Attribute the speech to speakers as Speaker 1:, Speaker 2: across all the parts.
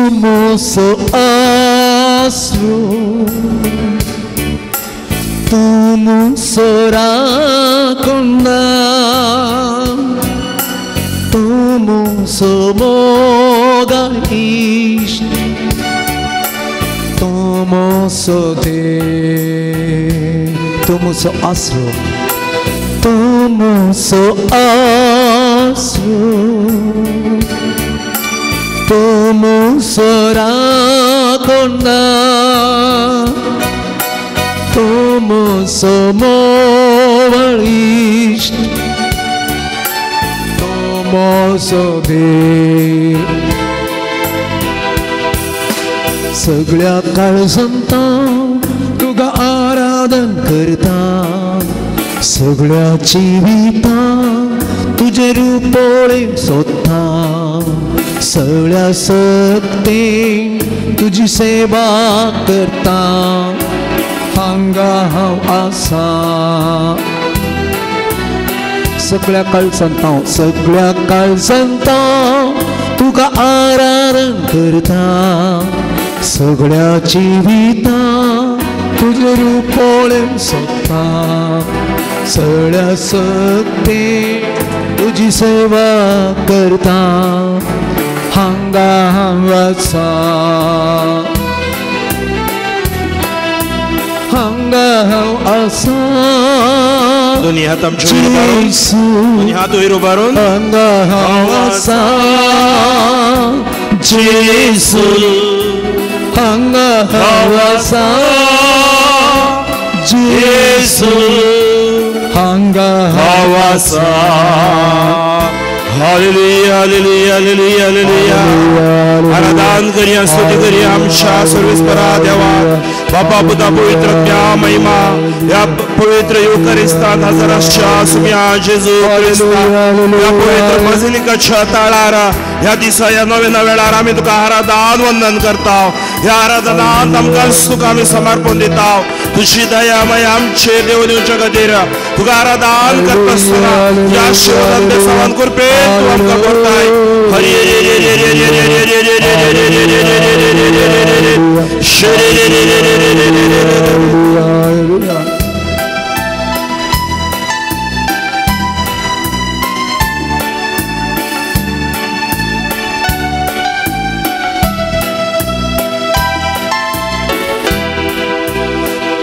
Speaker 1: Tumuso asro Tumusora konna Tumuso moga ish Tumuso de Tumuso asro Tumuso asro Tumusora konna Tumuso movarish Tumuso de सगळ्या काळजांता तुका आराधन करता सगळ्या जिविता तुझे रूपोळे सोदता सगळ्या सक्तीन तुझी सेवा करता हांगा हांव आसा सगळ्या काळजांता तुका आराधन करता सगळ्या जिविता तुझे रूपोळे सोदता सगळ्या सक्तीन तुझी सेवा करता हांगा हांव आसा हांगा हांव आसा
Speaker 2: दोन्ही हात वयर उबारून
Speaker 1: हांगा हांव आसा जेसू हांगा हांव आसा जेसू हांगा हांव आसा
Speaker 2: हालेलुया हालेलुया हालेलुया हालेलुया आराधन करूया स्तुती करूया आमच्या सर्वेस्परा देवा बापा पुता पवित्र महिमा या पवित्र युकरिस्तान हजाराच्या सुम्या जेजू क्रिस्ता या पवित्र बझिलिकाच्या ताळार ह्या दिसा या नव्या वेळार आमी तुका आराधन वंदन करता ह्या आराधनांत आमकां तुका आमी समर्पण दिता तुझी दया माय आमचे देव दिवच्या खातीर तुका आराधन करता आसतना या आशिर्वादान देवान कृपे तू आमकां करताय Hari Hari Hari Hari Hari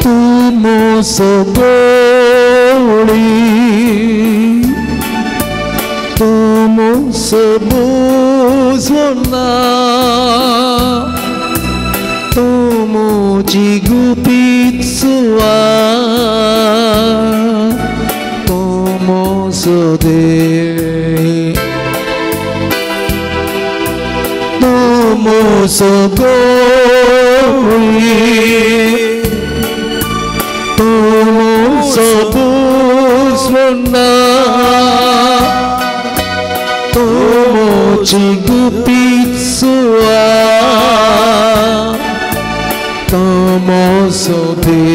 Speaker 1: Tumuso goli Tumuso buzona Tumuji gupitsua Tumuso de Tumuso goli Tumuso buzona Tumuji gupitsua Tumuso de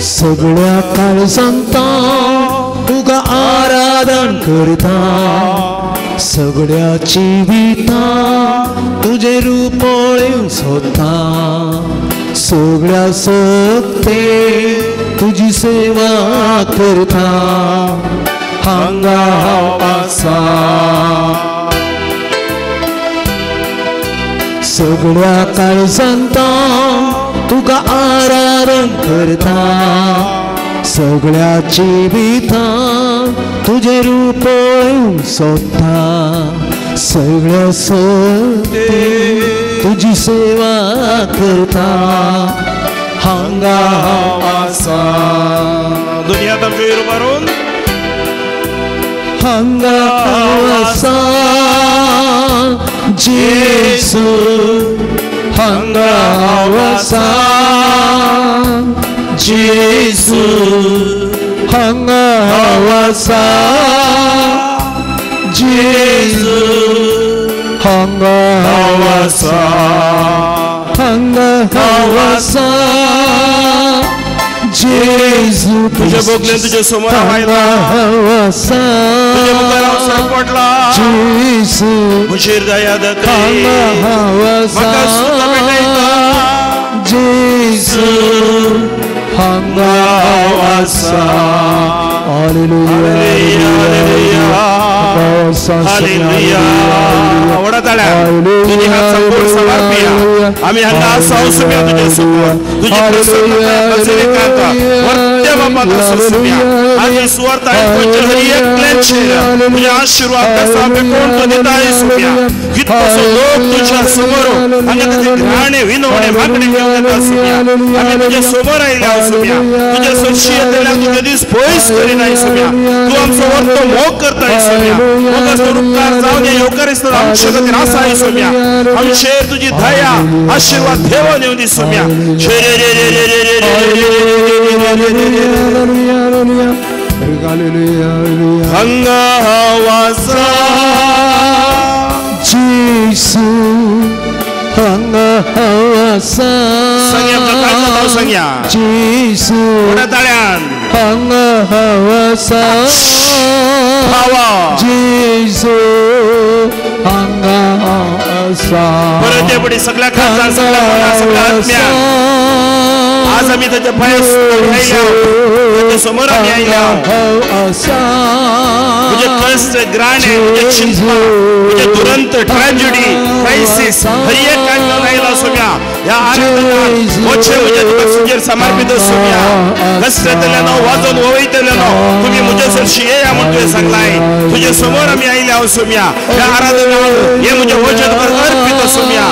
Speaker 1: सगळ्या काळजांता तुका आराधन करता सगळ्या जिविता तुझे रूपोळे सोदता सगळ्या सक्ते तुझी सेवा करता हांगा हांव आसा सगळ्या काळजांता तुका आराधन करता सगळ्या जिविता तुझे रूपोळे सोदता सगळ्या सक्ते तुझी सेवा करता हांगा हांव आसा
Speaker 2: दुनिया आमच्या वयर उबारून
Speaker 1: हांगा हांव आसा जेसू हांगा हांव आसा जेसू हांगा हांव आसा जेसू हांगा हांव आसा हांगा हांव आसा जेसू
Speaker 2: तुझ्या बोगल्यान तुझ्या समोर हांव आयला
Speaker 1: हांव आसा
Speaker 2: तुझ्या मुखार हांव पडला
Speaker 1: जेसू
Speaker 2: मुझेर दया दखली
Speaker 1: हांगा हांव
Speaker 2: म्हाका सुख मेळटा
Speaker 1: जेसू हांगा हांव आसा हालेलुया हालेलुया
Speaker 2: आवडा ताळ्या तुझी हात संपूर्ण समर्पिया आम्ही हांगा आसाव सुम्या तुजे समोर तुजी प्रसन्नता बसयतात वर्त्य बाबा सुम्या आमी सुवार्ता आयकून हर एकल्याचे तुझे आशीर्वाद कसा बेकोण तो दिताय सुम्या कितकोसो लोक तुझ्या समोर हांगा तुजे घराणे विनवणे मागणे घेवन येता सुम्या आमी तुजे समोर आयल्या सुम्या तुजे सरशी येतल्या तुजे दीस पयस करिनाय सुम्या तू आमचो वर्तो मोग करताय सुम्या मोगास उपकार जावन येवकारिस्त आमचे खातीर आसाय सुम्या आमचेर तुजी दया आशीर्वाद देवन येवन दी सुम्या हांगा हांव आसा
Speaker 1: जेसू हांगा हांव आसा
Speaker 2: संग्या प्रकार जाता संग्या
Speaker 1: जेसू
Speaker 2: थोड्या ताळ्यान
Speaker 1: हांगा हांव आसा
Speaker 2: भावा
Speaker 1: जेसू हांगा हांव आसा
Speaker 2: परत ते बडी सगळ्या खासदार सगळ्या आत्म्या आज आम्ही त्याच्या पायस त्याच्या समोर आम्ही आयल्या तुझे कष्ट ग्राणे तुझे चिंता तुझे दुरंत ट्रॅजेडी क्रायसिस हर एक काढून आयला सुम्या या आराधनात मोठे म्हणजे तुका सुजेर समर्पित सुम्या कष्टातल्यानो वाजून वयतल्यानो तुम्ही मुझे सरशी या म्हणून तुवें सांगलाय तुझे समोर आम्ही आयल्या सुम्या या आराधनात हे मुझे वचन अर्पित सुम्या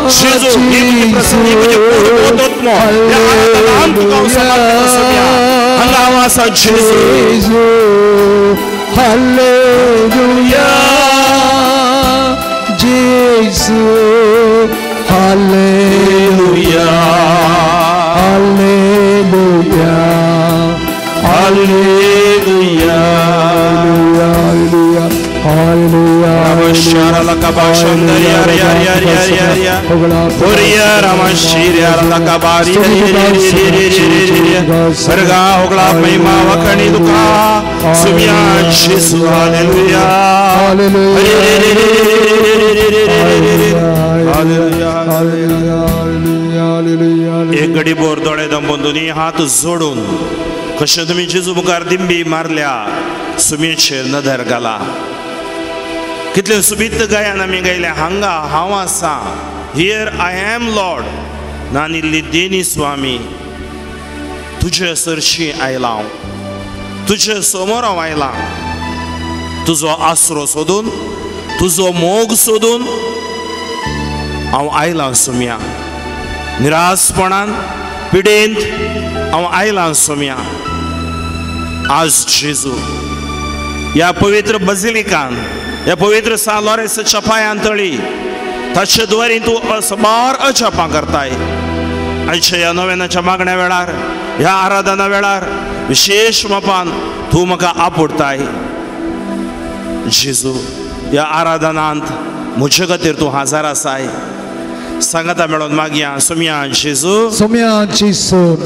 Speaker 2: जेजू हे मुझे प्रसन्न मुझे पूर्णोत्म या आराधनात तुका समर्पित सुम्या हांगा हांव आसा जेजू
Speaker 1: हालेलुया जेसू hallelujah hallelujah hallelujah hallelujah hallelujah
Speaker 2: Ramashara la kabasham dariya riya riya riya riya riya Oriya ramashira la kabari Sarga hogla mahima vakani duka Sumya Jesu hallelujah hallelujah एक घडी बोर दोळे दंबून दोन्ही हात जोडून कशे तुमी जेजू मुखार दिंबी मारल्या सुमेचेर नदर घाला कितले सुबित गायन आमी गायले हांगा हांव आसा हियर आय एम लॉर्ड नानिल्ली देनी स्वामी तुझे सरशी आयला तुझे समोर हांव आयला तुजो आसरो सोदून तुजो मोग सोदून हांव आयला सुम्या निरासपणान पिडेंत हांव आयला सुम्या आज जेजू या पवित्र बजिलिकान या पवित्र सान लॉरेन्सच्या पायांतळी ताचे द्वारे तू असबार अजापां करताय आयच्या या नव्यानाच्या मागण्या वेळार ह्या आराधना वेळार विशेष मापान तू म्हाका आपडताय जेजू या आराधनांत म्हजे खातीर तू हजर आसाय सांगता मेळोन मागया सुम्या जेजू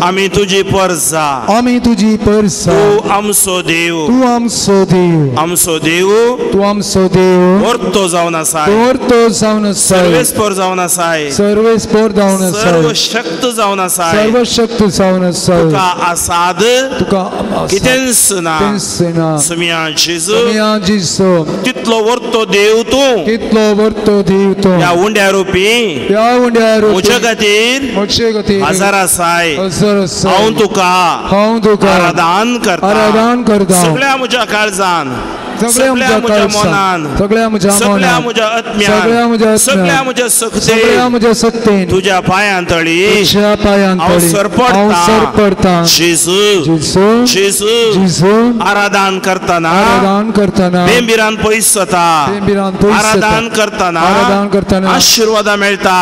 Speaker 2: आमी तुजी परजा
Speaker 1: आमी तुजी परजा
Speaker 2: तू आमचो देव आमचो देव
Speaker 1: तू आमचो देव
Speaker 2: वर्तो जावन आसाय सर्वेस्पर जावन आसाय सर्वशक्त जावन आसाय तुका आसाद कितेंच ना सुम्या जेजू कितलो वर्तो देव तूं ह्या उंड्या रुपी मुझे खातीर हजर आसाय हांव तुका आराधन करता सगळ्या म्हज्या काळजान सगळ्या म्हज्या मनान सगळ्या म्हज्या आत्म्यान सगळ्या म्हज्या सक्तीन तुज्या पायांतळी हांव सरपडता जेजू आराधन करतना बेंबिरान पयस जाता आराधन करतना आशीर्वाद मेळटा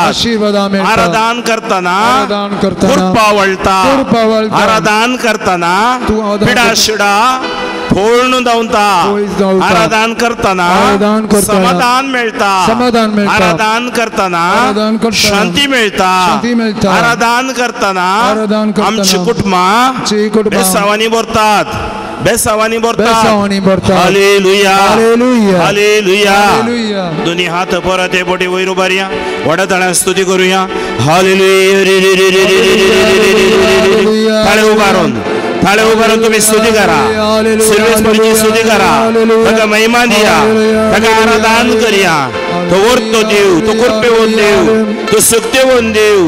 Speaker 2: आराधन करतना कृपा वळटा आराधन करतना पिडा शिडा पूर्ण दावता आराधन करतना समाधान मेळटा आराधन करतना शांती मेळटा आराधन करतना आमची कुटुंबां बेसावांनी भरतात बेसावानी
Speaker 1: बेसावानी
Speaker 2: बोरता
Speaker 1: बोरता.
Speaker 2: Hallelujah
Speaker 1: hallelujah.
Speaker 2: Hallelujah
Speaker 1: hallelujah.
Speaker 2: दोन्ही हात परत हे बोटी वयर उबारया व्हडा तळ्यान स्तुती करूया हालेलुया थाळे उभारून तुम्ही स्तुती करा सर्वेस्परीची स्तुती करा ताका महिमा दिया ताका आराधन करूया तो वर्तो देव तो कृपेवंत देव तो सत्यवंत देव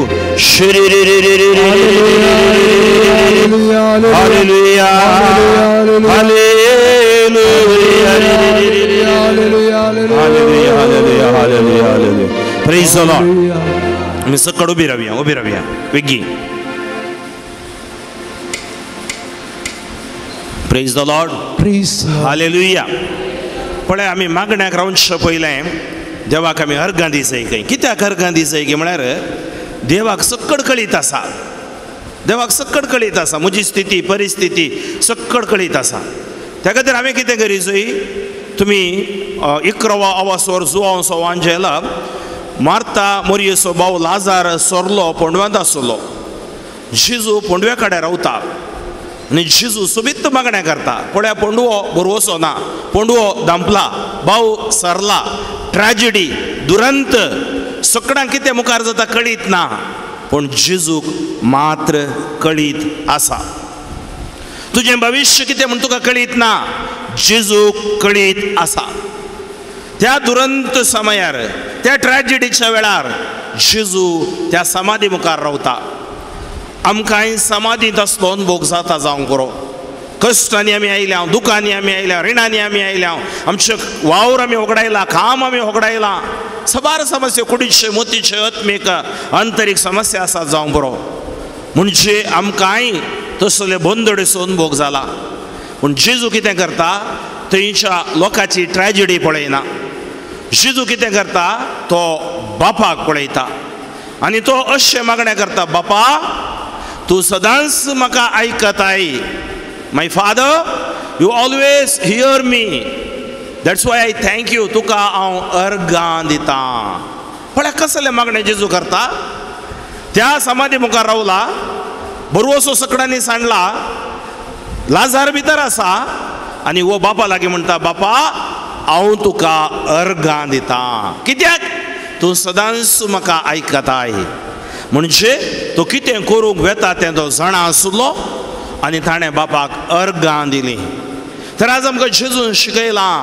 Speaker 2: hallelujah hallelujah praise the Lord मी सकड उभी राहूया वेगी प्रेज द लॉर्ड हालेलुया पळय आमी मागण्याक रावनशे पयलें देवाक आमी अर्गां दिसय खंय कित्याक अर्गां दिसय की म्हळ्यार देवाक सकड कळीत आसा म्हजी स्थिती परिस्थिती सकड कळीत आसा त्या खातीर हांवें कितें करीचोय तुमी 11वा आवासवर जुआंव सवांजेला मार्ता मोरयेचो भाव लाजार सोरलो पोंडव्यांत आसलो जेजू पोंडव्या कडेन रावता आनी जेजू सोबीत मागणें करता पळय पोंडवो बरोवचो ना पोंडवो दांपला भाव सरला ट्रॅजिडी दुरंत सकडांक कितें मुखार जाता कळीत ना पूण जेजूक मात्र कळीत आसा तुजें भविश्य कितें म्हूण तुका कळीत ना जेजूक कळीत आसा त्या दुरंत समयार त्या ट्रॅजिडीच्या वेळार जेजू त्या समाधी मुखार रावता आमकांय समाधींत असलो अनुभव जाता जावंक बरो कश्टांनी आमी आयल्या दुखांनी आमी आयल्या रिणांनी आमी आयल्या आमचे वावर आमी होगडायला काम आमी होगडायला सबार समस्या कुडीचे मोतीचे आत्मीक आंतरीक समस्या आसा जावंक बरो म्हणजे आमकांय तसले बंदडेचो अनुभव जाला पूण जेजू कितें करता थंयच्या लोकांची ट्रॅजिडी पळयना जेजू कितें करता तो बापाक पळयता आनी तो अशें मागणें करता बापा तूं सदांच म्हाका आयकताय my Father you always hear me that's why I thank you तुका हांव अर्गां दिता पळय कसलें मागणें जेजू करता त्या समाधी मुखार रावला बरोवसो सकडांनी सांडला लाजार भितर आसा आनी वो बापा लागीं म्हणटा बापा हांव तुका अर्गां दिता कित्याक तूं सदांच म्हाका आयकताय म्हणजे तो कितें करूंक वेता तें तो जाणा आसलो आनी ताणें बापाक अर्गां दिली तर आज आमकां जेजून शिकयलां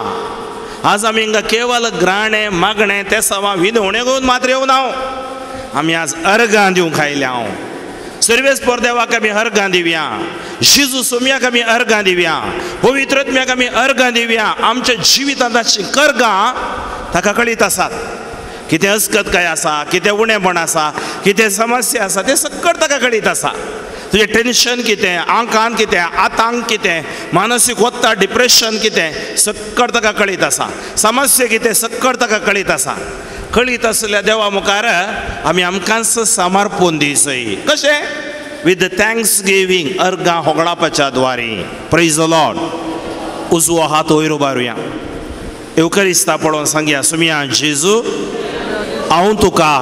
Speaker 2: आज आमी हिंगा केवल ग्राणें मागणें ते सवा विनवण्यो घेवन मात्र येवना आमी आज अर्गां दिवंक आयल्या सर्वेस पर देवाक आमी अर्गां दिवया जेजू सोम्याक आमी अर्गां दिवया पवित्र आत्म्याक आमी अर्गां दिवया आमच्या जिवितांताची कर्गां ताका कळीत आसात कितें अस्कत काय आसा कितें उणेपण आसा कितें समस्या आसा ते सकट ताका कळीत आसा तुजें टेन्शन कितें आंकान कितें आतांक कितें मानसीक वत्ता डिप्रेशन कितें सकट ताका कळीत आसा समस्या कितें सकट ताका कळीत आसा कळीत आसल्या देवा मुखार आमी आमकांच समर्पण दिसय कशें विथ थँक्स गिवींग अर्गां होगडावपाच्या द्वारे प्रेज द लॉर्ड उजवो हात वयर उबारुया एवकरिस्ता पळोवन सांगया सुमया जेजू हांव तुका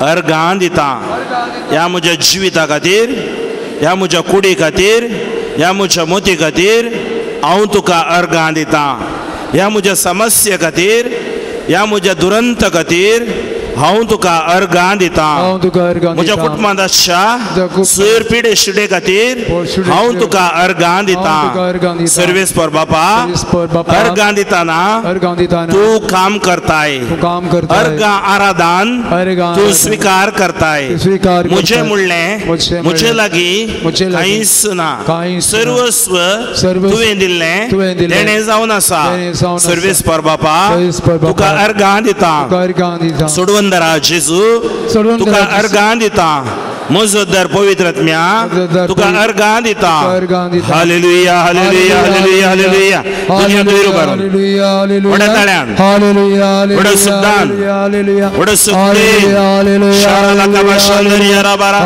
Speaker 2: अर्गां दिता ह्या म्हज्या जिविता खातीर ह्या म्हज्या कुडी खातीर ह्या म्हज्या मोती खातीर हांव तुका अर्गां दिता ह्या म्हज्या समस्ये खातीर ह्या म्हज्या दुरंत खातीर हांव तुका अर्गां दिता म्हज्या कुटुंबांत आसच्या सर पिडे शिडे खातीर हांव तुका अर्गां दिता सर्वेस पर बापा अर्गां दिताना तूं काम करताय अर्गां आराधन तूं स्वीकार करताय म्हजें म्हणलें म्हजे लागीं कांयच ना सर्वस्व तुवें दिल्लें तेणें जावन आसा सर्वेस पर बापा तुका अर्गां दिता सोडवंदरा जेजू तुका अर्गां दिता मजदर पवित्र आत्म्या तुका अर्गां दिता हालेलुया हालेलुया हालेलुया हालेलुया दुनिया वयर उबारून व्हडा ताळ्यान व्हडा सुद्दान व्हडा सुद्दे शाराला काबाशंदरिया राबारा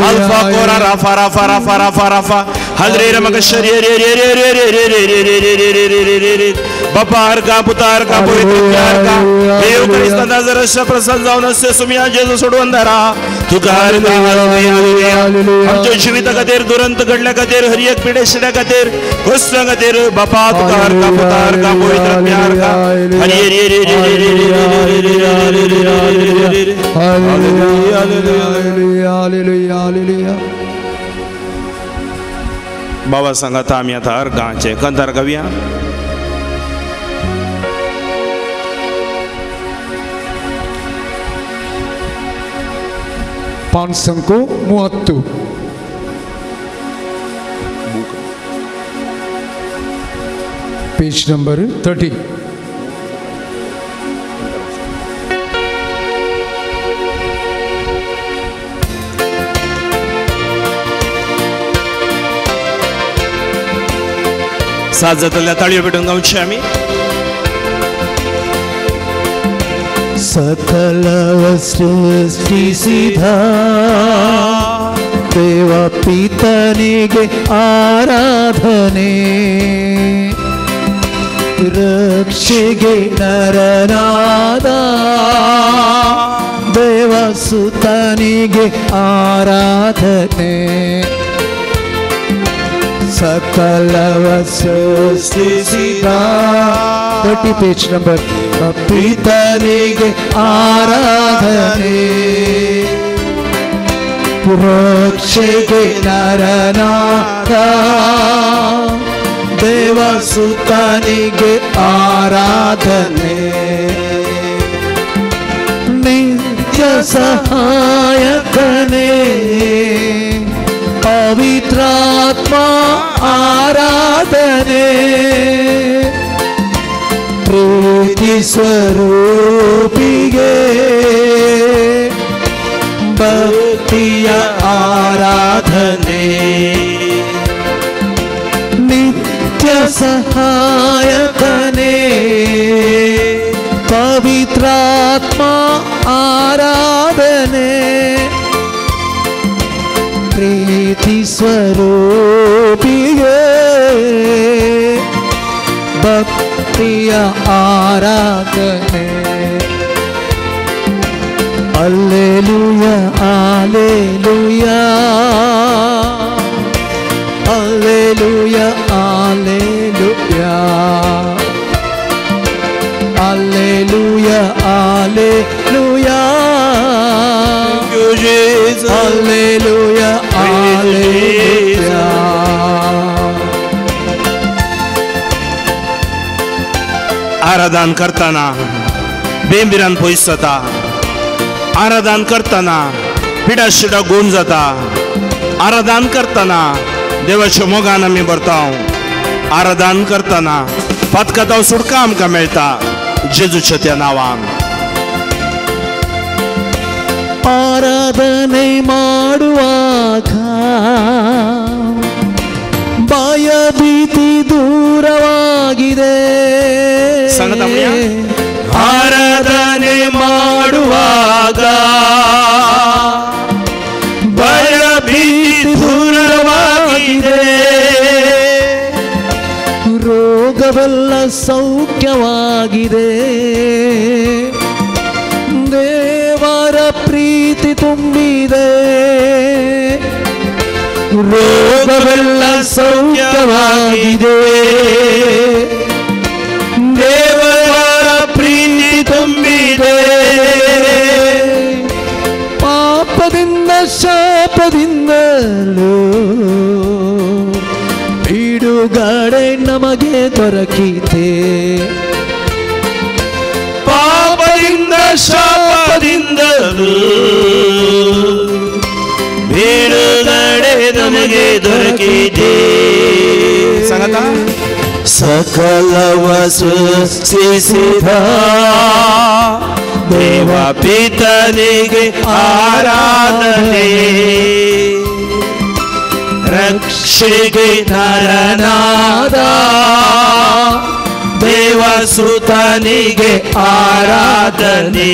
Speaker 2: अल्फा कोरा राफा राफा राफा राफा राफा हलरे रमक शरीर रे रे रे रे रे रे रे रे रे रे रे रे बापार का पुतार का पवित्र का देव करिस्ताना जरा प्रसन्न जाऊन असते सुमिया जेजू सोडून धरा तुकार का आमच्या जीविता खातीर दुरंत घडल्या खातीर हर एक पिढे शिड्या खातीर गोष्ट खातीर बापा तुकार का पुतार का पवित्र प्यार का हरी हरी हरी बाबा सांगता आम्ही आता अर्गांचे कंदार गावया
Speaker 1: Pansangko 30 page number 30
Speaker 2: सात जातल्या ताळयो पेटून गावची आम्ही
Speaker 1: सकल सृष्टि सिद्धा देव ಪಿತನಿಗೆ ಆರಾಧನೆ ರಕ್ಷೆಗೆ ನರನಾದ ದೇವ ಸುತನಿಗೆ ಆರಾಧನೆ सकलव सृष्टिसिदा 30 पेज नंबर ಪಿತನಿಗೆ ಆರಾಧನೆ ರಕ್ಷೆಗೆ ನರನಾದ ದೇವ ಸುತನಿಗೆ ಆರಾಧನೆ ನಿತ್ಯ ಸಹಾಯಕನೇ ಪವಿತ್ರಾತ್ಮ ಆರಾಧನೆ ಪ್ರೀತಿ ಸ್ವರೂಪಿಗೆ ಭಕ್ತಿಯ ಆರಾಧನೆ ನಿತ್ಯ ಸಹಾಯಕನೇ ಪವಿತ್ರಾತ್ಮ ಆರಾಧನೆ ಪ್ರೀತಿ ಸ್ವರೂಪಿಗೆ ಭಕ್ತಿಯ ಆರಾಧನೆ alleluia alleluia alleluia alleluia alleluia alleluia Alleluia, Alleluia.
Speaker 2: आराधन करताना बेंबिरान पयस जाता आराधन करताना पिडा शिडा गोन जाता आराधन करताना देवाच्या मोगान आमी भरताव आराधन करताना पातकाताव सुटका आमकां मेळटा जेजूच्या त्या नांवान
Speaker 1: ಆರಾಧನೆ ಮಾಡುವಾಗ ಭಯ ಭೀತಿ ದೂರವಾಗಿದೆ
Speaker 2: ಆರಾಧನೆ ಮಾಡುವಾಗ ಭಯ ಭೀತಿ ದೂರವಾಗಿದೆ
Speaker 1: ರೋಗವೆಲ್ಲ ಸೌಖ್ಯವಾಗಿದೆ ದೇವರ ಪ್ರೀತಿ ತುಂಬಿದೆ ರೋಗವೆಲ್ಲ ಸೌಖ್ಯವಾಗಿದೆ
Speaker 2: ದೇವರ ಪ್ರೀತಿ ತುಂಬಿದೆ
Speaker 1: ಪಾಪದಿಂದ ಶಾಪದಿಂದಲೂ ಬಿಡುಗಡೆ ನಮಗೆ ದೊರಕಿದೆ
Speaker 2: ಪಾಪದಿಂದ ಶಾಪದಿಂದಲೂ ಬಿಡುಗಡೆ ನಮಗೆ ದೊರಕಿದೆ ಸಂಗತ
Speaker 1: ಸಕಲವ ಸೃಷ್ಟಿಸಿದ
Speaker 2: ದೇವ ಪಿತನಿಗೆ ಆರಾಧನೆ ರಕ್ಷೆಗೆ ನರನಾದ ದೇವ ಸುತನಿಗೆ ಆರಾಧನೆ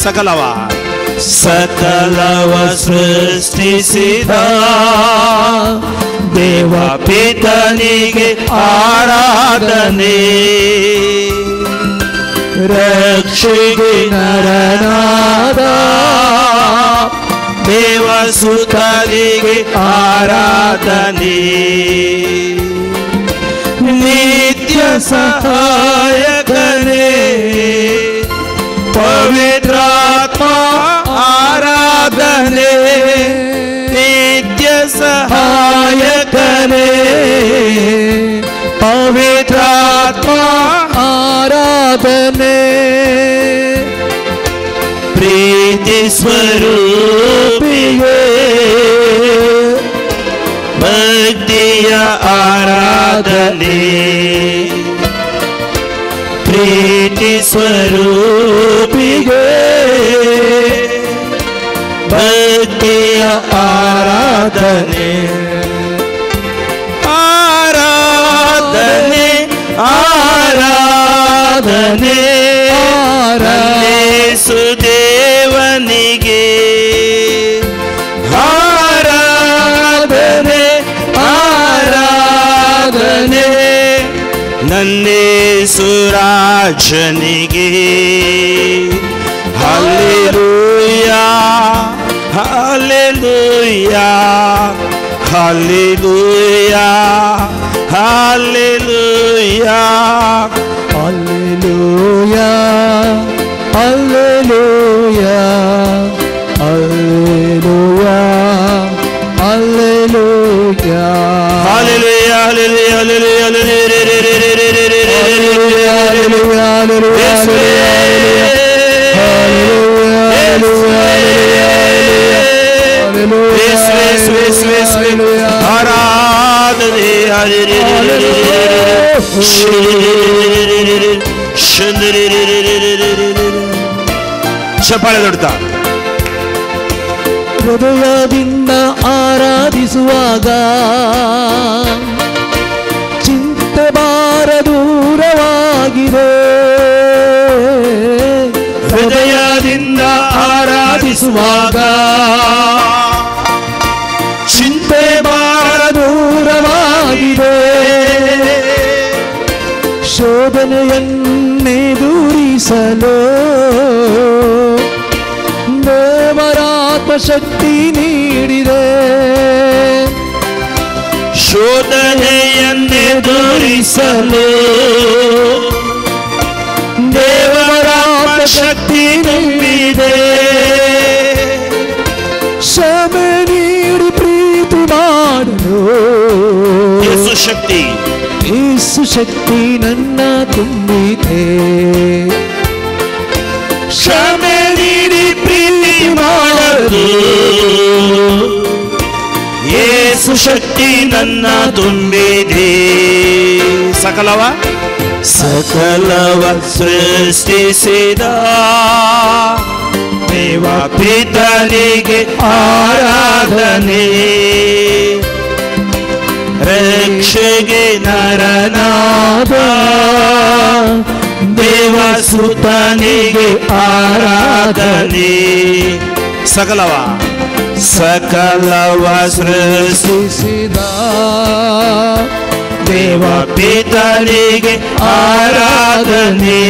Speaker 2: ಸಕಲವ ಸಕಲವ ಸೃಷ್ಟಿಸಿದ ದೇವ ಪಿತನಿಗೆ ಆರಾಧನೆ.
Speaker 1: ರಕ್ಷೆಗೆ ನರನಾದ
Speaker 2: ದೇವಸುತನಿಗೆ ಆರಾಧನೆ. ನಿತ್ಯ ಸಹಾಯಕನೇ ಪವಿತ್ರಾತ್ಮ ಆರಾಧನೆ. ನಿತ್ಯ ಸಹಾಯಕನೇ
Speaker 1: ಪವಿತ್ರಾತ್ಮ ಆರಾಧನೆ.
Speaker 2: ಪ್ರೀತಿ ಸ್ವರೂಪಿಗೆ ಭಕ್ತಿಯ ಆರಾಧನೆ. ಪ್ರೀತಿ ಸ್ವರೂಪಿಗೆ ಭಕ್ತಿಯ ಆರಾಧನೆ. ಆರಾಧನೆ ಆರಾಧನೆ ಸುದೇವನಿಗೆ. ಆರಾಧನೆ ಆರಾಧನೆ ನನ್ನೇಸುರಾಜನಿಗೆ. Hallelujah hallelujah hallelujah hallelujah
Speaker 1: hallelujah hallelujah hallelujah hallelujah
Speaker 2: hallelujah hallelujah ಚಪ್ಪಾಳೆ ದೊಡ್ಡ
Speaker 1: ಹೃದಯದಿಂದ ಆರಾಧಿಸುವಾಗ ಚಿಂತೆ ಭಾರ ದೂರವಾಗಿದೆ.
Speaker 2: ಹೃದಯದಿಂದ ಆರಾಧಿಸುವಾಗ ಚಿಂತೆ ಭಾರ
Speaker 1: ದೂರವಾಗಿದೆ. ಶೋಧನೆಯನ್ನೇ ದೂರಿಸಲು ದೇವರಾತ್ಮ ಶಕ್ತಿ ನೀಡಿದೆ.
Speaker 2: ಶೋಧನೆಯನ್ನೇ ದೂರಿಸಲು ದೇವರಾತ್ಮ ಶಕ್ತಿ ನೀಡಿದೆ.
Speaker 1: ಕ್ಷಮೆ ನೀಡಿ ಪ್ರೀತಿ ಮಾಡಲು
Speaker 2: ಯೇಸು ಶಕ್ತಿ
Speaker 1: ಯೇಸು ಶಕ್ತಿ ನನ್ನ ತುಂಬಿದೆ.
Speaker 2: ಕ್ಷಮೆ ನೀಡಿ ಪ್ರೀತಿ ಮಾಡಲು ಯೇಸು ಶಕ್ತಿ ನನ್ನ ತುಂಬಿದೆ. ಸಕಲವ ಸೃಷ್ಟಿಸಿದ ದೇವ ಪಿತನಿಗೆ ಆರಾಧನೆ. ರಕ್ಷೆಗೆ ನರನಾದ ದೇವಸುತನಿಗೆ ಆರಾಧನೆ. ಸಕಲವ ಸೃಷ್ಟಿಸಿದ ದೇವ ಪಿತನಿಗೆ ಆರಾಧನೆ.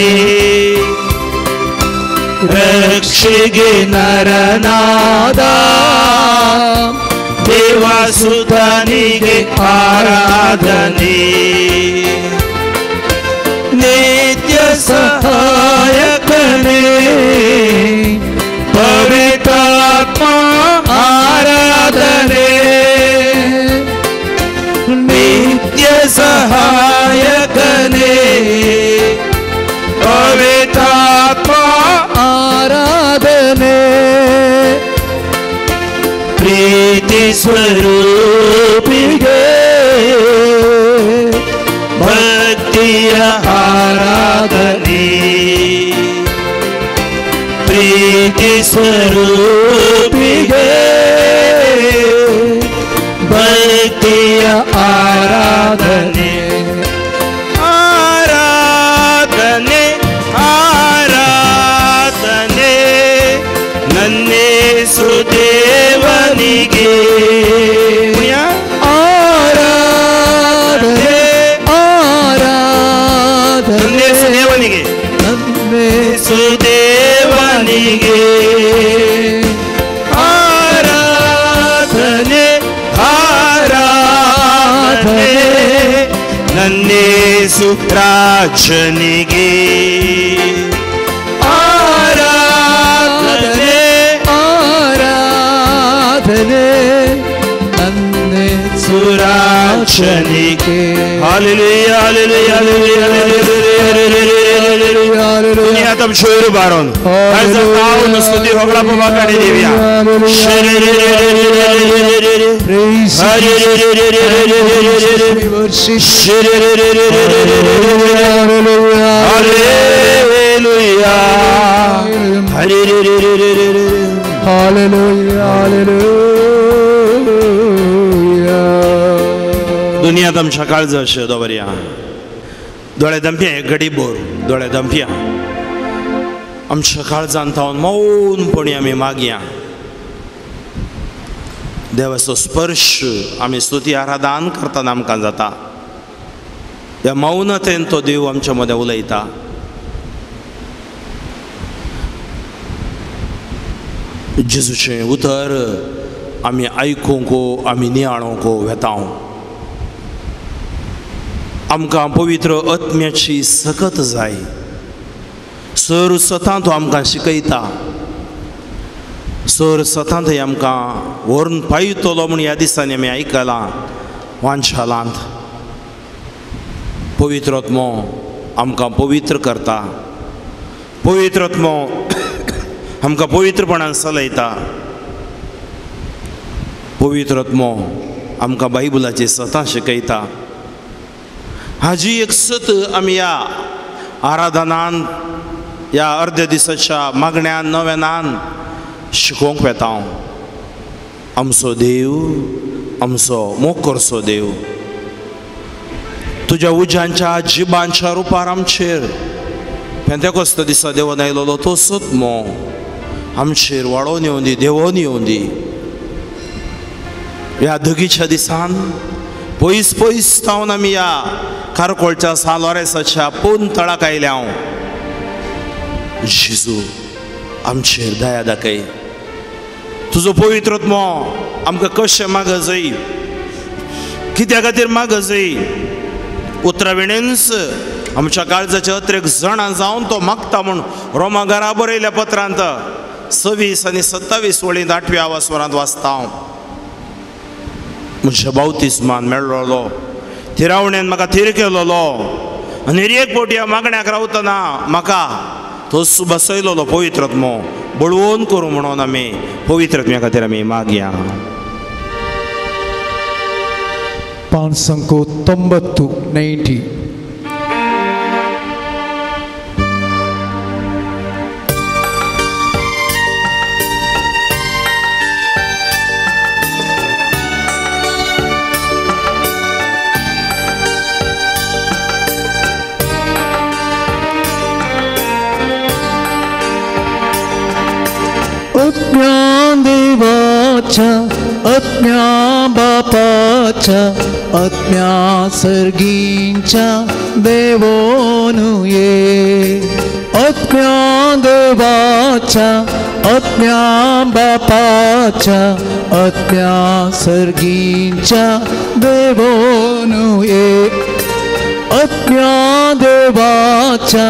Speaker 2: ರಕ್ಷೆಗೆ ನರನಾದ ದೇವಸುತನಿಗೆ ಆರಾಧನೆ. ನಿತ್ಯ ಸಹಾಯಕನೇ ಪವಿತ್ರಾತ್ಮ ಆರಾಧನೆ. ನಿತ್ಯ ಸಹಾಯಕನೇ ಪವಿತ್ರಾತ್ಮ
Speaker 1: ಆರಾಧನೆ.
Speaker 2: ಪ್ರೀತಿ ಸ್ವರೂಪಿಗೆ ಭಕ್ತಿಯ ಆರಾಧನೆ. ಪ್ರೀತಿ ಸ್ವರೂಪಿಗೆ ಭಕ್ತಿಯ ಆರಾಧನೆ. ಆರಾಧನೆ ಆರಾಧನೆ ನನ್ನೇ ದೇವನಿಗೆ
Speaker 1: ನನ್ನೇ
Speaker 2: ಸುದೇವನಿಗೆ ಆರಾಧನೆ ಆರಾಧನೆ ನನ್ನೇಸು ರಾಜನಿಗೆ ಆರಾಧನೆ
Speaker 1: ಆರಾಧನೆ ನನ್ನೇ
Speaker 2: ಸುರಾಜನಿಗೆ हालेलुया हालेलुया हालेलुया दुनिया तब शोर बारोन ऐसा ताऊ न स्तुति होगला बाबा काढी देविया हालेलुया
Speaker 1: हालेलुया हालेलुया
Speaker 2: दुनिया तम सकाळ जशे दोबरिया दोळे दंपिया घडी बोर दोळे दंपिया आम सकाळ जाणता मौनपणी आमी मागया देवाचो स्पर्श आमी स्तुती आराधन करतना आमकां जाता ह्या मौनतेन तो देव आमच्या मदें उलयता जेजूचें उतर आमी आयकूंक आमी नियाळोंक वेताव आमकां पवित्र आत्म्याची सकत जाय सर सतां तो आमकां शिकयता सर सतां थंय आमकां व्हरून पावयतलो म्हूण ह्या दिसांनी आमी आयकलां वांशालांत पवित्र आत्मो आमकां पवित्र करता पवित्र आत्मो आमकां पवित्रपणान चलयता पवित्र आत्मो आमकां बायबलाची सतां शिकयता हाजी एक सत आमी ह्या आराधनान ह्या अर्ध्या दिसाच्या मागण्यान नव्यानान शिकोवंक वेता आमचो देव आमचो मोखरचो देव तुज्या उज्यांच्या जिबांच्या रुपार आमचेर पेंतेकोस्त दिसा देवान आयलोलो तो सत्मो आमचेर वाडोवन येवं दी देवोन येवं दी ह्या धगीच्या दिसान पयस पयस तावन आमी ह्या कारकोळच्या सालोरेसाच्या पोन तळाक आयल्या हांव जेजू आमचेर दया दाखय तुजो पवित्र आत्मो आमकां कशें मागजय कित्या खातीर मागजय उतरावेणेंच आमच्या काळजाचे अत्रेक जाणां जावन तो मागता म्हूण रोमाघरा बरयल्या पत्रांत 26 आनी 27 वळींत 8व्या वासवरांत वाचता हांव म्हज्या बावतिस्मान मेळ्ळोलो थिरावण्यान म्हाका थीर केलोलो आनी एक फावटी ह्या मागण्याक रावतना म्हाका तोच बसयलोलो पवित्र आत्मो बळवून करूं म्हणून आमी पवित्र आत्म्या खातीर आमी मागया
Speaker 1: पान संको 90 आत्म्या देवाच्या आत्म्या बापाच्या आत्म्या सर्गींच्या देवोनु ये आत्म्या देवाच्या आत्म्या बापाच्या आत्म्या सर्गींच्या देवोनु ये आत्म्या देवाच्या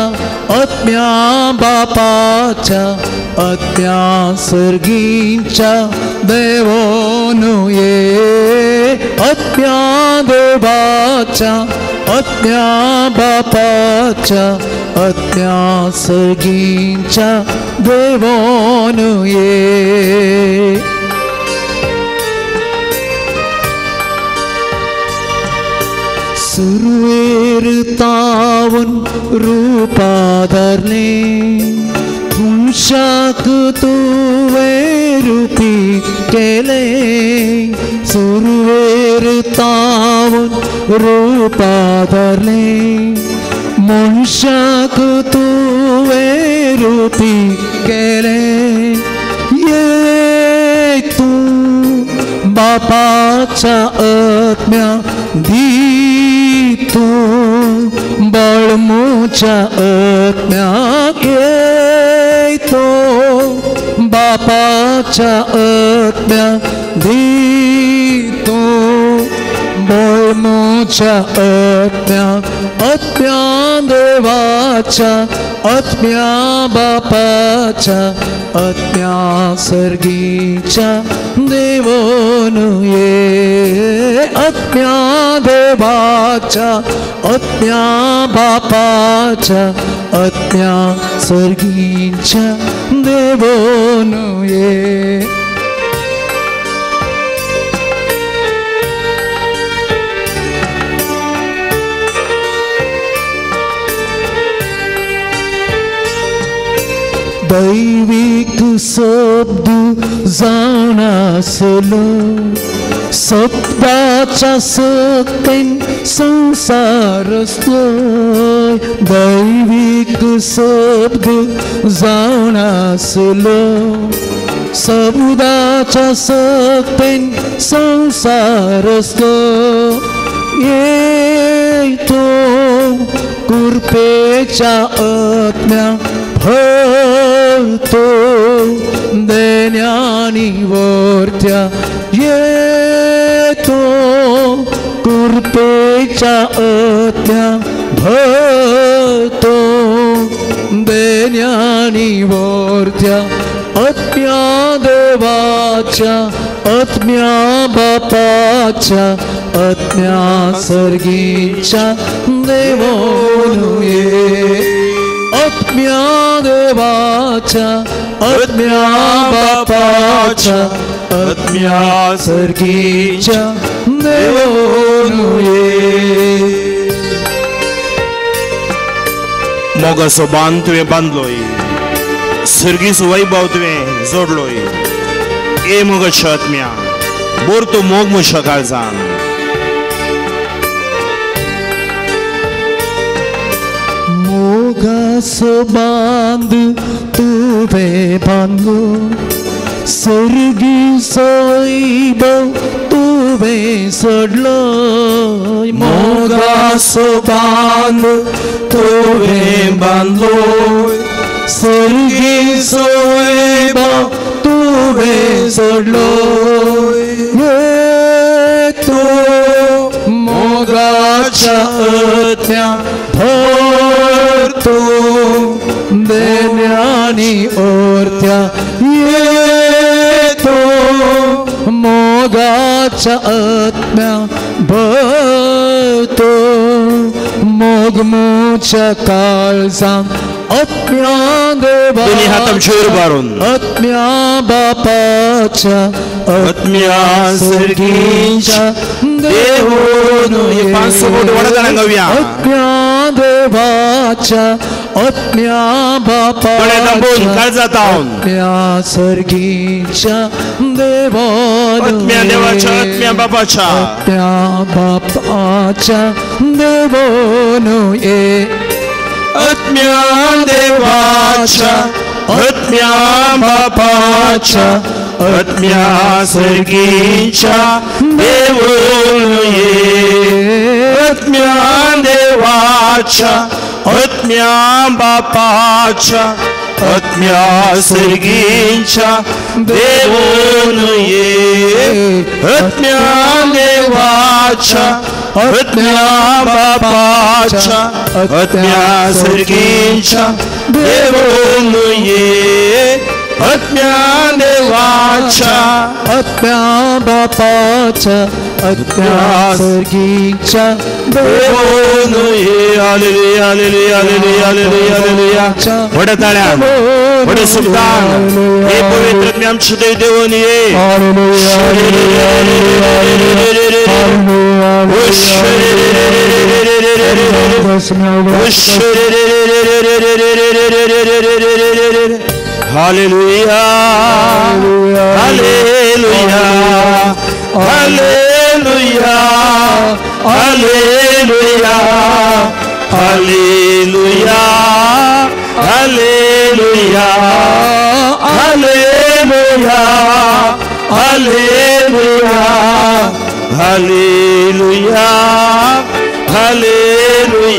Speaker 1: आत्म्या बापाच्या आत्म्या सर्गींच्या देवोनु ये आत्म्या देवाच्या आत्म्या बापाच्या आत्म्या सर्गींच्या देवोनु ये सुरवेर तावन रूपाधरने पुंशाक तुवे रूपी केले सुरवेर तावन रूपाधरने मुंशाक तुवे रूपी केले ये तू बापाच्या आत्म्या दी तू बळ मोच्या आत्म्याक येतो बापाच्या आत्म्याक दितो बळ मोच्या आत्म्याक आत्म्या देवाच्या आत्म्या बापाच्या आत्म्या सर्गीच्या देवोन ये आत्म्या देवाच्या आत्म्या बापाच्या आत्म्या सर्गीच्या देवोन ये दैविक शब्द जाणासलो शब्दाच्या सक्तीन संसार असलो दैविक शब्द जाणासलो शब्दाच्या सक्तीन संसार असलो येतो कृपेच्या आत्म्या भरतो देण्यानी वर्त्या येतो कृपेच्या आत्म्या भरतो देण्यानी वर्त्या आत्म्या देवाच्या आत्म्या बापाच्या आत्म्या सर्गीच्या देवोन ये आत्म्या देवाच्या आत्म्या बापाच्या आत्म्या सर्गीच्या देवोन ये
Speaker 2: मोगाचो बांद तुवें बांदलोय सर्गीचो वैभव तुवें जोडलोय ए मोगाच्या आत्म्या बोर तूं मोग म्हज्या काळजान
Speaker 1: मोगाचो बांद तुवें बांदलो सर्गीचो वैभव तुवें सोडलो मोगाचो बांद तुवें बांदलो सर्गीचो वैभव तुवें सोडलो येतो मोगाच्या आत्म्या भरतो देण्यानी ओरत्या येतो मोगाच्या आत्म्या भरतो मोग मोच्या काळजान आत्म्या देवा
Speaker 2: दोन्ही हातां शोर मारून
Speaker 1: आत्म्या बापाच्या
Speaker 2: आत्म्या सर्गीच्या देवोन ये पांच बोट वडगाणा गावया
Speaker 1: आत्म्या देवाच्या आत्म्या बापाच्या आत्म्या सर्गीच्या देवान
Speaker 2: आत्म्या देवाच्या आत्म्या बापाच्या
Speaker 1: आत्म्या बापाच्या देवोन ये
Speaker 2: आत्म्या देवाच्या आत्म्या बापाच्या आत्म्या सर्गीच्या देवोन ये आत्म्या देवाच्या आत्म्या बापाच्या आत्म्या सर्गीच्या देवोन ये आत्म्या देवाच्या आत्म्या बापाच्या आत्म्या सर्गीच्या देवोन ये आत्म्या देवाच्या
Speaker 1: आत्म्या बापाच्या आत्म्या सर्गीच्या
Speaker 2: देवोन ये hallelujah hallelujah hallelujah hallelujah hallelujah वड्या ताळ्या वडे सुलतान हे पवित्र आत्म्या आमचे देवोन ये Hallelujah, hallelujah, hallelujah, hallelujah, hallelujah, hallelujah, hallelujah, hallelujah, hallelujah, hallelujah.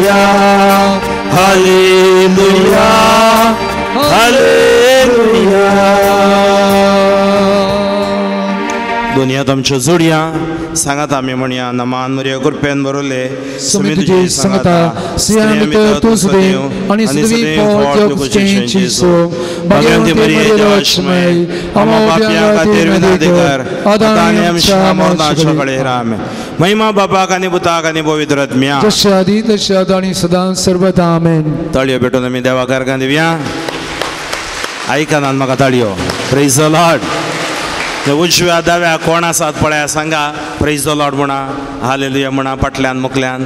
Speaker 2: Hallelujah hallelujah. दुनियात आमच्या जोडया सांगात आम्ही म्हणया नमान मरिया कृपेन बरोले
Speaker 1: सुमी तुझी संगता सियामित तू सुदेव आणि सुदेवी पोट कुचेंची सो भगवंती मरिया जॉशमय अमो पापिया खातीर विनंती कर आदानी आमच्या मरणाच्या वेळी राम.
Speaker 2: महिमा बापाक आणि पुताक आणि पवित्र आत्म्या
Speaker 1: जशे आदी तशे आता आणि सदा सर्वदा आमेन.
Speaker 2: ताळयो भेटून आम्ही देवा कारकां दिवया. आयकनान म्हाका ताळयो. Praise the Lord. उजव्या दाव्या कोण आसात पळया सांगा प्रेज द लॉर्ड म्हणा हालेलुया म्हणा फाटल्यान मुखल्यान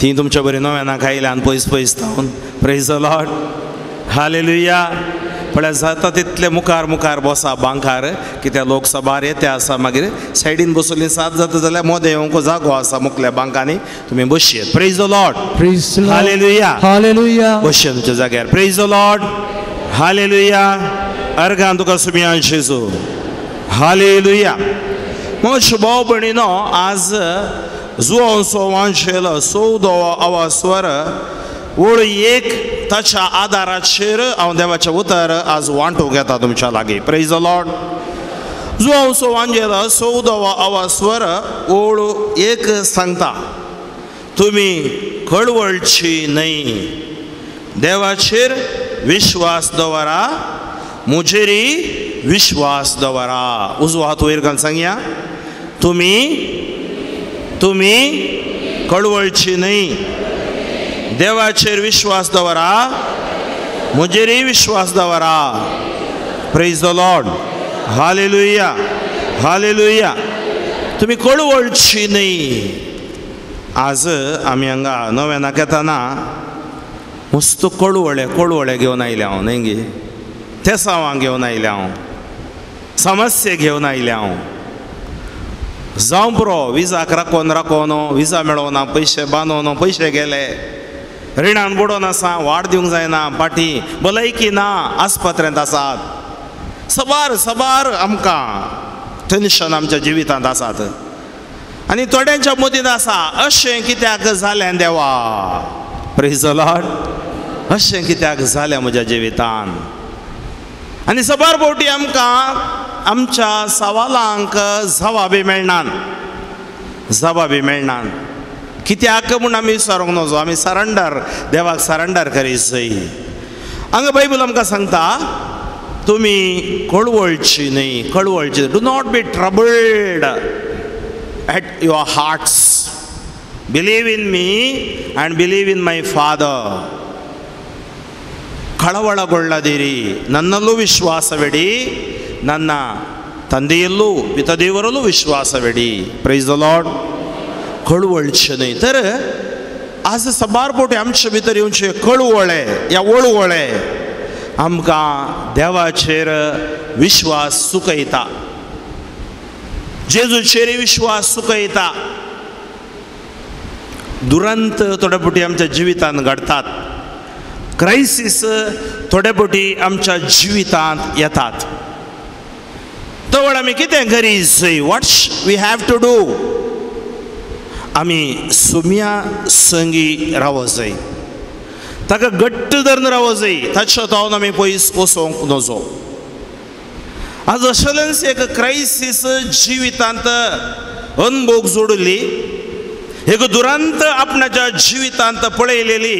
Speaker 2: ती तुमच्या बरी नव्यान खायल्यान पयस पयस जावन प्रेज द लॉर्ड हालेलुया. पळय जाता तितले मुखार मुखार बसा बांकार कित्याक लोकसभा येते आसा मागीर सायडीन बसोली सात जाता जाल्यार मोदे येवंक जागो आसा मुखल्या बांकांनी तुमी बसयेत. Praise the Lord.
Speaker 1: Praise the Lord.
Speaker 2: Hallelujah
Speaker 1: hallelujah.
Speaker 2: बसये तुमच्या जाग्यार. Praise the Lord. हालेलुया. अर्गान तुका सुमियान जेजू. हालेलुया. म्हज्या भाव भयणीनो आज जुओंचो वांचेल 14वा आवास्वर ओळ एक ताच्या आदाराचेर हांव देवाचें उतर आज वांटूंक येता तुमच्या लागीं. Praise the Lord. जुओंचो वांचेल 14वा आवास्वर ओळ एक सांगता तुमी कळवळची न्हय देवाचेर विश्वास दवरा मुजेरी विश्वास दवरा. उजवो हात वयर घालून सांगया तुमी कळवळची न्हय देवाचेर विश्वास दवरा मुजेरी विश्वास दवरा. Praise the Lord. Hallelujah hallelujah. तुमी कळवळची न्हय. आज आमी हांगा नव्यानाक येताना मस्त कळवळे घेवन आयले हांव न्हय गे. तेसावां घेवन आयले हांव समस्या घेवन आयले हांव. जावं पुरो विजाक राखोन विजा मेळोना पयशे बांदोन पयशे गेले रिणान बुडोन आसा वाड दिवंक जायना पाटी भलायकी ना आस्पत्र्यांत आसात सबार आमकां टेन्शन आमच्या जिवितांत आसात आनी थोड्यांच्या मदींत आसा अशें कित्याक जालें देवा. Praise the Lord. अशें कित्याक जालें म्हज्या जिवितांत. आनी सबार फावटी आमकां आमच्या सवालांक जवाबी मेळनात. कित्याक म्हूण आमी विचारूंक नजो. आमी सरेंडर देवाक सरेंडर करीत जाय. हांगा बायबल आमकां सांगता तुमी कळवळची न्हय. Do not be troubled at your hearts. Believe in me and believe in my Father. ಕಳವಳಗೊಳ್ಳದಿರಿ ನನ್ನಲ್ಲೂ ವಿಶ್ವಾಸವಿಡಿ ನನ್ನ ತಂದೆಯಲ್ಲೂ ಪಿತದೇವರಲ್ಲೂ विश्वासविडी. Praise the Lord. कळवळचे न्हय. तर आज सबार फावटी आमचे भितर येवचे कळवळे या वळवळे आमकां देवाचेर विश्वास सुकयता जेजूचेर विश्वास सुकयता. दुरंत थोडे फावटी आमच्या जिवितांत घडतात. क्रायसिस थोडे फावटी आमच्या जिवितांत येतात. तो वेळ आमी कितें करीत जाय. What we have to do. आमी सुम्या संगी रावूंक जाय. ताका घट्ट धरून रावूंक जाय. ताच्या तावन आमी पयस वचोंक नजो. आज अशेंच एक क्रायसिस जिवितांत अनुभव जोडली एक दुरांत आपणाच्या जिवितांत पळयलेली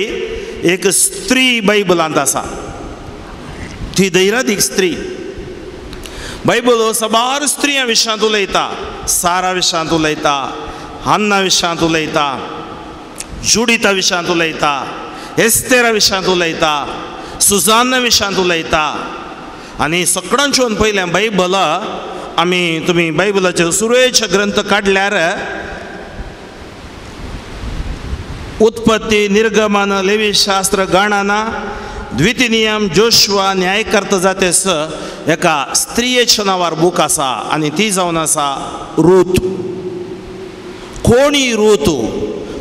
Speaker 2: एक स्त्री बायबलांत आसा. ती धैर्यादीक स्त्री. बायबल सबार स्त्रियां विशयांत उलयता. सारा विशयांत उलयता. हन्ना विशयांत उलयता. जुडिता विशयांत उलयता. एस्तेरा विशयांत उलयता. सुजान्ना विशयांत उलयता. आनी सगळ्यांच्यान पयलें बायबल आमी तुमी बायबलाचे सुरयेचे ग्रंथ काडल्यार उत्पत्ती निर्गमन लेवी शास्त्र गणना द्वितीनियम जोशुआ न्यायकर्ता जातेस एका स्त्रियेच्या नांवार बूक आसा आनी ती जावन आसा रूथ. कोणी रूथ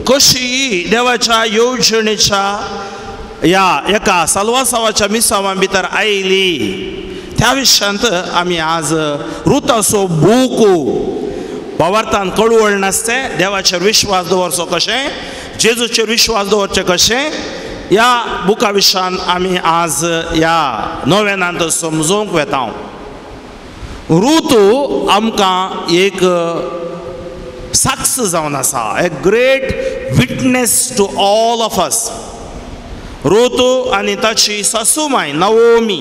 Speaker 2: कशी देवाच्या येवजणेच्या या एका सालवासावाच्या मिसावां भितर आयली त्या विशयांत आमी आज रुथाचो बूक वावरतान कळवळ नासतें देवाचेर विश्वास दवरचो कशें जेजूचेर विश्वास दवरचें कशें ह्या बुका विशयान आमी आज ह्या नोवेनांत समजूंक वेता. रुतू आमकां एक साक्ष जावन आसा, a great witness to all of us. रुतू आनी ताची सासूमाय नवोमी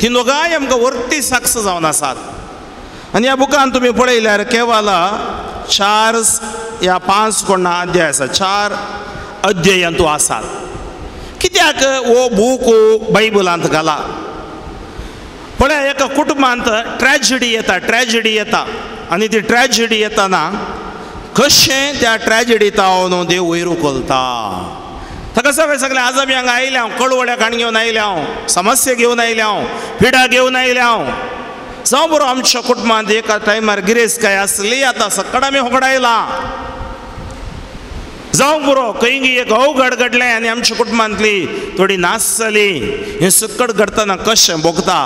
Speaker 2: ती दोगांय आमकां व्हडली साक्ष जावन आसात. आनी ह्या बुकान तुमी पळयल्यार केवळ 4 या 5 कोणा अध्याय आसा, 4 अध्यायांतू आसात. कित्याक हो बूक बायबलांत घाला? पळय, एका कुटुंबांत ट्रॅजेडी येता आनी ती ट्रॅजेडी येतना कशें त्या ट्रॅजेडीत हांव देव वयर उखलता. ताका सगळें आज आमी हांगा आयल्या, कळवड्या काण घेवन आयल्या, समस्या घेवन आयल्या, पिडा घेवन आयल्या. जावं बरो आमच्या कुटुंबांत एका टायमार गिरेस्त आसली, आतां सकड आमी होगडायला. जावं बरो खंय एक अवघड घडलें आनी आमच्या कुटुंबांतली थोडी नास जाली. हें सकड घडतना कशें भोगता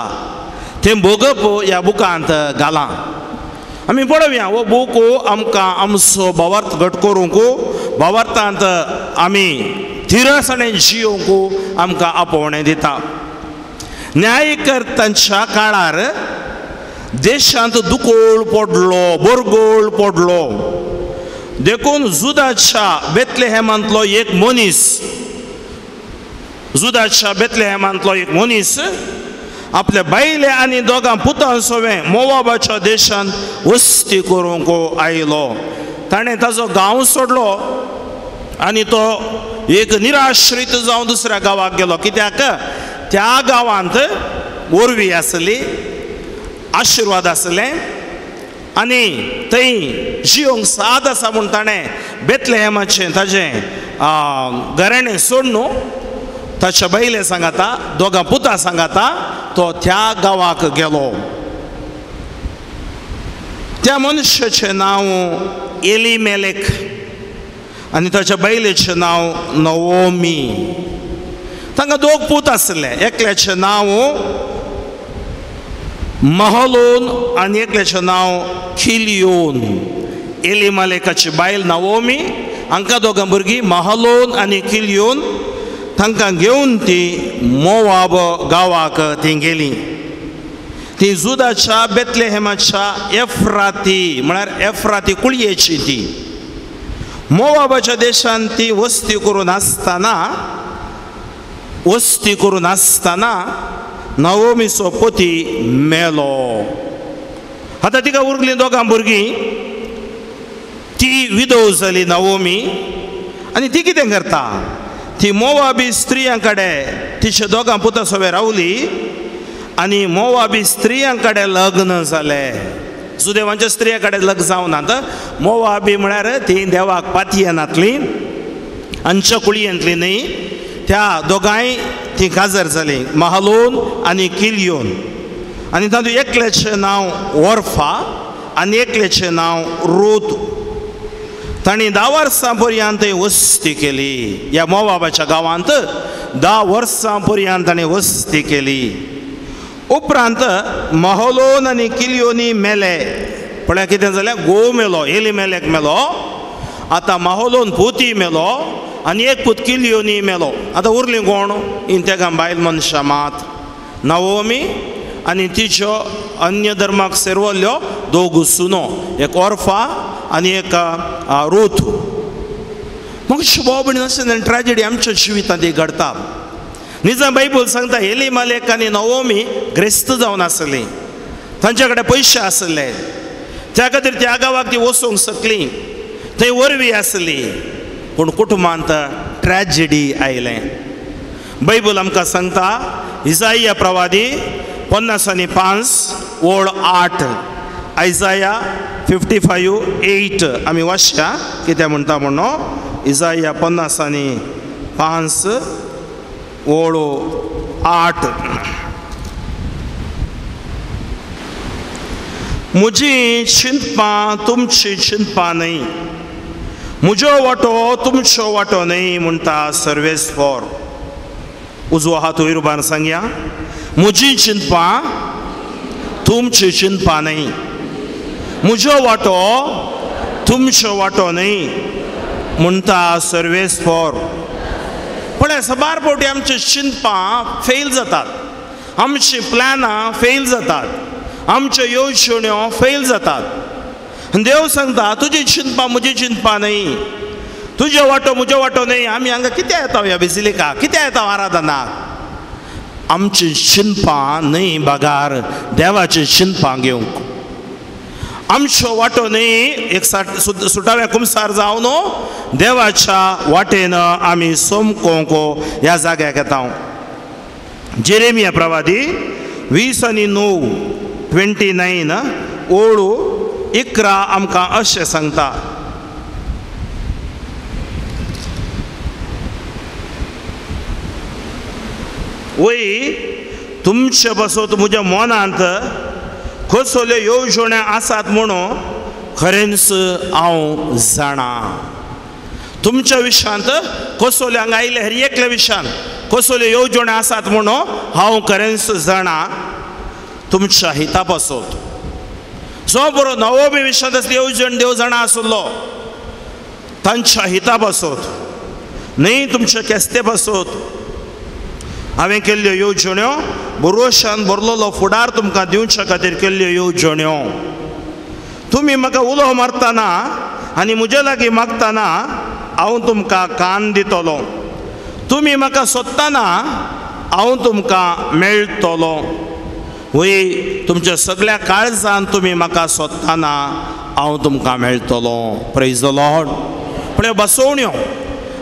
Speaker 2: तें भोगप ह्या बुकांत घाला. आमी पळोवया हो बूक आमकां आमचो भावार्थ घट करूंक, भावार्थांत आमी थिरसाणें जियोवंक आमकां आपोवणें दिता. न्यायकर्त्यांच्या काळार देशांत दुकोळ पडलो, बोरगोळ पडलो. देखून जुदाच्या बेतलेहेमांतलो एक मनीस आपल्या बायले आनी दोगां पुतां सोवें मोवाबाच्या देशांत वस्ती करूंक आयलो. ताणें ताजो गांव सोडलो आनी तो एक निराश्रीत जावन दुसऱ्या गांवाक गेलो. कित्याक त्या गांवांत ओरवी आसली, आशिर्वाद आसलें आनी थंय जियोंक साद आसा म्हूण ताणें बेतलेहेमाचें ताजें घराणें सोडून ताच्या बायले सांगाता, दोगां पुतां सांगाता तो त्या गांवाक गेलो. त्या मनशाचें नांव एलिमेलेक आनी ताच्या बायलेचें नांव नवोमी. तांकां 2 पूत आसले. एकल्याचें नांव महलोन आनी एकल्याचें नांव किलियोन. एलिमेलेकाची बायल नवोमी, हांकां दोगां भुरगीं महलोन आनी किलियोन. तांकां घेवन ती मोवाब गांवाक ती गेली. ती जुदाच्या बेतलेहेमाच्या एफ्राती म्हळ्यार एफ्राती कुळयेची ती. मोवाबाच्या देशांत ती वस्ती करून आसतना नवोमीचो पती मेलो. आतां तिका उरलीं दोगां भुरगीं. ती विधव जाली नवोमी आनी ती कितें करता? ती मोवाबी स्त्रियां कडेन तिचे दोगां पुतां सोबे रावली आनी मोवाबी स्त्रियां कडेन लग्न जालें. जुदेवांच्या स्त्रियां कडेन लग्न जावनात. मोवाबी म्हळ्यार ती देवाक पातयेनातली, हांच्या कुळयेंतली न्ही. त्या दोगांय ती काजर जाली, महलोन आनी किलियोन. आनी तातूंत एकल्याचें नांव ओर्फा आनी एकल्याचें नांव रूत. तांणी 10 वर्सां पर्यंत थंय वस्ती केली. ह्या मोवाबाच्या गांवांत 10 वर्सां पर्यंत ताणें वस्ती केली. उपरांत महलोन आनी किलियोनी मेले. पळय कितें जालें, घोव मेलो, एलिमेलेक मेलो. आतां महलोन पुती मेलो आनी एक पूत किलियोनी मेलो. आतां उरलीं कोण? इंतेगां बायल मनशां मात, नवोमी आनी तिच्यो अन्य धर्माक सेरवल्ल्यो 2 सुनो, एक ओर्फा आनी एक रूथ. मग शुभोबणी अशें ट्रॅजेडी आमच्या जिवितांत घडटा. निजा बायबल सांगता एलिमेलेक आनी नवोमी ग्रेस्त जावन आसलीं. तांचे कडेन पयशे आसले, त्या खातीर त्या गांवाक ती वचूंक शकली. थंय वरवीं आसली, पूण कुटुंबांत ट्रॅजेडी आयलें. बायबल आमकां सांगता इसाइया प्रवादी 50:5 ओळ 8. आयसाया 55:8 आमी वाचया कितें म्हणटा म्हणून. इसाइया 50:5 ओळ 8. म्हजी चिंतपां तुमची चिंतपां न्हय, म्हजो वांटो तुमचो वांटो न्हय म्हणटा सर्वेस्वर. उजवो हात वयर उबारून सांगया, म्हजी चिंतपां तुमची चिंतपां न्हय, म्हजो वांटो तुमचो वांटो न्हय म्हणटा सर्वेस्वर. पळय सबार फावटी आमची चिंतपां फेल जातात, आमची प्लॅनां फेल जातात, आमच्यो येवजण्यो फेल जातात. देव सांगता तुजी चिंतपां म्हजी चिंतपां न्हय, तुजे वाटो म्हजो वाटो न्हय. आमी हांगा कित्याक येता ह्या बेसिलिकाक, कित्याक येता आराधनाक? आमची चिंतपां न्हय बागार देवाची चिंतपां घेवंक. आमचो वाटो न्हय एक सुटाव्या कुमसार जावं न्हू, देवाच्या वाटेन आमी सोमकोंक ह्या जाग्याक येता. जेरेमिया प्रवादी 20:9 ओळू 11 आमकां अशें सांगता. वय तुमचे बसत म्हज्या मनांत कसल्यो येवजण्यो आसात म्हणून खरेंच हांव जाणा. तुमच्या विशयांत कसल्यो हांगा आयले हेर एकल्या विशयान कसल्यो येवजण्यो आसात म्हणून हांव खरेंच जाणा. तुमच्या हिता पासत जो बरो नवो बी विशयांत असली येवजण देव जाणा आसलो तांच्या हिता पासत न्हय तुमच्या केस्ते पासत हांवें केल्ल्यो येवजण्यो बरोशान बरलोलो फुडार तुमकां दिवच्या खातीर केल्ल्यो येवजण्यो. तुमी म्हाका उलो मारतना आनी म्हजे लागीं मागतना हांव तुमकां कान दितलो. तुमी म्हाका सोदतना हांव तुमकां मेळटलो. वय तुमच्या सगळ्या काळजान तुमी म्हाका सोदतना हांव तुमकां मेळटलो. Praise the Lord. पळय बसवण्यो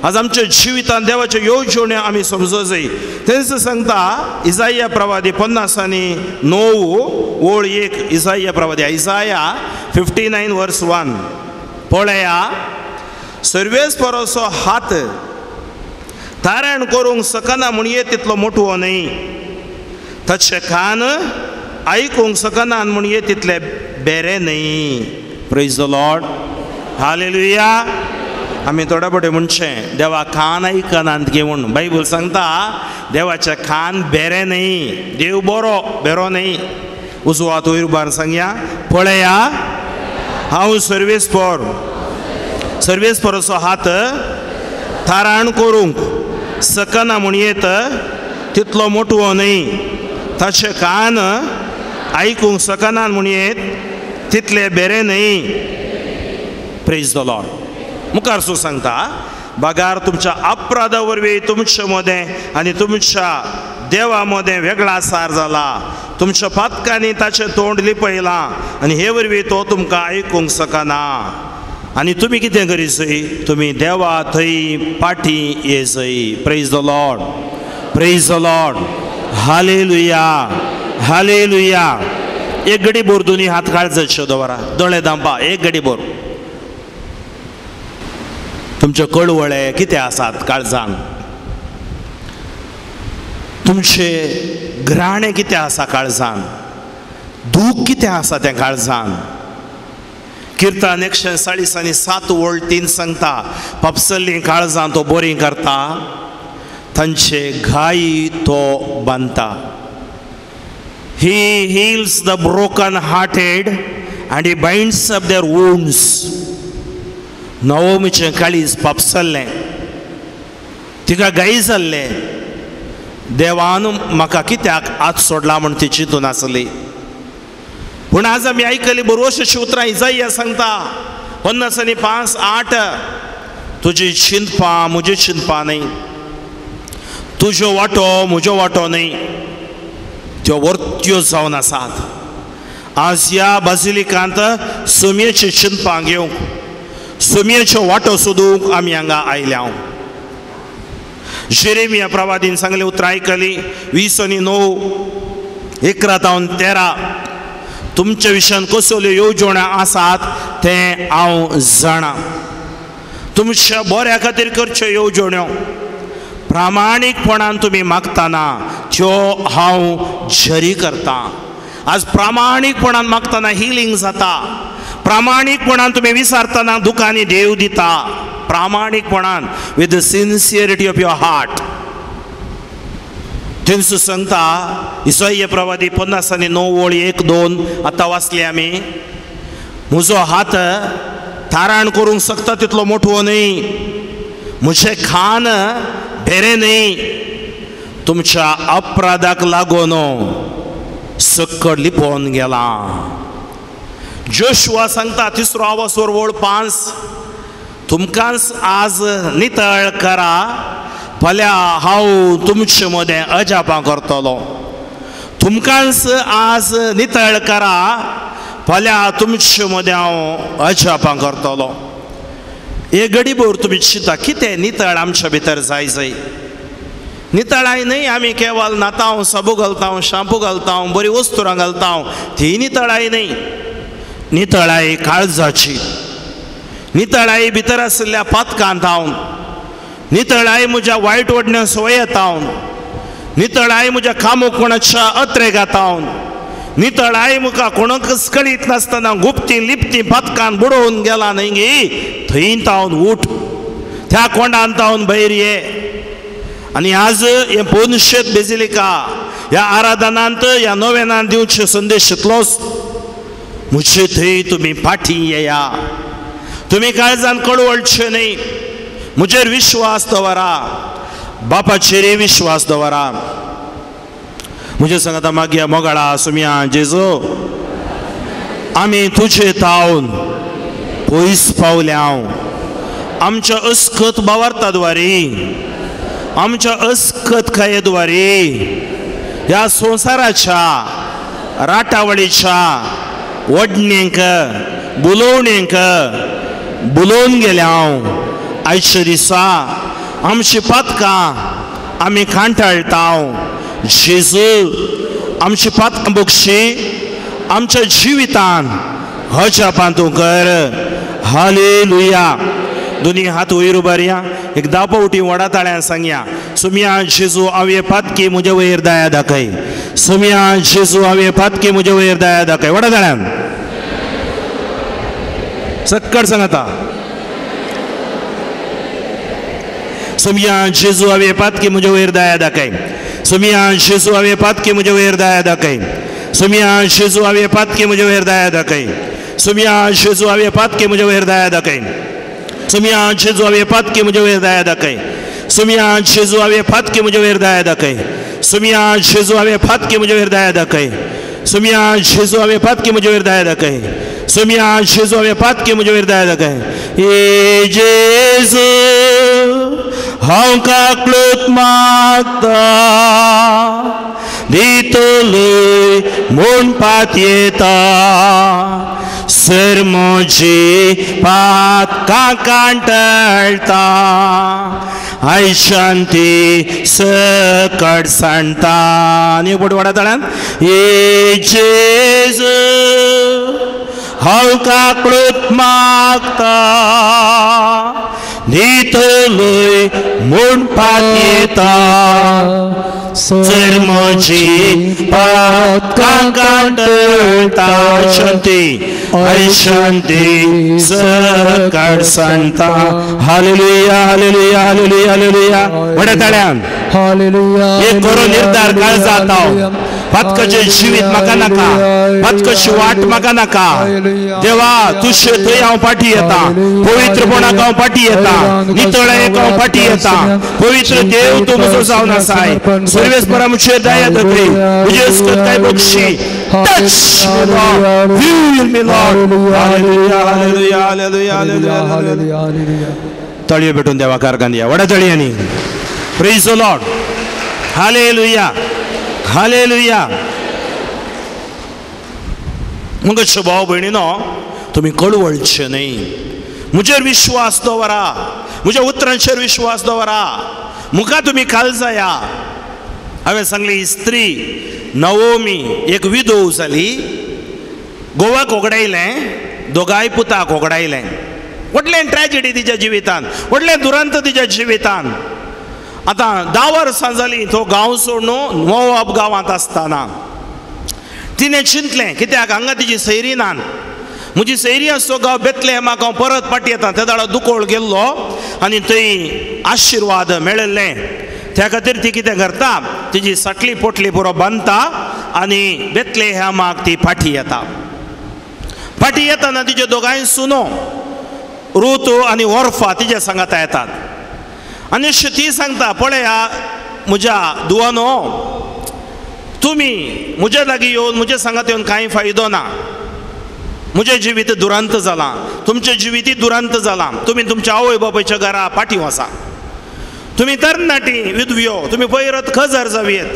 Speaker 2: आज आमच्या जिवितांत देवाच्यो येवजण्यो आमी समजूं जाय. तेच सांगता इसाया प्रवादी 50:9 ओळ 1. इसाया प्रवादी इसाया 59:1. पळया सर्वेस्पराचो हात तारण करूंक सकना म्हणये तितलो मोठो न्हय, ताचे कान आयकूंक सकना म्हणये तितले बेरे न्हय. Praise the Lord. हालेलुया. आमी थोडे बडे म्हणचे देवा कान आयकनात गे म्हणून. बायबल सांगता देवाचे कान बेरे न्हय, देव बरो बेरो न्हय. उजवो हात वयर उबार सांगया. पळया हांव सर्वेस्पराचो हात थाराण करूंक सकना म्हणयेत तितलो मोठो न्हय, ताचे कान आयकूंक सकना म्हणयेत तितले बेरे न्हय. Praise the Lord. मुखार सो सांगता बागार तुमच्या अपराधा वरवीं तुमचे मदें आनी तुमच्या देवा मदें वेगळा सार जाला. तुमच्या पातकांनी ताचें तोंड लिपयलां आनी हे वरवीं तो तुमकां आयकूंक सकना. आनी तुमी कितें करीसय तुमी देवा थंय पाठी येसय. Praise the Lord. Praise the Lord. Hallelujah. Hallelujah. एक घडी बोर दोनी हात काळजाचेर दवरा. दोळे दांपा. एक घडी बोर. तुमचे कळवळे कितें आसात काळजान, तुमचे घराणे कितें आसा काळजान, दूख कितें आसा त्या काळजान. किर्तन 140:7 सांगता पापसल्ली काळजान तो बरी करता, तांचे घाई तो बांदता. He heals the broken hearted and he binds up their wounds. नवोमीचें काळीज पापसल्लें, तिका गाय जाल्लें. देवान म्हाका कित्याक आत सोडला म्हण ती चिंतून आसली. पूण आज आमी आयकली बरोवशी उतरां इसाया सांगता 50:5-8 तुजी चिंतपां म्हजी चिंतपां न्हय, तुजो वाटो म्हजो वाटो न्हय, त्यो वर्त्यो जावन आसात. आज ह्या बाजिलिकांत सुमयेची चिंतपां घेवंक, सुमयेचो वाटो सोदूंक आमी हांगा आयल्या. जेरेमिया प्रवादीन सांगलें उतरां आयकली 20:9-11 तुमच्या विशयान कसल्यो येवजण्यो आसात तें हांव जाणा. तुमच्या बऱ्या खातीर करच्यो येवजण्यो प्रामाणीकपणान तुमी मागतना त्यो हांव जरी करता. आज प्रामाणीकपणान मागतना हिलींग जाता. प्रामाणीकपणान तुमी विचारतना दुखांनी देव दिता. प्रामाणीकपणान with the sincerity of your heart. थंयच सांगता इसाया प्रवादी 50:9-1-2 आतां वाचले आमी. म्हजो हात थाराण करूंक शकता तितलो मोठो न्हय, म्हजें खान फेरे न्ही तुमच्या अपराधाक लागून सकड लिपोवन गेला. जोशुआ सांगता 3रो आवाजवर वळ 5 तुमकांच आज नितळ करा फाल्यां हांव तुमचे मदें अजापां करतलो. तुमकांच आज नितळ करा फाल्यां तुमचे मदें हांव अजापां करतलो. हे घडीभर तुमी चिंता कितें नितळ आमच्या भितर जाय. नितळाय न्ही आमी केवळ न्हाताव, साबू घालता, शांपू घालता, बरी वस्तुरां घालता, ती नितळाय न्ही. नितळाय काळजाची, नितळाई भितर आशिल्ल्या पातकांत हांव, नितळाई म्हज्या वायट वडण्या सवयेंत हांव, नितळाई म्हज्या कामोकोणाच्या अत्रेगात हांव, नितळाई म्हाका कोणाक कळीत नासतना गुप्ती लिपती पातकान बुडोवन गेला न्ही गे थंय हांव उठ त्या कोंडांत हांव भायर ये. आनी आज हे पोनशेत बेजिलिका ह्या आराधनांत ह्या नोवेनांत दिवचे संदेश इतलोच म्हजे थंय तुमी फाटी येया. तुमी काळजान कळवळचे न्ही, म्हजेर विश्वास दवरा, बापाचेर विश्वास दवरा. म्हजे सांगता मागया मोगाळा सुमया जेजू आमी तुजे तावन पयस पावल्या. आमच्या अस्खत बावार्थाद्वारे, आमच्या अस्खत खायेद्वारे ह्या संवसाराच्या राटावळीच्या वडण्यांक बुलोवण्यांक बुलोवन गेल्या. आयच्या दिसा आमची पातकां आमी कांटाळटा. जेजू आमची पातकां बक्षी आमच्या जिवितान अजापां तूं कर. हालेलुया. दोनी हात वयर उबारया, एक 10 पावटी वडा ताळ्यान सांगया. सुमया जेजू हांव हे पातकी म्हजे वयर दया दाखय. सुमया जेजू हांव हे पातकी म्हजे वयर दया दाखय. वडा ताळ्यान सक्कड सांगता. सुमया जेजू हांव हे पातकी म्हजे वयर दया दाखय. सुमया जेजू हांव हे पातकी म्हजे वयर दया दाखय. सुमया जेजू हांव हे पातकी म्हजे वयर दया दाखय. सुमया जेजू हांव हे पातकी म्हजे वयर दया दाखय. सुमया जेजू हांव हे पातकी म्हजे वयर दया दाखय. सुमया जेजू हांव हे पातकी म्हजे वयर दया दाखय. सुमया जेजू हांव हे पातकी म्हजे वयर दया दाखय. सुमया जेजू हांव हे पातकी म्हजे वयर दया दाखय. सुमया जेजू हांव हे पातकी म्हजे वयर दया दाखय. ए जेजू हांव काकलूत मागता दितलोय म्हूण पात येता. सर म्हजी पातकां कांटाळटा आय शांती सकट सांडटा. आनी बोट वाडा ताळ्यान. ए जेजू हांव काकलूत मागता दितलोय म्हूण पात येता. सर म्हजी पातकां कांटाळटा शांती आय शांती सकट सांडटा. Hallelujah hallelujah hallelujah hallelujah. वडा ताळ्यान
Speaker 1: हालेलुया.
Speaker 2: एक करो निर्धार काळजात हांव पातकाचें जिवीत म्हाका नाका, पातकाची वाट म्हाका नाका. देवा तुजे थंय हांव फाटी येता. पवित्रपणाक हांव फाटी येता. नितळायेक हांव फाटी येता. पवित्र देव तूं म्हजो जावन आसाय. सर्वेस्परा मुझे दया दाखय. तुजे अस्खत काय बक्षी touch feel me Lord. Hallelujah hallelujah hallelujah hallelujah. तळयो भेटून देवा कारकान या. वडा तळयांनी praise the Lord. Hallelujah hallelujah. मुगेचे भाव भयणीनो तुमी कळवळचे न्ही. म्हजेर विश्वास दवरा, म्हज्या उतरांचेर विश्वास दवरा. मुका तुमी काळजाया. हांवें सांगली ही स्त्री नवोमी एक विधव जाली. गोवाक ओगडायलें, दोगांय पुताक ओगडायलें. व्हडलें ट्रॅजेडी तिच्या जिवितान, व्हडलें दुरंत तिच्या जिवितान. आतां 10 वर्सां जालीं तो गांव सोडून मोवाब गांवांत आसतना तिणें चिंतलें कित्याक हांगा तिजी सैरी नान. म्हजी सैरी आसतो गांव बेतलेहमाक हांव परत पाटी येता. त्या दाडा दुकोळ गेल्लो आनी थंय आशिर्वाद मेळिल्लें. त्या खातीर ती कितें करता, तिजी साटली पोटली पुरो बांदता आनी बेतलेहमाक ती फाटी येता. फाटी येतना तिच्यो दोगांय सुनो रूत आनी ओर्फा तिच्या सांगाता येतात. आनी अशें ती सांगता पळया म्हज्या दुवानो, तुमी म्हज्या लागीं येवन म्हज्या सांगात येवन कांय फायदो ना. म्हजें जिवीत दुरांत जालां, तुमचें जिवीतय दुरांत जालां. तुमी तुमच्या आवय बापायच्या घरा पाठी वसा. तुमी तरणाटी विधव्यो, तुमी परत खजर जावयेत.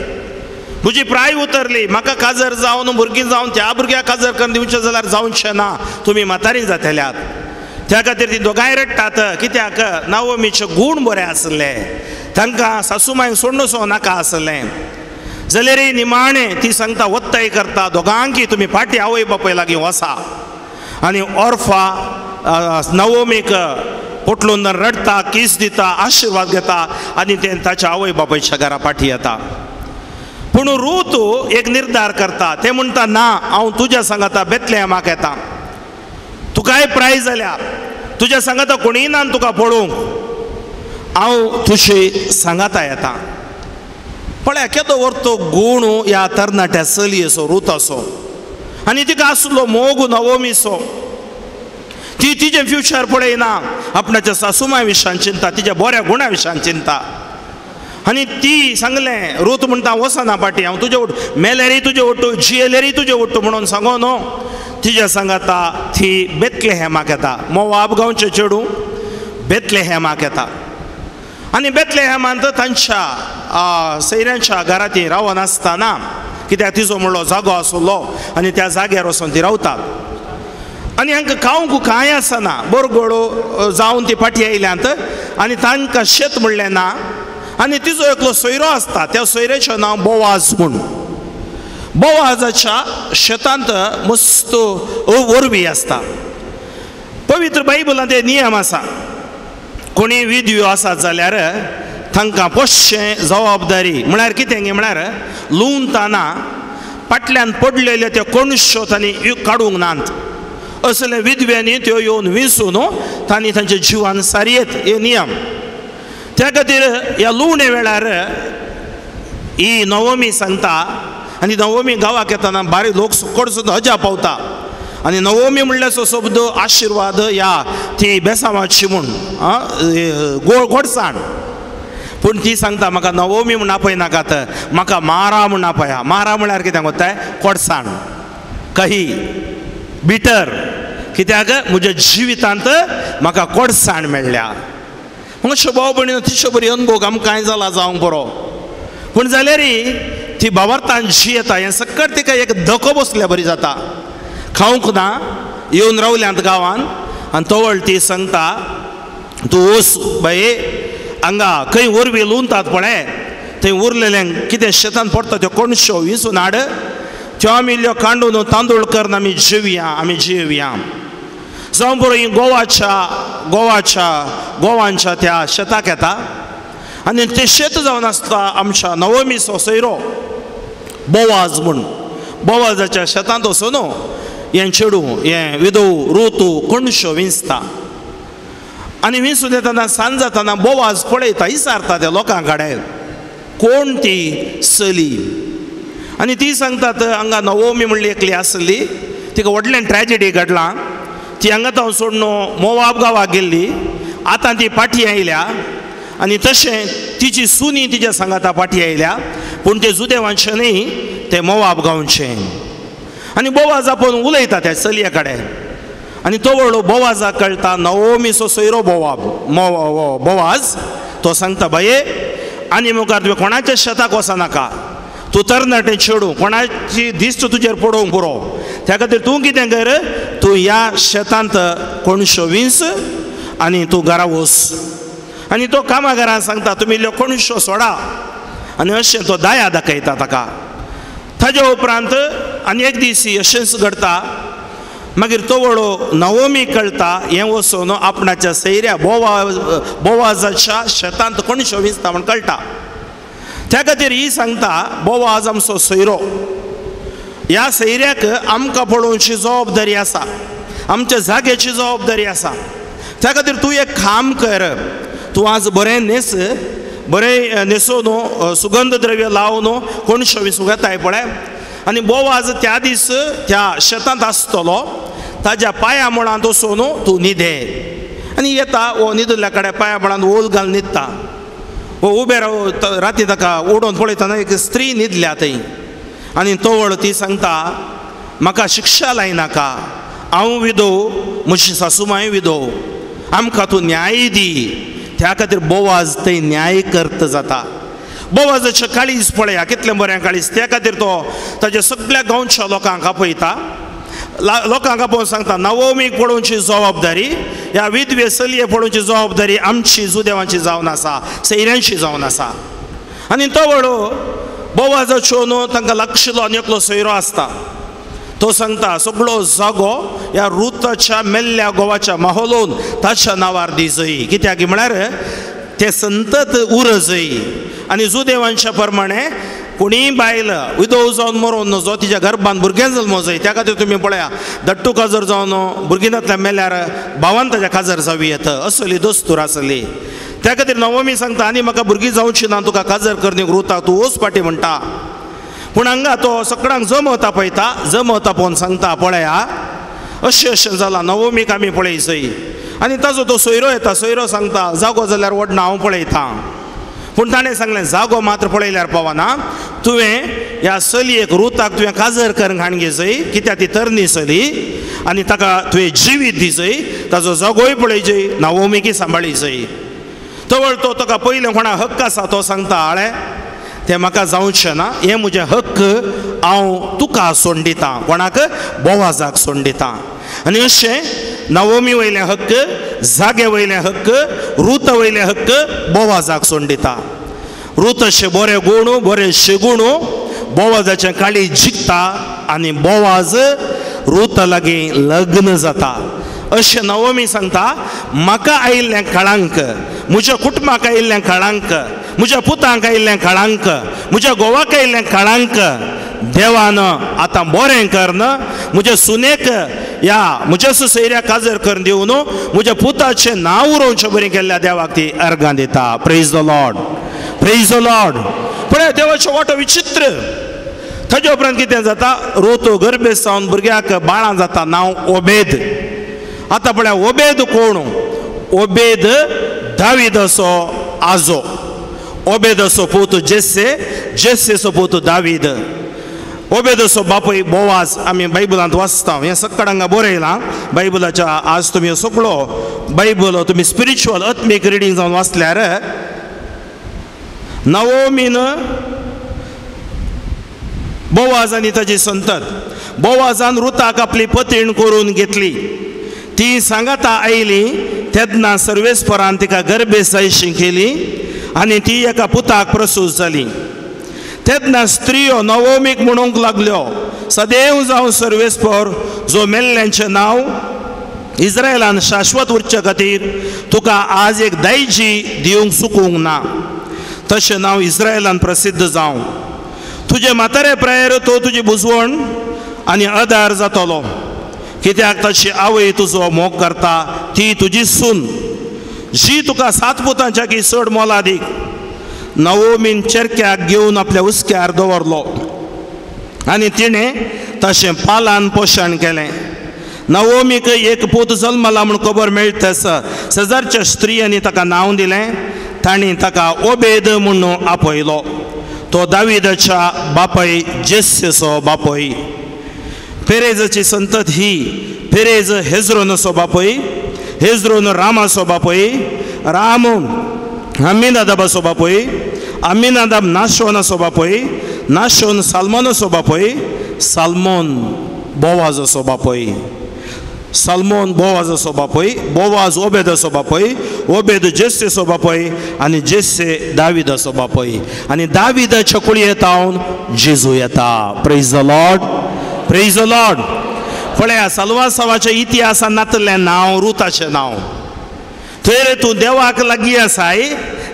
Speaker 2: म्हजी प्राय उतरली, म्हाका काजर जावन भुरगीं जावन त्या भुरग्याक काजर करून दिवचें जाल्यार जावचें ना. तुमी म्हातारी जातल्यात. त्या खातीर ती दोगांय रडटात. कित्याक नवमीचे गूण बरे आसले, तांकां सासूमांयक सोडून नाका आसलें. जाल्यार निमाणें ती सांगता वत्ताय करता दोगांकी तुमी फाटीं आवय बापाय लागीं वसा. आनी ऑर्फा नवमीक पोटलून रडता, किस दिता, आशिर्वाद घेता आनी ते ताच्या आवय बापायच्या घरा फाटीं येता. पूण रूत एक निर्धार करता. ते म्हणटा ना, हांव तुज्या सांगाता बेतलेहमाक येता. तुकाय प्राय जाल्या, तुज्या सांगाता कोणीय ना तुका पळोवंक, हांव तुजी सांगाता येता. पळया केदो व्हरतो गूण ह्या तरणाट्या चली असो, रूत असो. आनी तिका आसलो मोग नवमीचो. ती तिजें फ्युचर पळयना, आपणाच्या सासूमाय विशयान चिंता, तिच्या बऱ्या गुणा विशयान चिंता. आनी ती सांगलें, रूत म्हणटा वसना पाटी, हांव तुजे ओट मेल्यारय तुजे ओटू, जियेल्यारय तुजे ओटू म्हणून सांगो न्हू. तिच्या सांगाता ती बेतलेहमाक येता. मोवाब गांवचें चेडूं बेतलेहमाक येता. आनी बेतलेहमांत तांच्या सैऱ्यांच्या घरा ती रावन आसतना, कित्याक तिजो म्हणलो जागो आसलो आनी त्या जाग्यार वचून ती रावतात. आनी हांकां खावंक कांय आसना. बरगळो जावन ती फाटीं येयल्यांत आनी तांकां शेत म्हणलें ना. आनी तिजो एकलो सोयरो आसता, त्या सोयऱ्याचें नांव बोवाज म्हूण. बोवाजाच्या शेतांत मस्त वरवीं आसता. पवित्र बायबलांत ते नियम आसा, कोणी विधव्यो आसात जाल्यार तांकां पश्चें जबाबदारी म्हळ्यार कितें गे म्हळ्यार लुवताना फाटल्यान पडलेल्यो त्यो कणश्यो तांणी काडूंक नात. असले विधव्यांनी त्यो येवन विंसून तांणी तांच्या जिवान सारयेत, हे नियम. त्या खातीर ह्या लुवणे वेळार ही नवमी सांगता. आनी नवमी गांवाक येतना बारीक लोक सकट सुद्दां हजा पावता. आनी नवमी म्हणल्यार शब्द आशिर्वाद या ती बेसांवाची म्हूण गोडसाण. पूण ती सांगता म्हाका नवमी म्हूण आपय नाकात, म्हाका मारा म्हूण आपया. मारा म्हळ्यार कितें कोत्ताय, कोडसाण, कही, बिटर. कित्याक म्हज्या जिवितांत म्हाका कोडसाण मेळ्ळ्या. अशें भाव भयणीनो तिचे बरी अनुभव आमकां कांय जाला जावंक बरो. पूण जाल्यारय ती भावार्थान जियेता. हें सकट तिका एक धको बसल्या बरी जाता. खावंक ना, येवन रावल्यांत गांवान. आनी तवळ ती सांगता तूं वच बाये, हांगा खंय वरवीं लुवतात पळय, थंय उरलेल्यांक कितें शेतान पडटा त्यो कणश्यो विंसून हाड. त्यो आमी इल्ल्यो कांडून तांदूळ करून आमी जियेवया. जावं बरो ही गोवांच्या त्या शेताक येता. आनी तें शेत जावन आसता आमच्या नवमीचो सोयरो बोवाज म्हूण. बोवाजाच्या शेतांत वचून हें चेडूं, हें विधव रूत कणश्यो विंचता. आनी विंसून येतना सांज जातना बोवाज पळयता, विचारता त्या लोकां कडेन कोण ती चली. आनी ती सांगतात हांगा नवमी म्हणली एकली आसली, तिका व्हडल्यान ट्रॅजेडी घडलां. ती हांगा तावन सोडून मोवाब गांवाक गेल्ली. आतां ती फाटीं आयल्या. आनी तशें तिची सुनी तिच्या सांगाता फाटीं आयल्या. पूण ते जुदेवांचे न्ही, ते मोवाब गांवचे. आनी बोवाज आपूण उलयता त्या चलये कडेन. आनी तो व्हडलो बोवाजाक कळटा नवमीचो सोयरो बोवाज. तो सांगता बाये, आनी मुखार तुवें कोणाच्या शेताक वचनाका. तूं तरणाटें चेडूं, कोणाची दिश्ट तुजेर पडोवंक पुरो. त्या खातीर तूं कितें कर, तूं ह्या शेतांत कणश्यो विंच आनी तूं घरा वच. आनी तो कामागारांक सांगता तुमी इल्ल्यो कणश्यो सोडा. आनी अशें तो दाया दाखयता ताका. ताज्या उपरांत आनी एक दीस अशेंच घडटा. मागीर तो व्हडलो नवमी कळटा हें वचून आपणाच्या सैऱ्या बोवाजाच्या शेतांत कणश्यो विंचता म्हूण कळटा. त्या खातीर ही सांगता बोवाज आमचो सोयरो. ह्या सैऱ्याक आमकां पळोवची जबाबदारी आसा, आमच्या जाग्याची जबाबदारी आसा. त्या खातीर तूं एक काम कर, तूं आज बरें न्हेस, बरें न्हेसून सुगंध द्रव्य लावन कणश्यो विंचूंक येताय पळय. आनी बोवाज त्या दीस त्या शेतांत आसतलो. ताज्या पांया मुळांत वचून तूं न्हिदे. आनी येता, वो न्हिदल्या कडेन पांया मुळांत ओल घालून न्हिदता. उबे राती ताका ओडून पळयतना एक स्त्री न्हिदल्या थंय आनी तोवळ ती सांगता म्हाका शिक्षा लायनाका, हांव विधो, म्हजी सासूमाय विधो, आमकां तूं न्याय दी. त्या खातीर बोवाज थंय न्याय करता जाता. बोवाजाचें काळीज पळया कितलें बरें काळीज. त्या खातीर तो ताच्या सगळ्या गांवच्या लोकांक आपयता, लोकांक आपोवन सांगता नवोमीक पळोवची जबाबदारी, ह्या विधवे चलये पळोवची जबाबदारी आमची जुदेवांची जावन आसा, सैऱ्यांची जावन आसा. आनी तो वळो बोवाजाच्यो न्हू तांकां लागशिल्लो आनी एकलो सोयरो आसता. तो सांगता सगळो जागो ह्या रुताच्या मेल्ल्या गोवाच्या माहोलोन ताच्या नांवार दी जय. कित्याक म्हळ्यार ते संतत उरजय. आनी जुदेवांच्या प्रमाणे कोणीय बायल विधो जावन मरोन जो तिच्या गर्भान भुरगें जल्मो जाय, त्या खातीर तुमी पळया दट्टू काजर जावन भुरगिनांतल्यान मेल्यार भावान ताच्या काजर जावी येता, असली दस्तूर आसली. त्या खातीर नवमी सांगता आनी म्हाका भुरगीं जावची ना, तुका काजर करनीक रुता तूं वच पाटी म्हणटा. पूण हांगा तो सगळ्यांक जमत आपयता, जमत आपोवन सांगता पळया अशें अशें जालां, नवमीक आमी पळयसय. आनी ताजो तो सोयरो येता, सोयरो सांगता जागो जाल्यार व्हडना हांव पळयतां. पूण ताणें सांगलें जागो मात्र पळयल्यार पावना, तुवें ह्या चलयेक रुताक तुवें काजर करूंक हाडगे जय, कित्याक ती तरणी चली आनी ताका तुवें जिवीत दिजय, ताजो जागोय पळयजय, नवमीकी सांबाळीजय. तवळ तो ताका पयलें कोणाक हक्क आसा तो सांगता आळे तें म्हाका जावचें ना, हें म्हजें हक्क हांव तुका सोडून दितां, कोणाक बोवाजाक सोडून दितां. आनी अशें नवमी वयलें हक्क, जागे वयलें हक्क, रुत वयलें हक्क बोवाजाक सोडून दिता. रुत अशें बरें गूण, बरें शेगूण बोवाजाचें काळी जिखता आनी बोवाज रुत लागीं लग्न जाता. अशें नवमी सांगता म्हाका आयिल्ल्या काळांक, म्हज्या कुटुंबाक आयिल्ल्या काळांक, म्हज्या पुतांक आयिल्ल्या काळांक, म्हज्या घोवाक आयिल्ल्या काळांक देवान आतां बरें करन, म्हज्या सुनेक ह्या म्हज्या सोयऱ्याक काजर करून दिवन म्हज्या पुताचें नांव उरोवचें बरें केल्ल्या देवाक ती अर्गां दिता. Praise the Lord, praise the Lord. पळय देवाचो वाटो विचित्र. ताजे उपरांत कितें जाता, रोतो गर्भेत जावन भुरग्याक बाळां जाता, नांव ओबेद. आतां पळय ओबेद कोण? ओबेद दाविदाचो आजो. ओबेदाचो पूत जेस्से, जेस्सेचो पूत दावीद. ओबेदाचो बापूय बोवाज आमी बायबलांत वाचता. हें सकाळ हांगा बरयलां बायबलाच्या. आज तुमी सगळो बायबल तुमी स्पिरिच्युअल आत्मीक रिडींग जावन वाचल्यार नवमीन बोवाज आनी ताची संतत, बोवाजान रुताक आपली पतीण करून घेतली. ती सांगाता आयली तेन्ना सर्वेस्परान तिका गर्भेसायशी केली आनी ती एका पुताक प्रसूत जाली. तेन्ना स्त्रियो नवमीक म्हणूंक लागल्यो सदैव जावं सर्वेस्पर जो मेल्ल्यांचें नांव इस्रायलान शाश्वत उरचे खातीर तुका आज एक दायजी दिवंक चुकूंक ना. तशें नांव इस्रायलान प्रसिद्ध जावं. तुजे म्हातारे प्रायर तो तुजी बुजवण आनी आदार जातलो, कित्याक ताची आवय तुजो मोग करता, ती तुजी सून जी तुका 7 पुतांच्या की चड मोलादीक. नवमीन चेरक्याक घेवन आपल्या हुस्क्यार दवरलो आनी तिणें तशें पालान पोशण केलें. नवमीक एक पूत जल्मला म्हूण खबर मेळटा शेजारच्या स्त्रियांनी ताका नांव दिलें. तांणी ताका ओबेद म्हणून आपयलो. तो दाविदाच्या बापाय जेस्सेचो बापोय. पेरेजाची संतत ही पेरेज हेजरोनाचो बापोय, हेजरोन रामाचो बापोय, राम अम्मीनादाबाचो बापोय, अम्मीनादाब नाशोनाचो बापोय, नाशोन सालमोनाचो बापोय, सालमोन बोवाजाचो बापोय, सालमोन बोवाजाचो बापोय, बोवाज ओबेदाचो बापोय, ओबेद जेस्सेचो बापोय आनी जेस्से दाविदाचो बापोय. आनी दाविदाच्या कुळयेंत तावन जेजू येता. Praise the Lord, praise the Lord. पळया साल्वासावाच्या इतिहासान नातलें नांव रुताचें नांव. थंय तूं देवाक लागीं आसाय,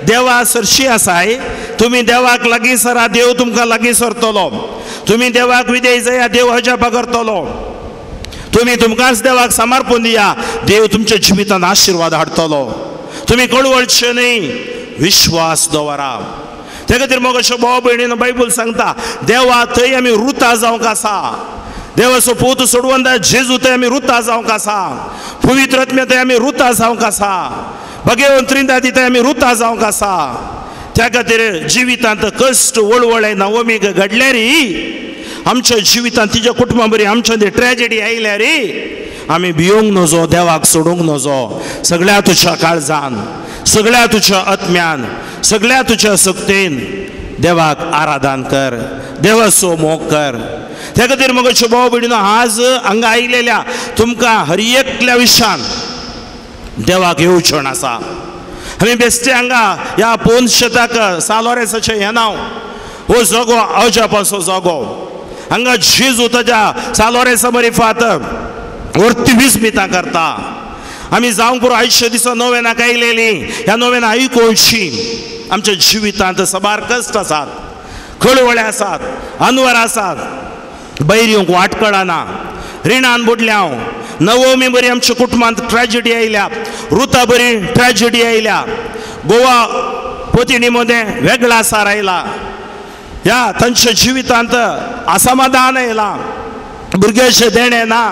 Speaker 2: देवा सरशी आसाय. तुमी देवाक लागीं सरा, देव तुमकां लागीं सरतलो. तुमी देवाक विधेय जाया, देव हजापा करतलो. तुमी तुमकांच देवाक समर्पण दिया, देव तुमच्या जिवितांत आशिर्वाद हाडटलो. तुमी कळवळचें न्ही, विश्वास दवरा. त्या खातीर मग अशें भाव भयणीन बायबल सांगता देवा थंय आमी रुता जावंक आसा. देवाचो पूत सोडवंत जेजू थंय आमी रुता जावंक आसा. पवित्र आत्मे थंय आमी रुता जावंक आसा. भगवंत त्रिंदादी थंय आमी रुता जावंक आसा. त्या खातीर जिवितांत कश्ट वळवळे नवमीक घडले रे, आमच्या जिवितांत तिच्या कुटुंबा बरी आमच्या ट्रॅजेडी आयल्या रे, आमी भिवंक नजो, देवाक सोडूंक नजो. सगळ्या तुझ्या काळजान, सगळ्या तुझ्या आत्म्यान, सगळ्या तुझ्या सक्तीन देवाक आराधन कर, देवाचो मोग कर. त्या खातीर मगोच्यो भाव भयणीनो, आज हांगा आयिल्ल्या तुमकां हर एकल्या विशयान देवाक येवचण आसा. आमी बेश्टे हांगा ह्या पोंद शेताक सालोरेसाचें हें नांव, हो जगो अवजापाचो जगो. हांगा जेजू ताच्या सालोरेसा मरिफात वर्ती विस्मितां करता. आमी जावंक पुरो आयुश्य दिसा नोवेनाक आयलेलीं, ह्या नोवेनां आयकुची. आमच्या जिवितांत सबार कश्ट आसात, कळवळे आसात, अनवर आसात, बैरियोंक वाट कळना, रिणान बुडल्या हांव. नवमी बरी आमच्या कुटुंबांत ट्रॅजेडी आयल्या, रुता बरी ट्रॅजेडी आयल्या, गोवा पोतिणी मध्ये वेगळा सार आयला. ह्या तांच्या जिवितांत असमाधान आयला, भुरग्याचे देणे ना.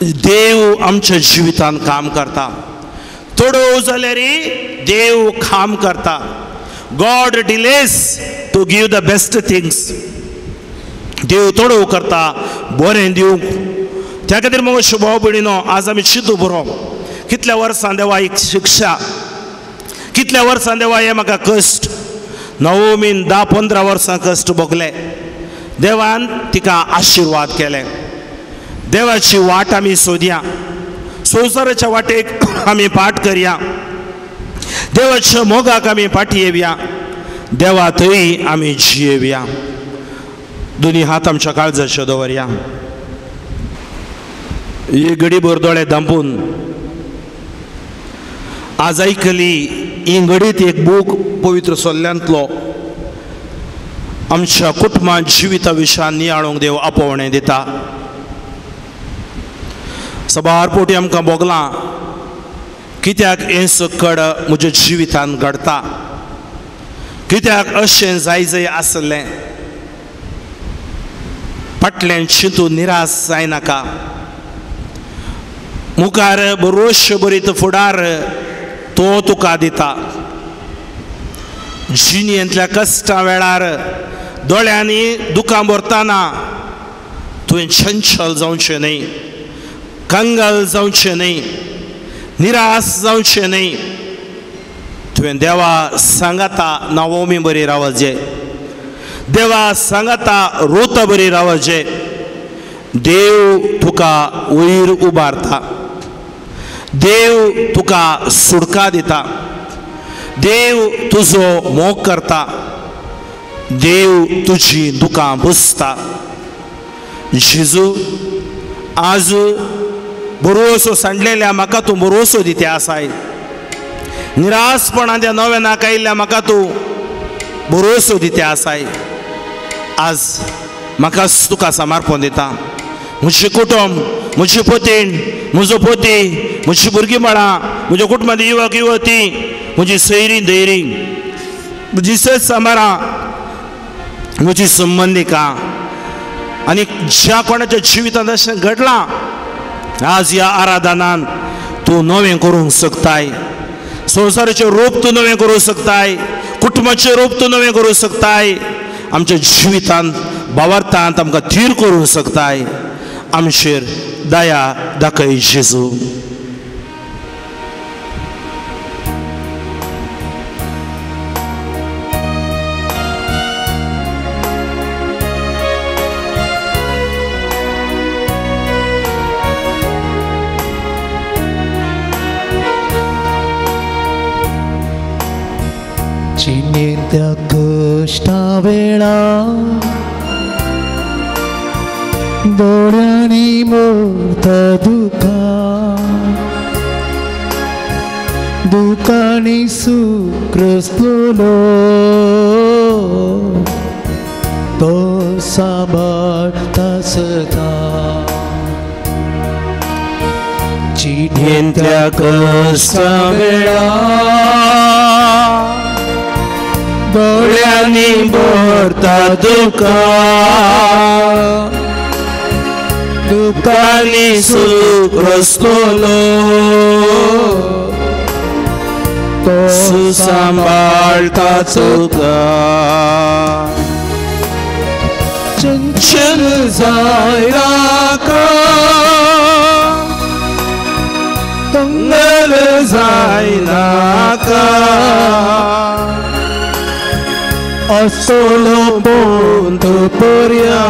Speaker 2: देव आमच्या जिवितांत काम करता. तोडो जाल्यार देव काम करता. God delays to give the best things. देव तोडो करता बरें दिवंक. त्या खातीर मग भाव भयणीनो, आज आमी चिंतू बरो, कितल्या वर्सां देवा एक शिक्षा, कितल्या वर्सां देवा हे म्हाका कश्ट. नवमीन 10-15 वर्सां कश्ट भोगले. देवान तिका आशिर्वाद केले. देवाची वाट आमी सोदया, संवसाराच्या वाटेक आमी पाट करया, देवाच्या मोगाक आमी फाटी येवया, देवा थंय आमी जियेवया. दोनी हात आमच्या काळजाचे दवरया. ही घडीभर दोळे धांपून आज आयकली ही घडीत एक बूक पवित्र सोल्ल्यांतलो आमच्या कुटुंबां जिविता विशयान नियाळोंक देव आपोवणें दिता. सबार पोटी आमकां भोगलां कित्याक हें सकड म्हज्या जिवितांत घडटा, कित्याक अशें जाय जंय आसलें. फाटल्यान चिंतून निराश जायनाका. मुखार बरोच बरीत फुडार तो तुका दिता. जिणेंतल्या कश्टा वेळार दोळ्यांनी दुखां भरतना तुवें चंचल जावचें न्ही, कंगाल जावचें न्ही, निराश जावचें न्ही. तुवें देवा सांगाता नवमी बरी रावचें, देवा सांगाता रोत बरी रावचें. देव तुका वयर उबारता, देव तुका सुडका दिता, देव तुजो मोग करता, देव तुजी दुखां पुसता. जेजू आज बरोसो सांडलेल्या म्हाका तूं बरोसो दिते आसाय. निराशपणां त्या नव्यानाक आयिल्ल्या म्हाका तूं बरोसो दिते आसाय. आज म्हाका तुका समर्पण दिता. म्हजें कुटुंब, म्हजी पतीण, म्हजो पती, म्हजी भुरगीं बाळां, म्हज्या कुटुंबांत युवक युवती, म्हजी सैरीं धैरीं, म्हजी सज सांबारां, म्हजी संबंधिकां आनी ज्या कोणाच्या जिवितांत अशें घडलां, आज ह्या आराधनान तूं नवें करूंक शकताय. संवसाराचें रूप तूं नवें करूंक शकताय, कुटुंबाचें रूप तूं नवें करूंक शकताय, आमच्या जिवितांत भावार्थांत आमकां थीर करूंक शकताय. आमचेर दया दाखय जेजू.
Speaker 1: जिणेंतल्या कश्टा वेळा दोळ्यांनी मोडता दुखांनी सुक्रसलो तो सांबाळता सदा. जिणेंतल्या कश्टा वेळा दोळ्यांनी मोडता दुखांनी सुख रसलो तो
Speaker 2: सांभाळता तुका
Speaker 1: चंचल जायना का
Speaker 2: कंगल जायना का
Speaker 1: असलो पोंत पर्या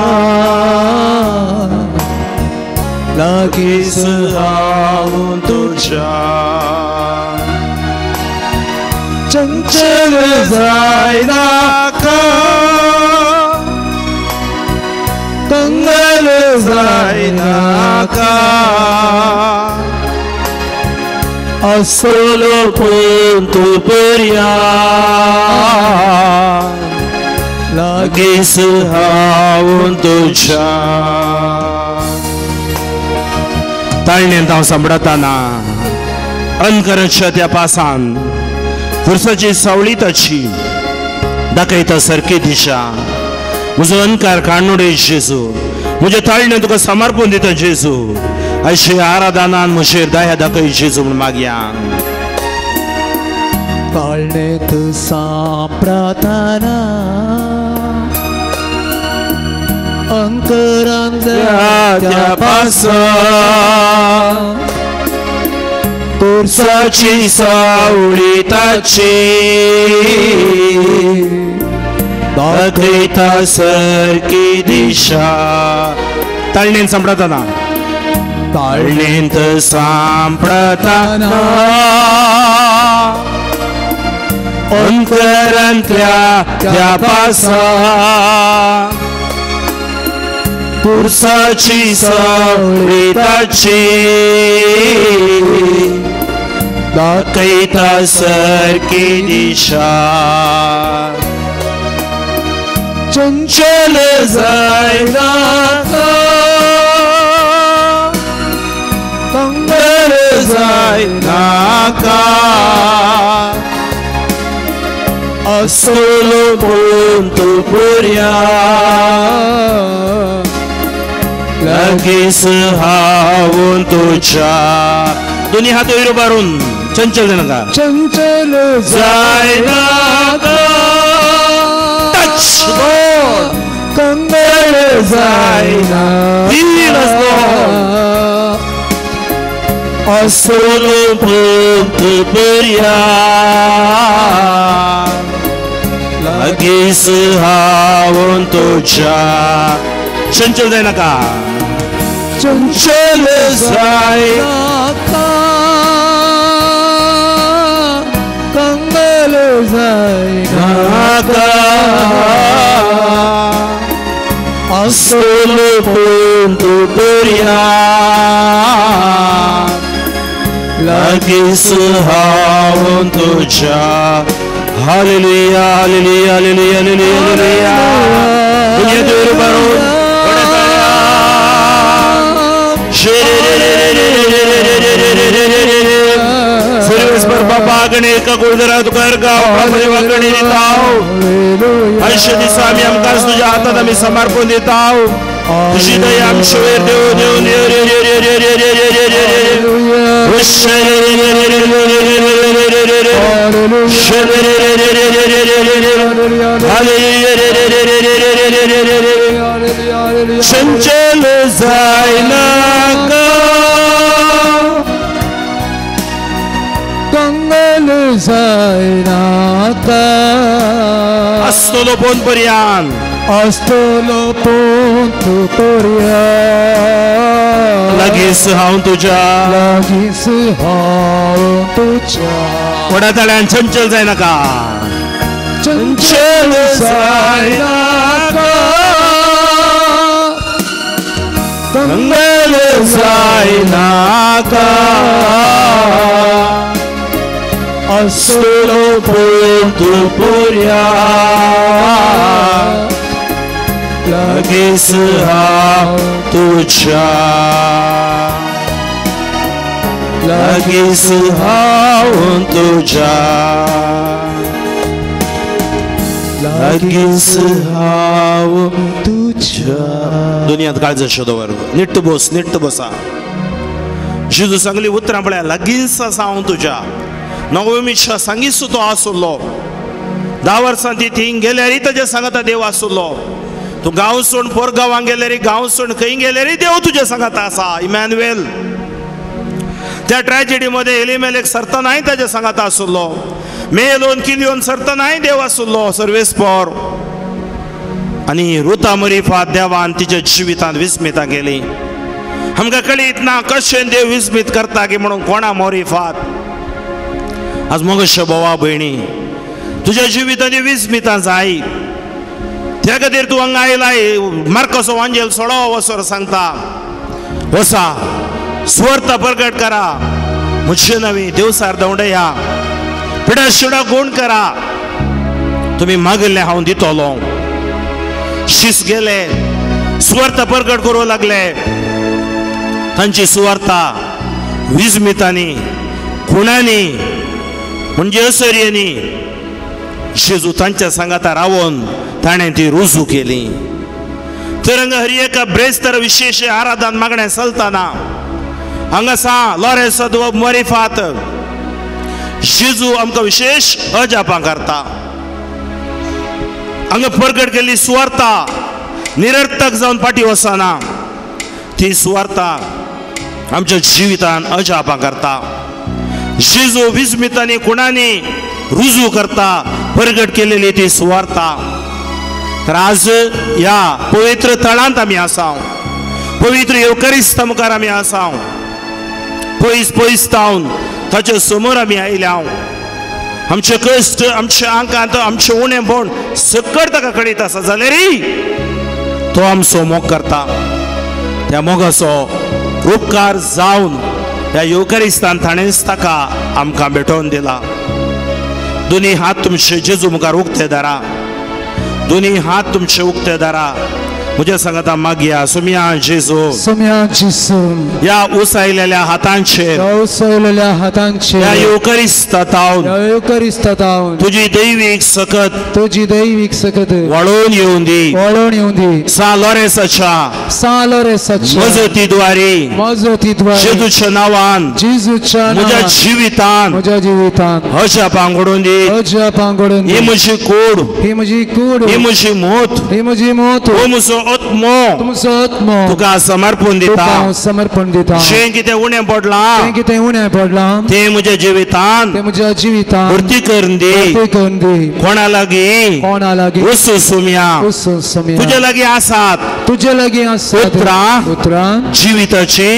Speaker 1: लागीस
Speaker 2: हांव तुझ्या
Speaker 1: चंचल जायना का
Speaker 2: कंगल जायना का
Speaker 1: असलो
Speaker 2: पोंत पर्या लागीस हांव तुझ्या ताळणेंत हांव सांबाळतना अनकरच्या त्या पासान खुर्साची सावळी ताची दाखयता सारकी दिशा म्हजो अनकार काडून उडय जेजू म्हजे ताळणें तुका समर्पण दिता जेजू अशे आराधनान म्हजेर दया दाखय जेजू म्हूण मागया
Speaker 1: ताळणेंत सांबाळतना अंकरान
Speaker 2: त्या पासान खुर्साची सावळी ताची दाखयता सारकी दिशा ताळणेंत सांबाळतना ताळणेंत सांबाळतना अंतरांतल्या त्या पासान खुर्साची सावळी ताची दाखयता सारकी दिशा
Speaker 1: चंचल जायना का
Speaker 2: कंगल जायना का असलो पोंत पर्या लागीस हांव तुझ्या दोन्ही हात वयर उबारून चंचल जायना का
Speaker 1: चंचल
Speaker 2: जायना का
Speaker 1: कंगल जायना
Speaker 2: असलो पोंत पर्या लागीस हांव तुझ्या चंचल जायना का
Speaker 1: चंचल जायना का कंगल जायना
Speaker 2: का असलो पोंत पर्या लागीस हांव तुझ्या हालेलुया हालेलुया हालेलुया हालेलुया दुनिया देव बरोबर सर्वेश्वर बाबा गणे का गुरुदरा तुकार गाव गणे देताव आयुष्य दिसा आम्ही आमकां तुझ्या हातात आम्ही समर्पण देताव तुझी दया आमचेर देव देव चंचल जायना का
Speaker 1: कंगल जायना का
Speaker 2: असलो पोंत पर्यंत
Speaker 1: असलो पोंत पर्यंत
Speaker 2: लागीस हांव तुझ्या
Speaker 1: लागीस हांव तुझ्या
Speaker 2: व्हडा ताळ्यान चंचल जायना का
Speaker 1: चंचल जायना का
Speaker 2: कंगल जायना का असलो पोंत पर्यंत लागीस हांव तुझ्या लागीस हांव तुझ्या लागीस हांव तुझ्या दुनियांत काळज दवर नीट बसा जेजू सांगली उतरां पळय लागीस आसा हांव तुझ्या नवमीच्या सांगी तो आसुल्लो 10 वर्सां ती थिंग गेल्यार ताजे सांगता देव आसुल्लो तू गांव सोड पोर गांवांक गेल्यार गांव सोड खंय गेल्यार देव तुजे सांगता आसा इमॅन्युएल त्या ट्रॅजेडी मध्ये एलिमेलेक सरतनाय ताजे सांगता आसुल्लो मेलोन किलियोन सरतनाय देव आसुल्लो सर्वेस पोर आणि रुता मरिफात देवान तिच्या जिवितांत विस्मिता गेली आमकां कळीत ना कशें देव विस्मित करता की म्हणून कोणा मरिफात आज मोगशे भावा भयणी तुझ्या जिवितांनी विस्मिता जाय त्या खातीर तूं हांगा आयलाय मार्कोचो वांजेल 16 वसर सांगता वसा स्वर्त प्रगट करा मुझे नवी देवसार दवडया पिडा शिडा गुण करा तुम्ही मागले हांव दितलो शिस गेले स्वर्त प्रगट करूं लागले तांची सुवार्ता विस्मितांनी खुणांनी म्हणजे असर्यांनी जेजू तांच्या सांगाता रावून ताणें ती रुजू केली तर हांगा हर एका ब्रेस्तर विशेष आराधन मागणें चलतना हांगासा लॉरेन्स मरिफात जेजू आमकां विशेष अजापां करता हांगा प्रगट केल्ली सुवार्ता निरर्थक जावन फाटी वचना ती सुवार्ता आमच्या जिवितांत अजापां करता जेजू विस्मितांनी खुणांनी रुजू करता प्रगट केलेली ती सुवार्ता तर आज या पवित्र तळांत आमी आसा पवित्र येवकारिस्त मुखार आमी आसा पयस पयस तावन ताचे समोर आमी आयल्या आमचे कश्ट आमचे आंकांत आमचे उणेपण सकट ताका कळीत आसा जाल्यार तो आमचो मोग करता त्या मोगाचो उपकार जावन ह्या येवकारिस्तान ताणेंच ताका आमकां भेटोवन दिला दोन्ही हात तुमचे जेजू मुखार उक्ते धरा दोन्ही हात तुमचे उक्ते धरा मुझे सांगता मागया सुमिया जेजू या उसळलेल्या हातांचे या येवकारिस्त तावन तुझी दैविक सकत वळून येऊन दी सा लॉरेन्साच्या मजतीद्वारे जेजूच्या नावान म्हज्या जिवितांत अजापां घडोवन दी ही म्हजी कूड ही म्हजी मोत हो म्हजो आत्मो तुका समर्पण दिता जें कितें उणें पडलां ते म्हज्या जिवितांत भरती करून दी कोणा लागीं वस्तू सुमिया तुजे लागीं आसात उतरां जिविताची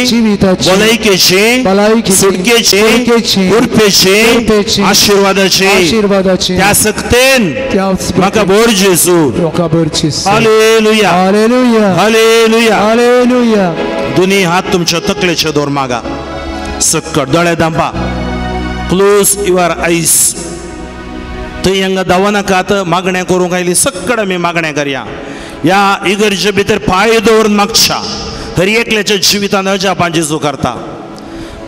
Speaker 2: भलायकेची सुटकेची उर्पेची आशीर्वादाची त्या सक्तेन म्हाका भर जेजू हालेलुया हालेलुया हालेलुया दोन्ही हात तुमच्या तकलेचे दोर मागा सकट दोळे दांपा क्लोज युअर आईज थंय हांगा दावनाकात मागणें करूंक आयली सकट आमी मागणें करया या इगर्जे भितर पांय दवरून मागच्या हर एकल्याच्या जिवितांत अजापां जेजू करता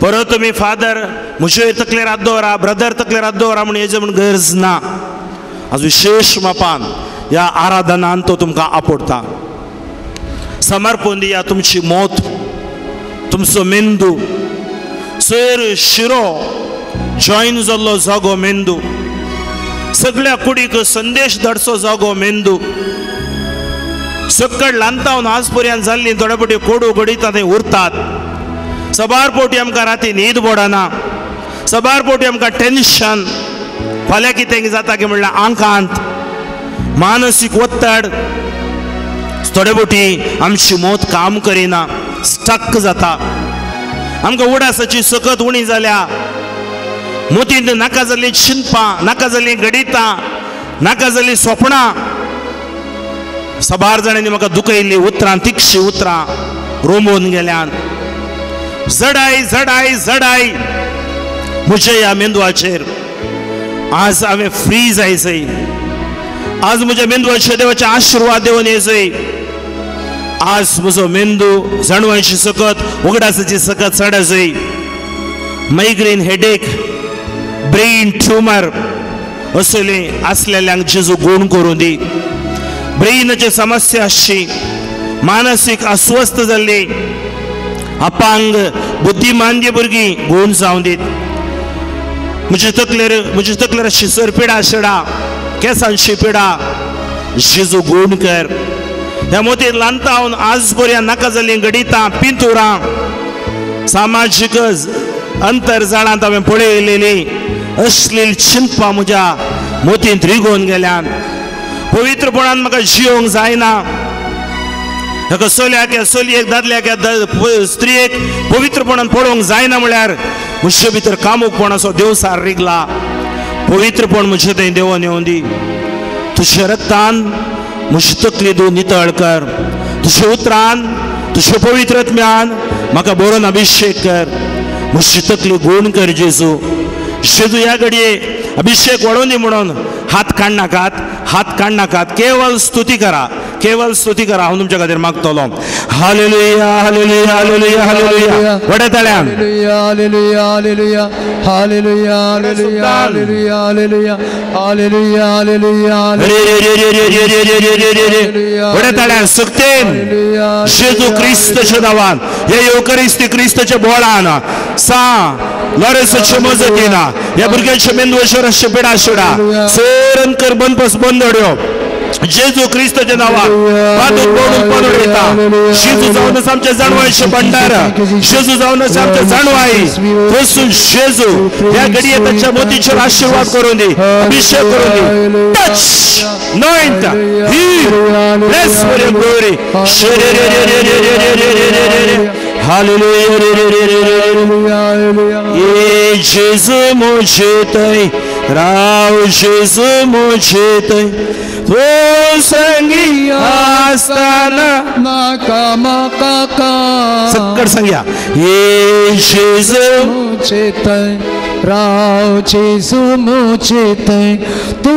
Speaker 2: परत तुमी फादर म्हजे तकलेर हात दवरा ब्रदर तकलेर हात दवरा म्हण हेजे म्हण गरज ना आज विशेष मापान या आराधनान तो तुमकां आपडता समर्पण दिया तुमची मोत तुमचो मेंदू सर शिरो जॉइन जाल्लो जागो मेंदू सगळ्या कुडीक संदेश धाडचो जागो मेंदू सकट लांतावन आज पर्यंत जाल्ली थोडे फावटी कोडू घडिता थंय उरतात सबार फावटी आमकां राती न्हीद पडना सबार फावटी आमकां टेन्शन फाल्यां कितें जाता की म्हणल्यार आंकांत मानसीक वत्तड थोडे फावटी आमची मोत काम करिना स्टक जाता आमकां उडासाची सकत उणी जाल्या मोतींत नाका जाल्ली चिंतपां नाका जाल्ली गडितां नाका जाल्ली स्वप्नां सबार जाणांनी म्हाका दुखयल्ली उतरां तिक्षी उतरां रोमोवन गेल्यान जडाय म्हज्या ह्या मेंदवाचेर आज हांवें फ्री जायचंय आज म्हज्या मेंदवाचेर देवाचे आशिर्वाद देवन येयचंय आज म्हजो मेंदू जाणवायची सकत उगडासाची सकत चडचय मायग्रेन हेडेक ब्रेन ट्यूमर असले असलेल्यांक जेजू गुण करून दी ब्रेनाची समस्या आसची मानसीक अस्वस्थ जाल्ली अपांग बुद्धिमांद्य भुरगीं गुण जावन दीत म्हजे तकलेर शिसर पिडा शिडा केसांची पिडा जेजू गुण कर ह्या मोतीर लांता हांव आज पर्यंत नाका जाल्लीं गडितां पिंतुरां सामाजीक अंतरजाळांत हांवें पळयलेली अश्लील चिंतपां म्हज्या मोतींत रिगोवन गेल्यान पवित्रपणान म्हाका जियोंक जायना एका चल्याक या चलयेक दादल्याक या स्त्रियेक पवित्रपणान पळोवंक जायना म्हळ्यार म्हजे भितर कामुकपणाचो देवसार रिगला पवित्रपण म्हजे थंय देवून येवं दी तुज्या रक्तान म्हजी तकली तूं नितळ कर तुज्या उतरान तुज्या पवित्रत्म्यान म्हाका बरोवन अभिषेक कर म्हजी तकली गुण कर जेजू जेजू ह्या घडये अभिषेक वाडोवन दी म्हणून हात काडनाकात केवल स्तुती करा हांव तुमच्या खातीर मागतलो हालेलुया हालेलुया हालेलुया हालेलुया व्हडा ताळ्यान
Speaker 1: hallelujah hallelujah hallelujah hallelujah hallelujah hallelujah hallelujah hallelujah hallelujah
Speaker 2: व्हडा ताळ्यान सक्तेन जेजू क्रिस्ताच्या नांवान हे युकरिस्ती क्रिस्ताच्या बोळान सा लॉरेन्साच्या मजतीन ह्या भुरग्यांच्या मेंदवाच्या पिडा शिडा सोरन कर बंदोड्यो जेजू क्रिस्ताच्या नांवान पादूक बोडून पडून येता जेजू जावन आमच्या जाणवायचे भंडार जेजू जावन आमच्या जाणवाई वचून जेजू ह्या घडये ताच्या मोतीचेर आशीर्वाद करून दी अभिषेक करून दी touch anoint heal bless for your glory hallelujah ये जेजू मुझे तय राव जेजू मुझे तय तो संगी आस्ताना
Speaker 1: नाका माका
Speaker 2: सक्कड सांगया ये जेजू
Speaker 1: मुझे तय राव जेजू मुझे तय तू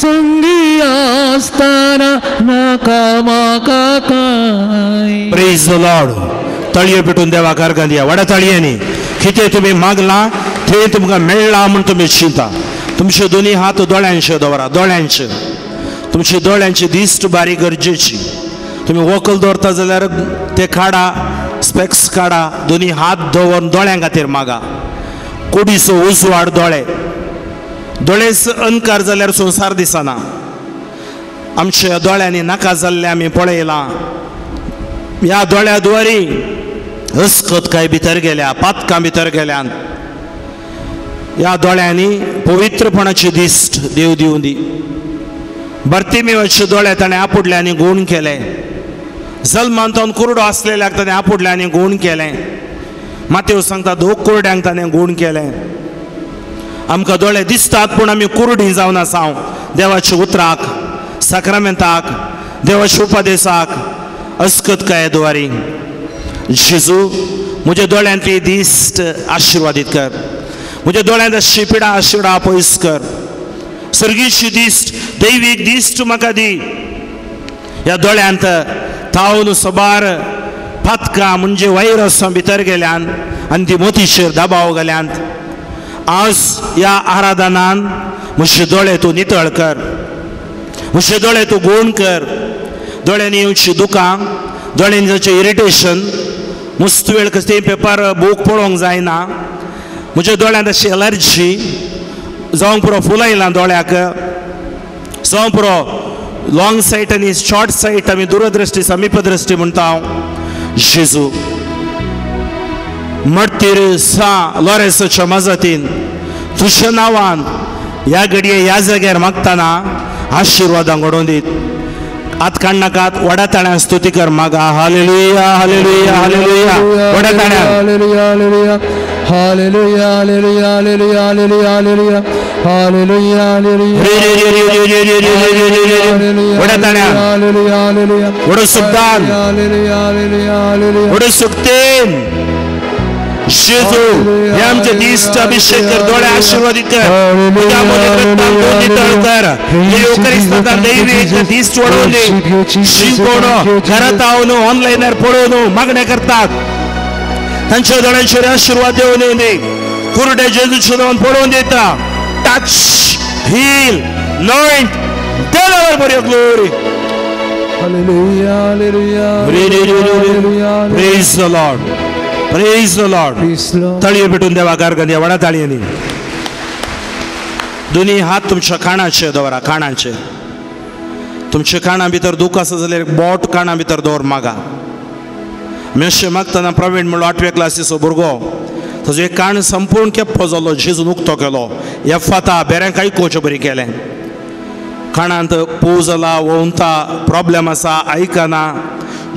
Speaker 1: संगी आस्ताना नाका माका काय
Speaker 2: प्रेज द लॉर्ड तळये पेटून देवाकार घालया व्हडा तळयांनी कितें तुमी मागला थंय तुमकां मेळ्ळा म्हूण तुमी चिंता तुमचे दोनी हात दोळ्यांचे दवरा दोळ्यांचे तुमची दोळ्यांची दिश्ट बारीक गरजेची तुम्ही वकल दवरता जाल्यार ते काडा स्पेक्स काडा दोनी हात दवरून दोळ्यां खातीर मागा कुडीचो उजवाड दोळेच अंकार जाल्यार संवसार दिसना आमच्या दोळ्यांनी नाका जाल्ले आमी पळयलां ह्या दोळ्या द्वारी हस्कतकाय भितर गेल्या पातकां भितर गेल्यान ह्या दोळ्यांनी पवित्रपणाची दिश्ट देव दिवं दी बर्तिमेवाचे दोळे ताणें आपुडल्यांनी गुण केले जल्मान तावन कुरडो आसलेल्याक ताणें आपुडल्यांनी गुण केलें मातेव सांगता दोग कुरड्यांक ताणें गुण केलें आमकां दोळे दिसतात पूण आमी कुरडी जावन आसाव देवाच्या उतराक साक्रामेंताक देवाच्या उपदेशाक अस्कतकाये द्वारी जेजू म्हज्या दोळ्यांतली दिश्ट आशिर्वादीत कर म्हज्या दोळ्यांत आशिल्ली पिडा आशिडा पयस कर सर्गीची दिश्ट दैवीक दिश्ट म्हाका दी ह्या दोळ्यांत तावन सोबार पातकां म्हणजे वायरस भितर गेल्यान आनी ती मोतीचेर दबाव गेल्यात आज ह्या आराधनान म्हजे दोळे तूं नितळ कर म्हजे दोळे तूं गुण कर दोळ्यांनी येवची दुकां दोळ्यांनी जावचें इरिटेशन मस्त वेळ कसली पेपर बूक पळोवंक जायना म्हज्या दोळ्यांत अशी एलर्जी जावंक पुरो फुलां येयलां दोळ्याक जावंक पुरो लॉंग सायट आनी शॉर्ट सायट आमी दूरदृश्टी समीपदृश्टी म्हणटा हांव जेजू मडतीर सा लॉरेन्साच्या मजतीन तुज्या नांवान ह्या घडये ह्या जाग्यार मागतना आशिर्वादां घडोवन दीत आत काडनाकात व्हडा ताळ्यान स्तुती कर मागा हालेलुया हालेलुया हालेलुया व्हडा ताळ्यान
Speaker 1: hallelujah hallelujah hallelujah hallelujah hallelujah hallelujah hallelujah hallelujah
Speaker 2: व्हडा ताळ्यान
Speaker 1: हालेलुया हालेलुया
Speaker 2: व्हडो सुक्तान
Speaker 1: हालेलुया हालेलुया हालेलुया
Speaker 2: व्हडो सुक्तेन जेजू हे आमचे दिश्ट अभिषेक कर दोळे आशीर्वादित कर तुझ्या रक्तान तूं नितळ कर हे युकरिस्तांत दैवीक दिश्ट वाडोवन दी शिंकोण घरांत हांव न्हू ऑनलायनार पळोवन मागण्या करतात तांच्या दोळ्यांचेर आशीर्वाद देवून दी कुरडे जेजूच्या नांवान पळोवन दिता टच हील नॉइंट देवा for your glory
Speaker 1: hallelujah hallelujah
Speaker 2: praise the Lord praise the Lord तळये पेटून देवा कार घालया व्हडा ताळयांनी दोन्ही हात तुमच्या कानाचे दवरा कानाचे तुमच्या काना भितर दूख आसा जाल्यार बोट काना भितर दवर मागा मी अशें मागतना प्रवीण म्हणलो 8व्या क्लासीचो भुरगो ताजो एक कान संपूर्ण केप्पो जालो जेजून उक्तो केलो एफाता बेऱ्यांक आयकोवचें बरी केलें कानांत पू जाला वोंवता प्रॉब्लेम आसा आयकना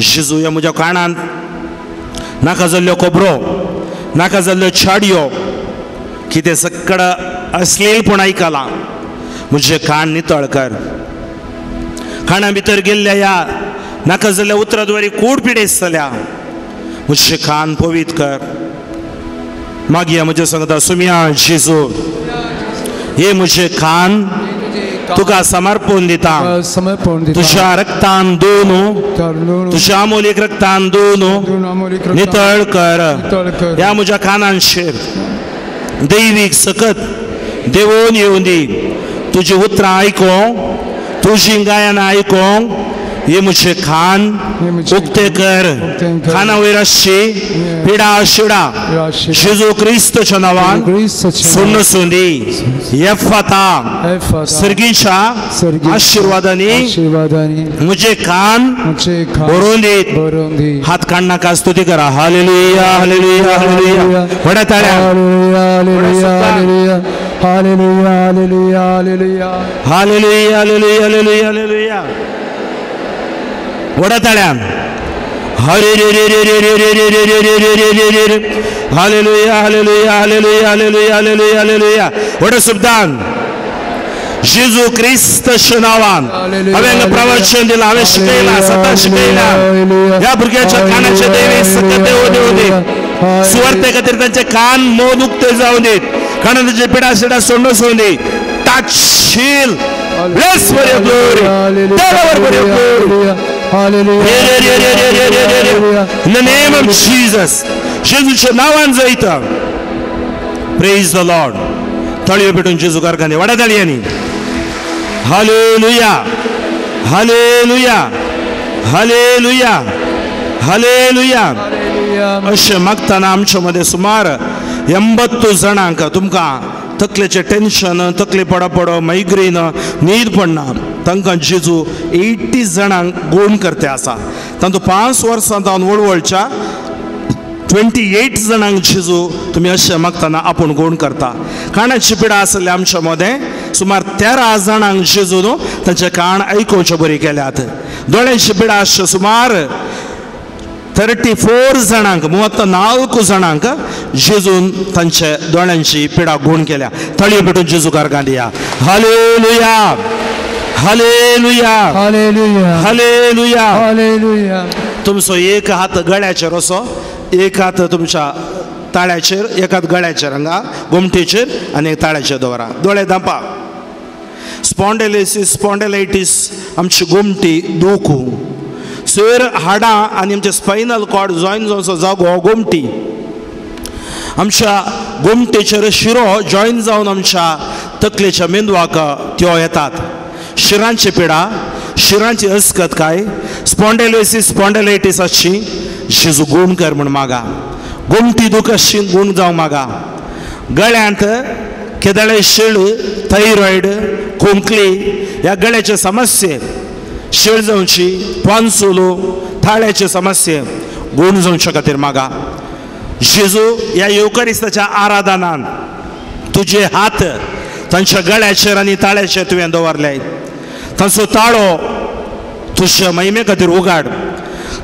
Speaker 2: जेजू ह्या म्हज्या कानांत नाका जाल्ल्यो खबरो नाका जाल्ल्यो छाडयो कितें सक्कड अश्लीलपण आयकलां म्हजे कान नितळ कर काना भितर गेल्ल्या ह्या नाका जाल्ल्या उतराद्वारी कूड पिडेस जाल्या म्हजे कान पवित्र कर मागया म्हजे सांगता सुमिया जेजू हे म्हजे कान तुका समर्पण दिता तुझ्या रक्तान धुवन तुझ्या अमोलीक रक्तान धुवन नितळ कर ह्या म्हज्या कानांचेर दैवीक सकत देवून येवं दी तुजी उतरां आयकोंक तुजी गायनां आयकोंक हे म्हजे कान उक्ते कर काना वयर आसची पिडा शिडा जेजू क्रिस्तच्या नांवान सुन्न दी एफाता सर्गीच्या आशिर्वादांनी म्हजे कान भरून दी हात काढ नाका स्तुती करा हालेलुया हालेलुया हालेलुया व्हडा ताळ्या
Speaker 1: hallelujah hallelujah hallelujah
Speaker 2: hallelujah hallelujah hallelujah hallelujah व्हडा ताळ्यान हरे रे रे रे रे रे रे रे रे रे रे रे रे रे रे hallelujah hallelujah hallelujah hallelujah hallelujah hallelujah व्हडा शब्दान जेजू क्रिस्तच्या नांवान हांवें प्रवचन दिलां हांवें शिकयलां सता शिकयलां ह्या भुरग्याच्या कानाचे दैवी सकत देवून दी सुवार्ते खातीर तांचे कान मोद उक्ते जावं दी कानांचे पिडा शिडा सोडून दी टाचशील Bless for your glory. Deliver for your glory. Hallelujah. In the name of Jesus. जेजूच्या नावान जैता. Praise the Lord. ताळयो पेटून जेजू कारखाने वाडा ताळयांनी. Hallelujah. Hallelujah. Hallelujah. Hallelujah. अशें मागतना आमच्या मध्ये सुमार 80 जाणांक तुमकां तकलेचे टेन्शन तकले पडो मायग्रेन न्हीद पडना तांकां जेजू 80 जाणांक गोण करते आसा तातूंत 5 वर्सां जावन वळवळच्या 28 जाणांक जेजू तुमी अशें मागतना आपूण गोण करता कानाची पिडा आसले आमच्या मदें सुमार 13 जाणांक जेजू न्हू तांचे कान आयकोवचे बरी केल्यात दोळ्यांची पिडा आसचे सुमार 34 जाणांक 34 जाणांक जेजून तांचे दोळ्यांची पिडा गुण केल्या ताळयो पेटून जेजू कारखान दिया hallelujah hallelujah
Speaker 1: hallelujah
Speaker 2: hallelujah
Speaker 1: hallelujah
Speaker 2: तुमचो एक हात गळ्याचेर असो एक हात तुमच्या ताळ्याचेर एक हात गळ्याचेर हांगा गोमटेचेर आनी एक ताळ्याचेर दवरा दोळे धांपा स्पॉन्डेलायटीस आमची गोमटी दोखू सर हाडां आनी आमचे स्पायनल कॉर्ड जॉयन जावचो जागो गोमटी आमच्या गोमटेचेर शिरो जॉयन जावन आमच्या तकलेच्या मेंदवाक त्यो येतात शिरांची पिडा शिरांची अस्कतकाय स्पॉन्डेलायटीस आसची जेजू गुण कर म्हण मागा गोमटी दूख आसची गुण जावं मागा गळ्यांत केदळे शिळ थायरॉयड खोंकली ह्या गळ्याचे समस्ये शिळ जावची पांचुलो थाळ्याचे समस्ये गुण जावचे खातीर मागा जेजू ह्या युकारिस्ताच्या आराधनान तुझे हात तांच्या गळ्याचेर आनी ताळ्याचेर तुवें दवरले तांचो ताळो तुज्या महिमे खातीर उगाड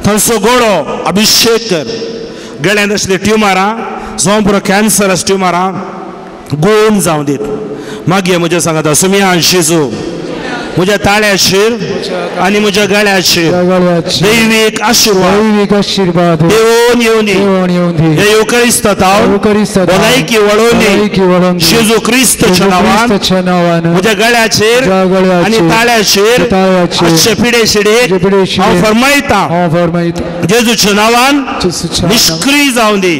Speaker 2: तांचो गोळो अभिषेक कर गळ्यांत आसली ट्युमरां जावं पुरो कॅन्सरस ट्युमरां गुण जावं दीत मागीर म्हजें सांगता सुमिया जेजू म्हज्या ताळ्याचेर आनी म्हज्या गळ्याचेर दैवीक आशिर्वाद देवून येवं दी हे युकारिस्तांत हांव भलायकी वळोवन दी जेजू क्रिस्तच्या नांवान म्हज्या गळ्याचेर आनी ताळ्याचेर आजचे पिडे शिडे हांव फरमायतां जेजूच्या नावान निष्क्रिय जाऊन दी.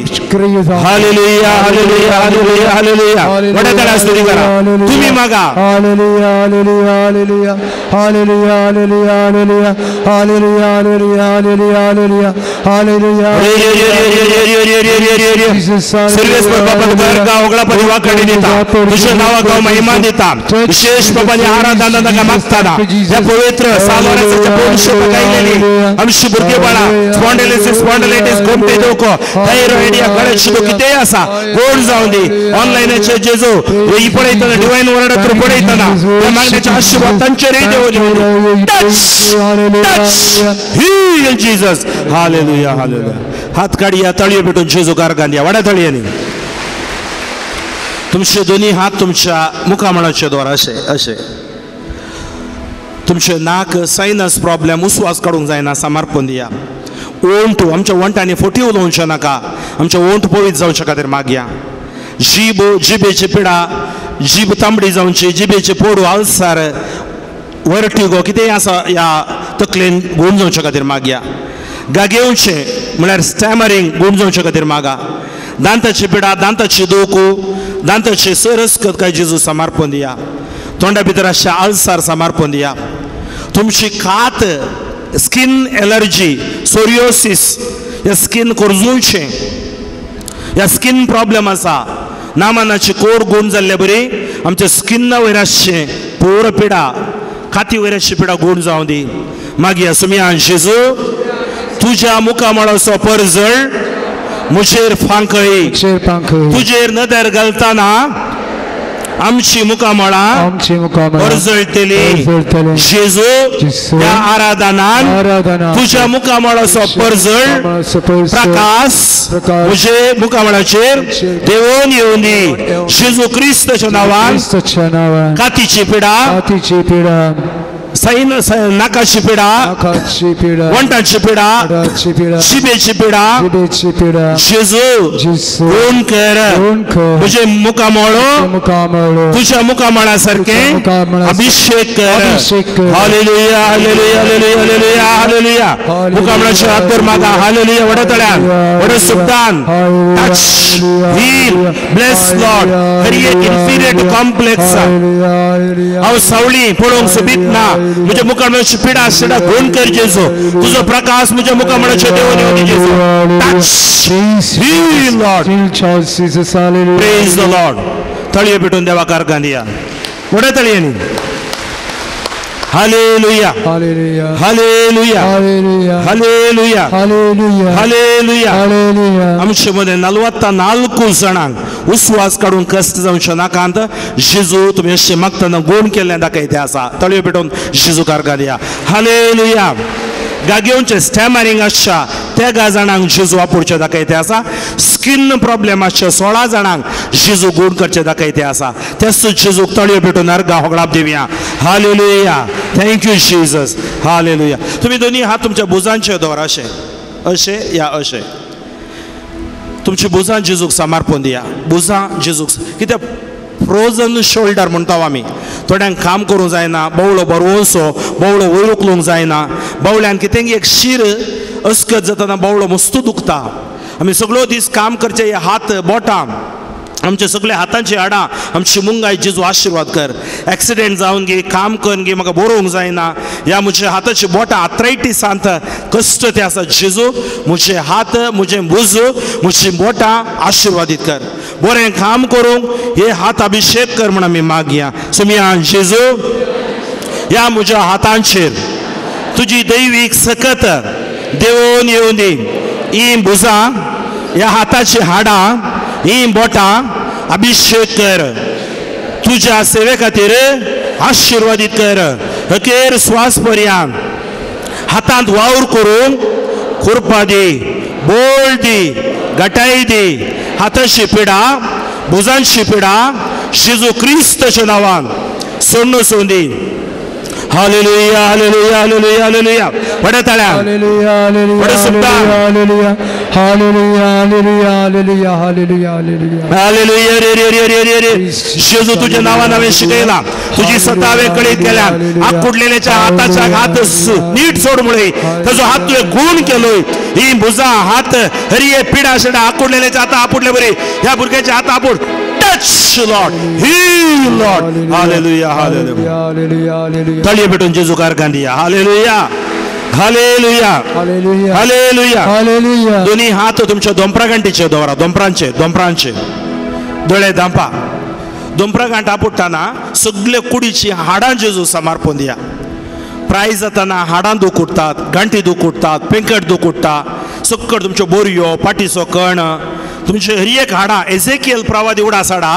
Speaker 2: Hallelujah hallelujah hallelujah hallelujah. वड्या त्याला स्तुती करा. तुम्ही मागा.
Speaker 1: Hallelujah hallelujah hallelujah hallelujah hallelujah hallelujah hallelujah hallelujah hallelujah hallelujah hallelujah.
Speaker 2: सर्वेश्वर बाबा गावगळा परिवार कडे देता. तुझ्या नावाका महिमा देता. विशेष बाबाने आराधना नका मागताना या पवित्र सामर्थ्याच्या पौरुषात गायलेली आमची बुरगेपणा स्पॉन्डिलायटिस घुमटे डोको थायरॉइड या गळ्याची किती असा गोड जाऊन दे. ऑनलाईनचे जेजो ही पडयतना डिवाइन वर्ड तर पडयतना त्या मागण्याच्या आशीर्वाद त्यांचे रे देव touch in Jesus. Hallelujah hallelujah. हात काढिया तळिये भेटून जेजू कारगांदिया वाड्या तळियानी. तुमचे दोन्ही हात तुमच्या मुखामळाच्या द्वार असे असे. तुमचे नाक सायनस प्रॉब्लेम उस्वास काढूंक जायना समर्पण दिया. ओंठ आमच्या वंटांनी फोटी उलोवचे नाका. आमचे ओंठ पवित्र जावचे खातीर मागया. जिबेची पिडा जीब तांबडी जावची. जिबेचे पोडू आल्सार वर्टिगो कितेंय आसा या तकलेन गुण जावचे खातीर मागया. गागेवचे म्हळ्यार स्टॅमरिंग गुण जावचे खातीर मागा. दांताची पिडा दांताची दोकू दांताची सरस्कत काय जेजू समर्पण दिया. तोंडा भितर अशा आल्सार समर्पण दिया. तुमची कात स्किन एलर्जी सोरियोसिस या स्किन कोरजूचे या स्किन प्रॉब्लेम आसा नामानाची कोर गुण जाल्ले बरी आमच्या स्किन वयरासचे पूर पिडा काती वयरासची पिडा गुण जावं दी. मागीर सुमियान जेजू तुझ्या मुखामळाचो परजळ मुजेर फांकळी. तुजेर नदर घालताना आमची मुखामळां परजळटली. जेजू त्या आराधनान तुझ्या मुखामळाचो परजळ प्रकाश तुझे मुखामळाचेर देवून येवं दी. जेजू क्रिस्ताच्या नावान कातीची पिडा नाकाची पिडा वंटाची पिडा शिबेची पिडा जेजू गुण कर. तुझे मुखामळो तुझ्या मुखामळा सारखे अभिषेक कर. Hallelujah hallelujah hallelujah hallelujah. मुखामळाच्या हातवर मागा. हालेलुया. वड्या तळ्यान वड्या सुद्दान टच हील ब्लेस लॉर्ड. हरी इन्फिनिट कॉम्प्लेक्स हांव सावळी पळोवंक सोबीत ना. मुझे मुखामळाची पिडा शिडा गुण कर जेजू. तुझो प्रकाश मुझे मुखामळाचे देवून येवं जेजू. Touch heal Lord. Praise the Lord. तळिये भेटून देवा कारगांदिया वड्या तळियांनी. Hallelujah hallelujah hallelujah hallelujah hallelujah. आमच्या मध्ये 44 जणांक उस्वास काढून कष्ट जावचे नाकांत जेजू तुम्ही अशें मागतना गुण केल्लें दाखयते आसा. तळयो पेटोवन जेजू कारगांदिया. हालेलुया. गागेवचे स्टॅमरिंग आसच्या त्या 10 जाणांक जेजू आपुडचे दाखयते आसा. स्किन प्रॉब्लेम आसच्या 16 जाणांक जेजू गुण करचे दाखयते आसा. तेच जेजूक तळयो पेटोवन अर्घा होगळाप दिवया. हालेलुया. Thank you Jesus. हालेलुया. तुम्ही दोन्ही हात तुमच्या बुजांचे दवर अशे अशे या अशे. तुमची बुजां जेजूक समर्पण दिया. बुजां जेजूक कित्याक फ्रोजन शोल्डर म्हणटा आमी. थोड्यांक काम करूंक जायना. बवळो बरोवसो बवळो वयर उखलूंक जायना. बवळ्यान कितें एक शीर अस्कत जातना बवळो मस्त दुखता. आमी सगळो दीस काम करचे. हे हात बोटां आमचे सगळे हातांची हाडां आमची मुंगाय जेजू आशीर्वाद कर. एक्सिडेंट जावन गे काम करून गे म्हाका बरोवंक जायना. ह्या म्हज्या हाताची बोटां आर्थरायटीसांत कश्ट ते आसा. जेजू म्हजे हात म्हजे भुज म्हजी बोटां आशिर्वादीत कर. बरें काम करूंक हे हात अभिषेक कर म्हण आमी मागया. सुमियान जेजू ह्या म्हज्या हातांचेर तुजी दैवीक सकत देवून येवं दी. ही भुजां ह्या हाताची हाडां ही बोटां अभिषेक कर. तुझ्या सेवे खातीर आशीर्वादीत कर. अखेर श्वास पर्यंत हातांत वावर करून खुरपा दी. बोल दी. गटाय दी. हाताची पिडा भुजांची पिडा जेजू क्रिस्ताच्या नावान सोडून दी. Hallelujah hallelujah hallelujah hallelujah. वड्या ताळ्यान वड्या सुद्दां
Speaker 1: Hallelujah, hallelujah, hallelujah, hallelujah, hallelujah.
Speaker 2: हालेलुया रे रे रे रे रे रे जेजू तुझ्या नावाने शिकयला तुझी सतावे कळीत केल्यान आकुडलेल्याच्या हाताचा हात नीट सोडमुळे त्याचा हात तुझे गुण केलोय ही भुजा हात हरिये पिडा शेडा आकुडलेल्याच्या हात आपुडले बरे ह्या भुरग्याच्या हात आपुड touch Lord heal Lord hallelujah हालेलुया
Speaker 1: Hallelujah.
Speaker 2: तळी भेटून जेजू कार गांडिया हालेलुया हालेलुया
Speaker 1: Hallelujah.
Speaker 2: हालेलुया
Speaker 1: Hallelujah.
Speaker 2: दोन्ही हात तुमच्या दोंपरा गांठीचे दवरा दोंपरांचे दोळे दांपा दोंपरा गांठा पुट्टाना सगळे कुडीची हाडां जेजू समर्पण दिया प्राय जाताना हाडां दूख उठतात गांठी दूख उठतात पेंकट दूख उठता सक्कड तुमच्यो बोरयो पाठीचो कण तुमचे हर एक हाडां एझेकियल प्रवादी उडा साडा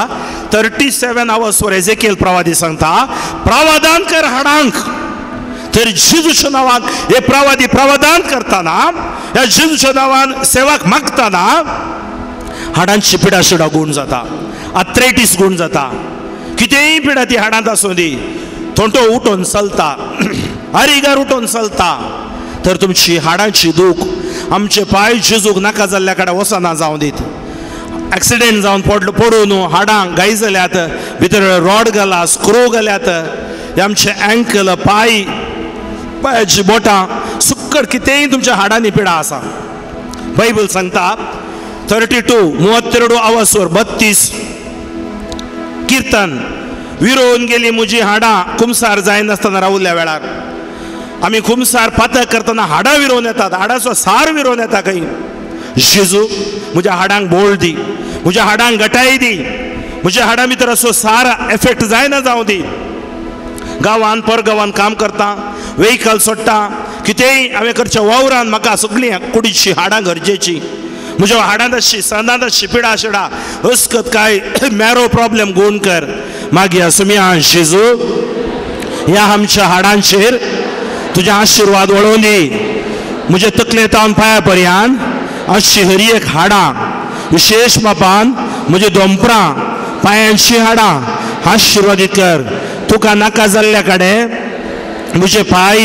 Speaker 2: 37 hours वर एझेकियल प्रवादी सांगता प्रावधान कर हाडांक तर जेजूच्या नावान हे प्रवादी प्रावधान करताना या जेजूच्या नावान सेवाक मागताना हाडांची पिडा शिडा गुण जाता आर्थरायटीस गुण जाता कितेंय पिडा ती हाडांत आसूं दी थोंटो उठोन चलता आरिगार उठोन चलता तर तुमची हाडांची दूख आमचे पाय जेजूक नाका जाल्ल्या कडे वसना जावं दीत ॲक्सिडेंट जावन पडून हाडांक गाय जाल्यात भितर रॉड घाला स्क्रू घाल्यात हे आमचे अँकल पायाची बोटां सुक्कड कितेंय तुमच्या हाडांनी पिडा आसा बायबल सांगता 32 hours वर 32 कीर्तन विरोवन गेली म्हजी हाडां कुमसार जायनासतना रावल्ल्या वेळार आमी कुमसार पातळ करतना हाडां विरोवन येतात हाडाचो सार विरोवन येता खंय जेजू म्हज्या हाडांक बोळ दी म्हज्या हाडांक घटाय दी म्हज्या हाडां भितर असो सार एफेक्ट जायना जावं दी गांवांत परगांवांत काम करता वेहिकल सोडटा कितेंय हांवें करच्या वावरान म्हाका सगळीं कुडीची हाडां गरजेची म्हज्या हाडांत अशी सणांत अशी पिडा शिडा हस्कत काय मॅरो प्रॉब्लेम गुण कर मागीर सुमिया जेजू ह्या आमच्या हाडांचेर तुझे आशीर्वाद वळोवन दी म्हजे तकलेतावन पांया पर्यंत अशी हर एक हाडां विशेष मापान म्हजे दोंपरां पांयांची हाडां आशीर्वादीत कर तुका नाका जाल्ल्या कडेन म्हजे पाय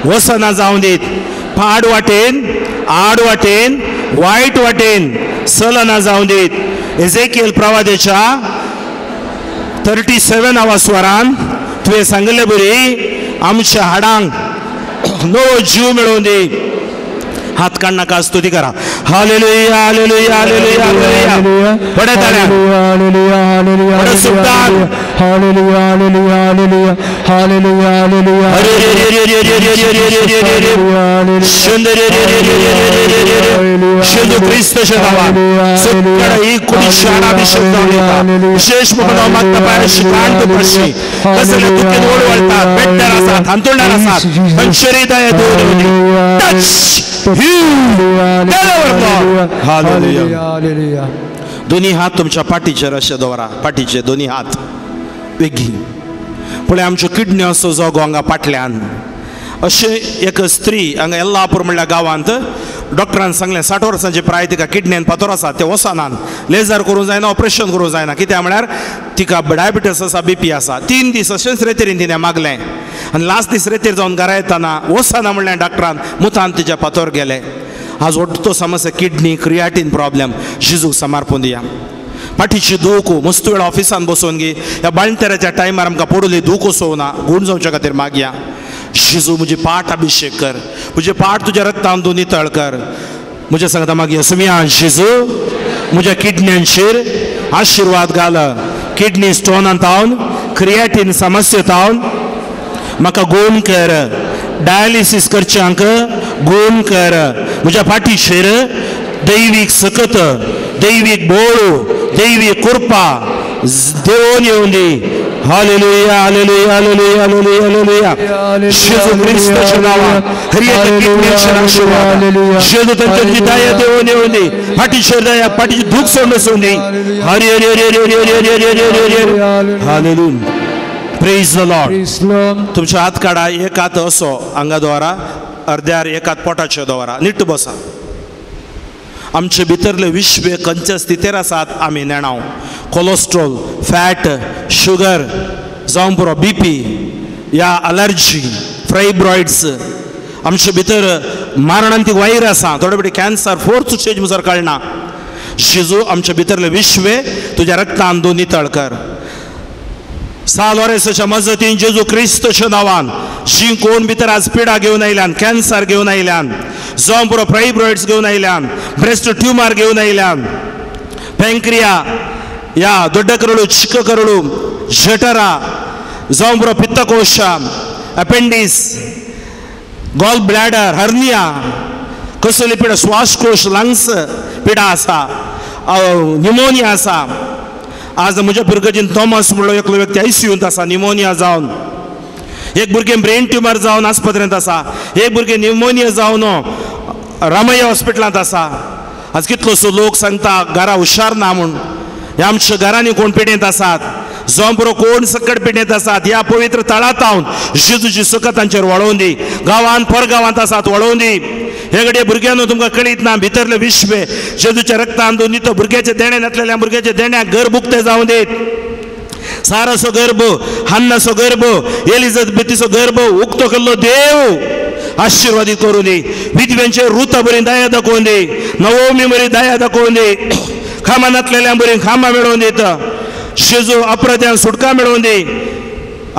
Speaker 2: वसना जावं दीत आड वाटेन वायट वाटेन चलना जावं दीत एझेकियल प्रवादीच्या 37 hours वरान तुवें सांगले बरी आमच्या हाडांक नवो जीव मेळोवन दी हात काढनाका स्तुती करा हालेलुया हालेलुया हालेलुया हालेलुया बडे ताळ्या बडे सुद्दान
Speaker 1: Hallelujah, hallelujah, hallelujah, hallelujah, hallelujah.
Speaker 2: अरे रे रे रे रे रे रे रे रे रे रे शुंदर रे रे रे रे रे रे रे शुद्ध ख्रिस्ताच्या नावात सगळा ही कुडी शाळा अभिषेक जाऊन येतात विशेष म्हणून मागता पायाशी कांत पडशी कसले तुके ओळ वळतात बेट्टर असतात अंतुळणार असतात पण शरीराय दूर टच
Speaker 1: Hallelujah.
Speaker 2: दोन्ही हात तुमच्या पाठीचेर अशे दवरा पाठीचे दोन्ही हात वेगी पुढे आमच्यो किडनी असो जो गोंगा फाटल्यान अशे एक स्त्री हांगा येल्लापूर म्हणल्या गांवांत डॉक्टरान सांगलें 60 वर्सांची प्राय तिका किडनीन पातोर आसा ते वसनान लेजर करूं जायना ऑपरेशन करूं जायना कित्याक म्हळ्यार तिका डायबिटीस आसा BP आसा 3 दीस अशेंच रेतीरीन तिणें मागलें आनी लास्ट दीस रेतीर जावन घरा येताना वसना म्हणलें डॉक्टरान मुतान तिच्या पातोर गेले आज ओडतो समस्या किडनी क्रियाटीन प्रॉब्लेम जेजूक समर्पण दिया पाठीची दूख मस्त वेळ ऑफिसान बसून गे ह्या बाळंतेराच्या टायमार आमकां पडोली दूख वचोवना गुण जावच्या खातीर मागया जेजू म्हजी पाठ अभिषेक कर म्हजे पाठ तुज्या रक्तान दोनी तळ कर म्हज्या सांगता मागया सुमिया जेजू म्हज्या किडन्यांचेर आशिर्वाद घाल किडनी स्टोनान तावन क्रिएटिन समस्या तावन म्हाका गुण कर डायलिसीस करच्यांक गुण कर म्हज्या पाठीचेर दैवीक सकत दैवीक बोळ दैवीक कृपा देवून येवन दी hallelujah hallelujah hallelujah hallelujah hallelujah जेजू ख्रिस्ताच्या नावान हर एक किडनीचेर आशिर्वाद जेजू तांची दया देवून येवन दी पाठीचेर दया पाठीची दुख सोडून दी Hare Hare Hare Hare Hare Hare hallelujah praise the Lord तुमच्या हात काढा एक हात असो हांगा दवरा अर्द्यार एक हात पोटाचेर दवरा नीट बसा आमचे भितरले विश्वे खंयच्या स्थितीर आसात आमी नेणाव कोलेस्ट्रॉल फॅट शुगर जावं पुरो BP या अलर्जी फायब्रॉइड्स आमचे भितर मारणांती वायर आसा थोडे फाटी कॅन्सर 4th स्टेज म्हणसर कळना जेजू आमच्या भितरले विश्वे तुझ्या रक्तान दोन नितळ कर सालोरेसाच्या मजतीन जेजू क्रिस्तच्या नावान जी कोण भितर आज पिडा घेवन आयल्यान कॅन्सर घेवन आयल्यान जावं पुरो फायब्रॉइड्स घेवन आयल्यान ब्रेस्ट ट्युमर घेवन आयल्यान पॅन्क्रिया या दोड्ड करोळू चिक्क करोळू जठरा जावं पुरो पित्तकोश अपेंडिक्स गॉल ब्लॅडर हर्निया कसली पिडा श्वासकोश लंग्स पिडा आसा न्युमोनिया आसा आज म्हज्या भुरग्याचेर थॉमस म्हणलो एकलो व्यक्ती ICUंत आसा निमोनिया जावन एक भुरगें ब्रेन ट्युमर जावन आस्पत्रेंत आसा एक भुरगें निमोनिया जावन रामय्या हॉस्पिटलांत आसा आज कितलोसो लोक सांगता घरा हुशार ना म्हूण ह्या आमच्या घरांनी कोण पिडेंत आसात जावं पुरो कोण सकट पिडेंत आसात ह्या पवित्र तळांत हांव जेजूची सकत तांचेर वळोवन दी गांवांत परगांवांत आसात वळोवन दी हे घडये भुरग्यांनो तुमकां कळीत ना भितरले विश्वे जेजूच्या रक्तान दोनी तो भुरग्याचे देणे घातलेल्या भुरग्याचे देण्याक गर्भ उक्ते जावं दीत साराचो गर्भ हन्नाचो गर्भ एलिझाबेथीचो गर्भ उक्तो केल्लो देव आशीर्वादीत करून दी विधव्यांचेर रुता बरी दया दाखोवन दी नवोमी बरी दया दाखोवन दी खामा नातलेल्या बरी खामा मेळोवन दीत जेजू अपराध्यांक सुटका मेळोवन दी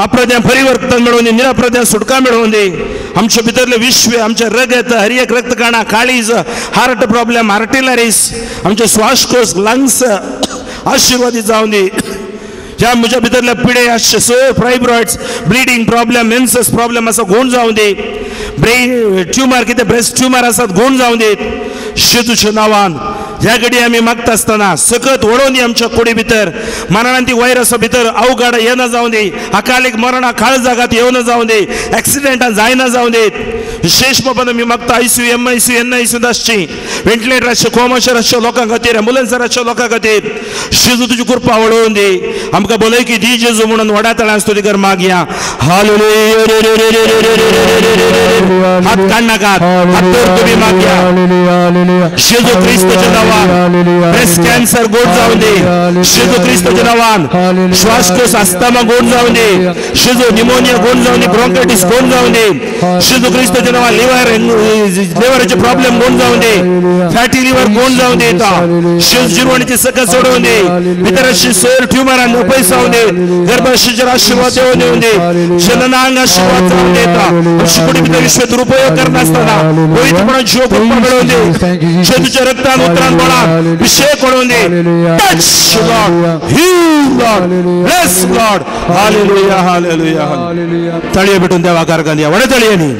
Speaker 2: अपराध्यांक परिवर्तन मेळोवन दी निरपराध्यांक सुटका मेळोवन दी आमच्या भितरले विश्वे आमचे रगत हर एक रक्तकणा काळीज हार्ट प्रॉब्लेम आर्टिलरीज आमचे श्वासकोश लंग्स आशीर्वादीत जावन दी ज्या म्हज्या भितरले पिडे आसचे सगळे फायब्रॉइड्स ब्लिडिंग प्रॉब्लेम मेन्सेस प्रॉब्लेम आसा गूण जावन दी ब्रेन ट्युमर कितें ब्रेस्ट ट्युमर आसात गूण जावन दीत जेजूच्या नांवान ह्या घडी आमी मागता आसतना सकत वळोवन दी आमच्या कुडी भितर मरणांती वायरसा भितर अवघड येना जावन दी अकालीक मरणा काळजागात येवना जावन दी एक्सिडेंटां जायना जावन दीत विशेष बाबा आमी मागता ICU MICU NICU आसची व्हेंटिलेटर आसचे कोमाशर आसचे लोकां खातीर एम्बुलन्सर आसचे लोकां खातीर जेजू तुजी कृपा वळोवन दी आमकां भलायकी दी जेजू म्हणून व्हडा तळ्यान स्तुती कर मागया हालेलुया हात काढ नाकात हात वर तुम्ही मागया जेजू क्रिस्तच्या नावान ब्रेस्ट कॅन्सर गोड जावन दी जेजू क्रिस्तच्या नावान श्वासकोश अस्थमा गोड जावन दी जेजू निमोनिया गोड जावन दी ब्रोंकायटिस गोड जावन दी जेजू क्रिस्तच्या नावान लिव्हराचे प्रॉब्लेम गोड जावन दी फॅटी लिव्हर गोड जावन दी जेजू जिरवणीची सकत सोडवून दी भितरची सोर ट्युमरान पयस जावन दी गर्भाशयाचेर आशीर्वाद देवन दी जननांग आशीर्वाद जावन दिता आमची कुडी भितर विश्व उपयोग करनासतना पवित्रपणा जीव कृपा मेळोवन दी जेजूच्या रक्तान उतरान बोळान अभिषेक करून दे touch Lord heal Lord bless Lord hallelujah hallelujah hallelujah तळये भेटून देवा कारकान या वडे तळयेनी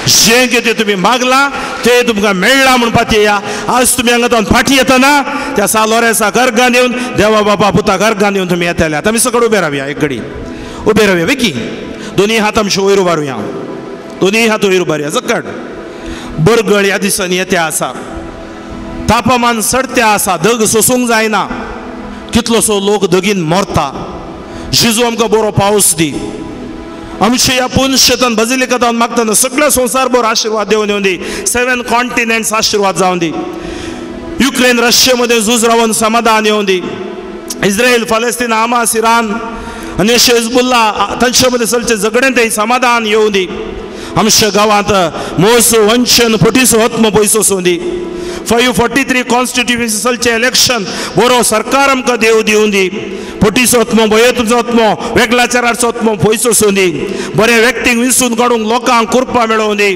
Speaker 2: जे कितें तुम्ही मागला ते तुमकां मेळ्ळा म्हणून पातयेया आज तुम्ही हांगाच्यान फाटी येतना त्या सालोरेसा गर्गान येवन देवा बाबा पुता गर्गान येवन तुमी येतले आतां आमी सकट उबे रावया एक घडी उबे रावया विकी दोनी हात आमचे वयर उबारुया दोनी हात वयर उबारुया सकट बरगळ ह्या दिसांनी येत्या आसा तापमान चडत्या आसा दग सोसूंक जायना कितलोसो लोक दगीन मरता जेजू आमकां बरो पावस दी आमच्या ह्या पुण्यक्षेत्रान बजिलिकांत मागतना सगळ्या संवसारभर आशीर्वाद देवन येवन दी 7 कॉन्टिनेंट्स आशीर्वाद जावन दी युक्रेन रशियामध्ये झूज रावन समाधान येवन दी इस्रायल फालेस्तीन हमास इरान आनी हिजबुल्ला तांचे मध्ये चलचे झगडें थंय समाधान येवन दी आमच्या गांवांत मोसो वंचन फटीचो आत्म पयसो सों दी 543 कॉन्स्टिट्युएन्सी चलचे इलेक्शन बरो सरकार आमकां देव दिवन दी फटीचो आत्मो भयेचो आत्मो वेगळाचाराचो आत्मो पयसो सों दी बरे व्यक्तीक विंचून काडूंक लोकांक कृपा मेळोवन दी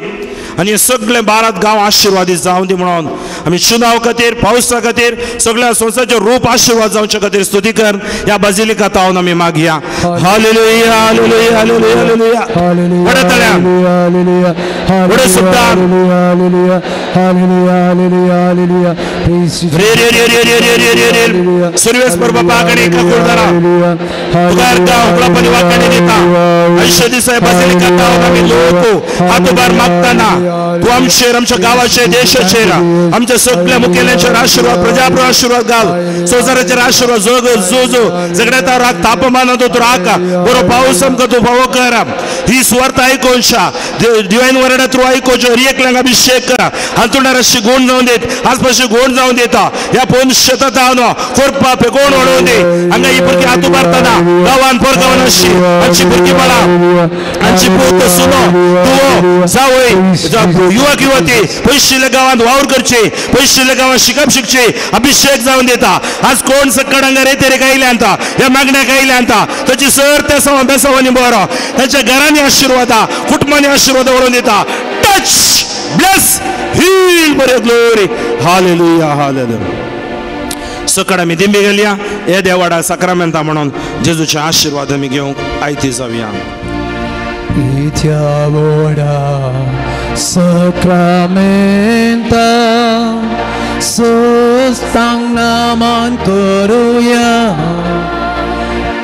Speaker 2: आनी सगळे भारत गांव आशीर्वादीत जावन दी म्हणून आमी चुनाव खातीर पावसा खातीर सगळ्या संस्थांचे रूप आशीर्वाद जावचे खातीर स्तुती कर ह्या बाजिलिकांत हांव आमी मागया हालेलुया हालेलुया हालेलुया हालेलुया बरे तळ्यान बरे सुद्दां हालेलुया हालेलुया हालेलुया हालेलुया रे रे रे रे रे रे रे रे रे सर्वेस्पर बाबा कडे काकुळदारा तुकार गांव प्रपनी वाकणे दिता आयुष्य दिसा बाजिलिकांत हांव आमी लोक हात उबार मागतना तू आमचेर आमच्या गावाचेर देशाचेर आमच्या सगळ्या मुखेल्यांचेर आशीर्वाद प्रजाप्र आशीर्वाद घाल संवसाराचेर आशीर्वाद जोग जोजो सगळ्या राग तापमानात तू राख बरो पावस आमकां तू फावो कर ही सुवार्थ आयकोनशा डिवाइन वर्डा थ्रू आयकोच्यो हर एकल्यांक अभिषेक कर हातूंडार अशी गुण जावन देत आजपासून गुण कोण जाऊन देता ह्या पोन शेतात हांव कोरपा पे कोण ओडून दे हांगा ही भुरगीं हातू मारतना गांवान परगांवान अशी हांची भुरगीं बाळां हांची पोत सुनो तुवो जावय युवक युवती पयशिल्ल्या गांवांत वावर करचे पयशिल्ल्या गांवांत शिकप शिकचे अभिषेक जावन देता आज कोण सक्कड हांगा रेतेरेक आयले आणता ह्या मागण्याक आयले आणता ताची सर त्या सवां बेसवांनी बरो तांच्या घरांनी आशिर्वादा कुटुंबांनी आशिर्वाद व्हरून देता टच ब्लेस हील बरे ग्लोरी हालेलुया हालेलुया सकड आमी दिंबी गेल्या हे देवाडा साक्रामेंता म्हणून जेजूचे आशिर्वाद आमी घेवंक आयती जावया
Speaker 1: Itiavoda Sacramenta Sustang naman koruya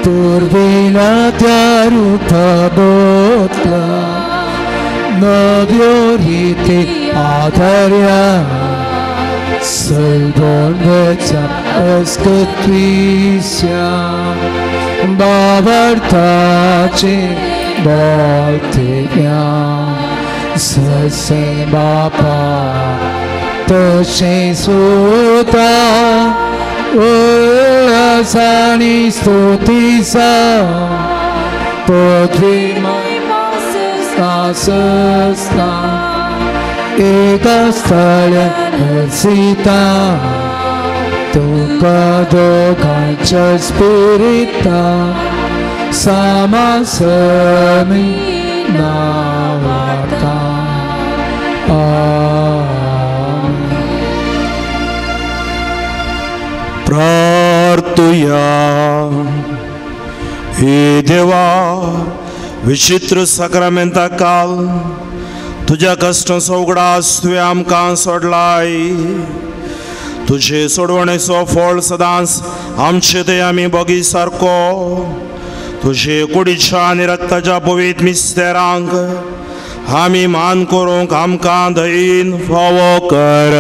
Speaker 1: Turbina tiarupa botla Nagyoriti adarya Salvon veca escatvisya Bavartace Bhaktiya Sase Bapa Tashe Suta Asani Stutisa Podrima Sasasta Ekastale Sita Tukado Kancha Spirita Sama sami navata
Speaker 2: प्रार्थुया हे देवा विचित्र साक्रामेंता काल तुझ्या कष्ट सवगडास तुवें आमकां सोडलाय तुझे सोडवणेचो फळ सदांच आमचे ते आमी बगी सारको तुझे कुडीच्या आनी रक्ताच्या पवित्र मिस्तेरांक आमी मान करूंक आमकां धैन फावो कर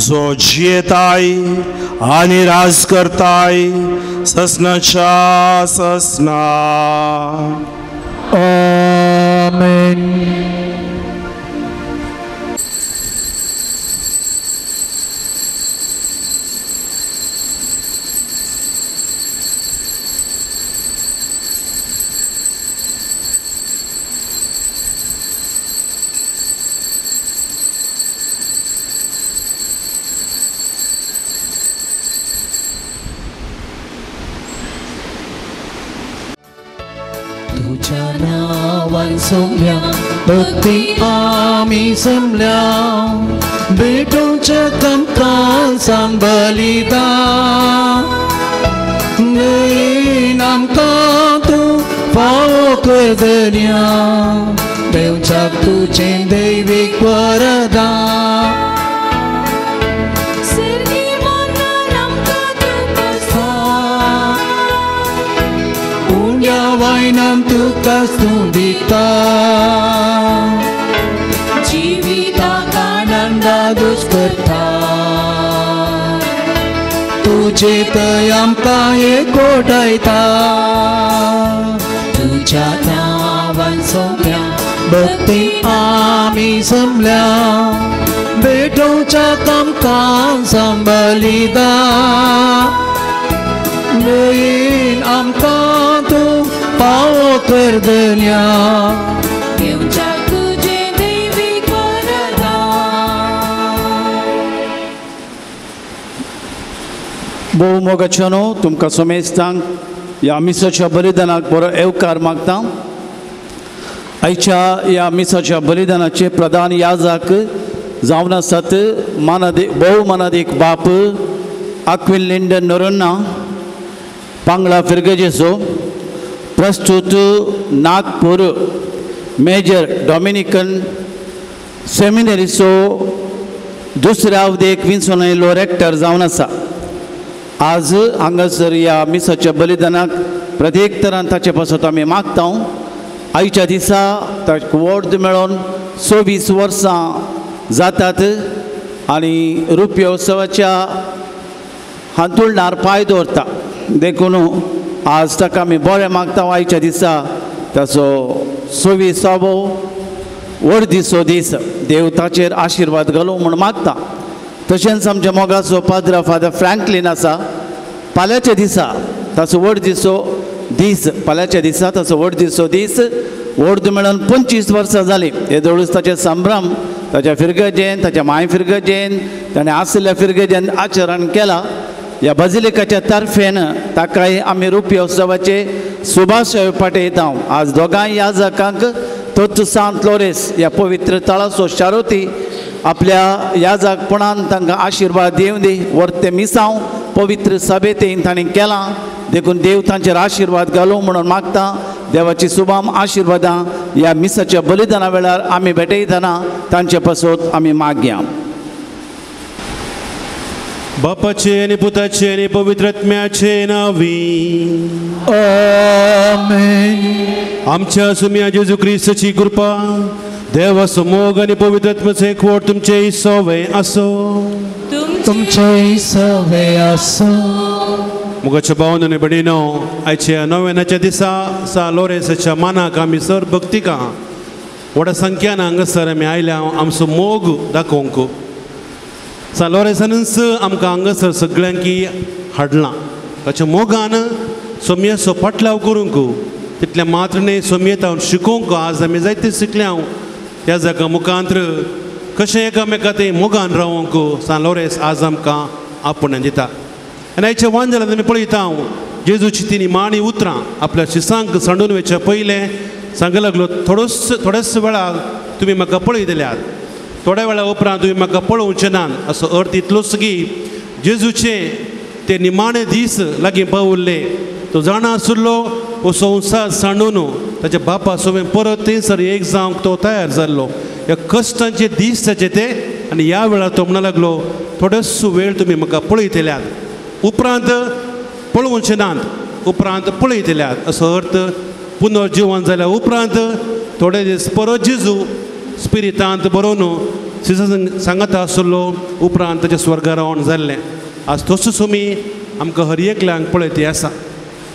Speaker 2: जो जियेताय आनी राज करताय ससनाच्या ससना
Speaker 1: आमेन तुझ्या नावान सोमल्या भक्ती आमी समल्या भेटूच्या तुमकां सांबलिदान नयन आमकां तूं फावो करदन्या देवच्याक तुजें दैवीक वरदान Wainam tuka stundita Jivita kananda duskarta Tuje tayam kaye kodaita Tuja navan somya Bhakti ami samlya Betuja tamkan sambalida Nayin amkan tu पाओ कर दुनिया तुझे दैविक
Speaker 3: भोव मोगाच्यानो तुमकां सोमेस्तांक ह्या मिसाच्या बलिदानाक बरो येवकार मागता आयच्या ह्या मिसाच्या बलिदानाचे प्रधान याजक जावन आसात भोव मनादेक बाप आक्विन लिंडन नोरोन्ना पांगडा फिरगजेचो प्रस्तुत नागपूर मेजर डॉमिनिकन सेमिनरीचो दुसऱ्या अवधेक विंचून रेक्टर जावन आसा आज हांगासर ह्या मिसाच्या बलिदानाक प्रत्येक तरान ताचे पासत आमी मागता आयच्या दिसा ताका वर्द मेळोन 26 वर्सां जातात आनी रुपये उत्सवाच्या हांतुरणार पांय दवरता देखून आज ताका आमी बरें मागता आयच्या दिसा ताचो 26वो वर्दीचो दीस देव ताचेर आशिर्वाद घालूं म्हूण मागता तशेंच आमच्या मोगाचो पाद्र फादर फ्रँकलिन आसा. फाल्यांच्या दिसा ताचो दीस फाल्यांच्या दिसा ताचो दीस व्हड मेळून 25 वर्सां जालीं. हे दळूस ताचे संभ्रम ताच्या फिरगजेन ताच्या माय फिरगजेन ताणें आसल्या फिरगजेन आचरण केला. ह्या बजिलिकाच्या तर्फेन ताकाय आमी रुपी उत्सवाचे शुभाशय पाठयता. आज दोगांय याजकांक तोच सांत लोरेस ह्या पवित्र तळाचो शारोती आपल्या याजकपणान तांकां आशिर्वाद दिवं दी. वर्ते मिसांव पवित्र सभेतेन ताणें केलां देखून देव तांचेर आशिर्वाद घालूं म्हणून मागता. देवाची शुभाम आशिर्वादां ह्या मिसाच्या बलिदाना वेळार आमी भेटयतना तांचे पासून आमी मागया.
Speaker 2: बापाचे आनी पुताचे आनी पवित्र आत्म्याचे नांवी
Speaker 1: आमेन.
Speaker 2: आमच्या सुम्या जेजू क्रिस्ताची कृपा देवाचो मोग आनी पवित्र आत्म्याचो एकवट तुमचे सवय आसो.
Speaker 1: तुमचे सवय आसो.
Speaker 2: मुगाच्या भावन आनी भयणीनो, आयच्या नव्यानाच्या दिसा सा लोरेसाच्या मानाक आमी सर भक्तिका व्हडा संख्यान हांगासर आमी आयल्या आमचो मोग दाखोवंक. सा लोरेसानच आमकां हांगासर सगळ्यांकी हाडलां. ताच्या मोगान सोमयाचो पाटलाव करूंक तितल्या मात्र न्ही सोमयेत हांव शिकोवंक आज आमी जायते शिकल्या. ह्या जागा मुखांतर कशें एकामेकां ते मोगान रावंक सा लोरेस आज आमकां आपणान दिता. आनी आयच्या वांजलांत आमी पळयता जेजूची ती निमाणी उतरां आपल्या शिसांक सांडून वयच्या पयलें सांगूंक लागलो थोड्याच वेळार तुमी म्हाका पळयतल्यात, थोड्या वेळा उपरांत तुमी म्हाका पळोवचे नात. असो अर्थ इतलोच की जेजूचे ते निमाणे दीस लागीं पावुल्ले. तो जाणा आशिल्लो हो संवसार सांडून ताच्या बापा सोबत परत थंयसर एक जावंक तो तयार जाल्लो. ह्या कश्टांचे दीस ताचे ते आनी ह्या वेळार तो म्हणूंक लागलो थोडोच वेळ तुमी म्हाका पळयतल्यात, उपरांत पळोवचे नात, उपरांत पळयतल्यात. असो अर्थ पुनर्जीवन जाल्या उपरांत थोडे दीस परत जेजू स्पिरितांत बरोवन सांगता आशिल्लो उपरांत ताचें स्वर्गारोहण जाल्लें. आज तसोच तुमी आमकां हर एकल्यांक पळयते आसा,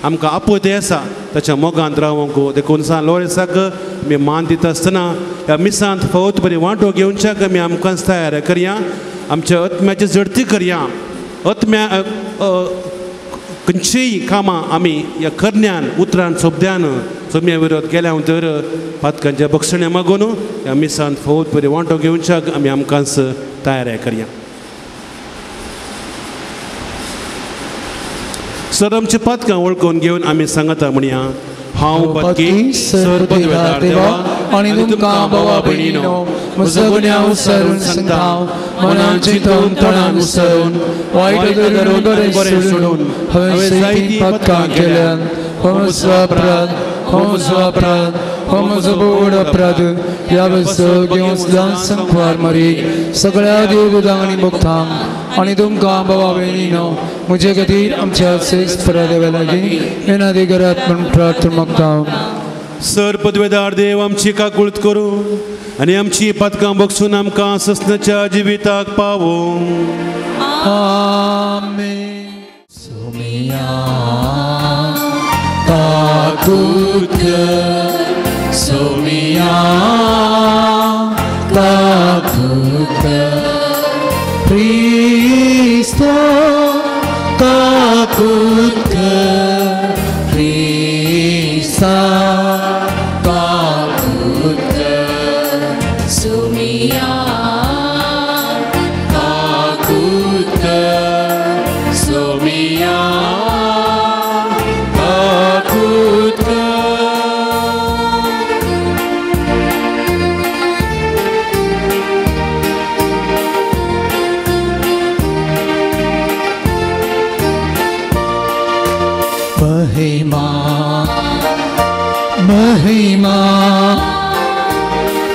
Speaker 2: आमकां आपयते आसा ताच्या मोगांत रावंक. देखून सा लोरेसाक आमी मान दिता आसतना ह्या मिसांत फावत बरी वांटो घेवच्याक आमी आमकांच तयार करया, आमच्या आत्म्याची झडती करया. आत्म्या खंयचीय कामां आमी ह्या करण्यान उतरान सोबद्यान सोम्या विरोध केल्या तर पातकांच्या बक्षण्या मागून ह्या मिसांत फावत बरी वांटो घेवच्याक आमी आमकांच तयार करया. सर आमचे पातकां वळखून घेवन आमी सांगता म्हणया, हांव पातकी सर पदवेदार देवा
Speaker 1: आनी तुमकां भावा भयणीनो सगळ्या उसरून सांगता, मनान चिंतून तोंडान उसरून वायट बरें सोडून हांवें जायतीं पातकां केल्यान हो म्हजो अपराध, हो म्हजो अपराध, हो म्हजो बोड अपराध. ह्या घेवन सुद्दां संख्वार मारी सगळ्या देवदांक आनी भक्तांक आनी तुमकां भावा भयणीनो म्हजे खातीर आमच्या अपराधा लागीं येणारी घरात म्हण प्रार्थना मागता.
Speaker 2: सर पदवेदार देव आमची काकुळत करूं आनी आमची पातकां बक्षून आमकां ससनाच्या जिविताक पावों.
Speaker 1: आमेन. सोमिया काकुळत कर, सोमिया काकुळत कर, ख्रिस्तो काकुळत कर, ख्रिस्ता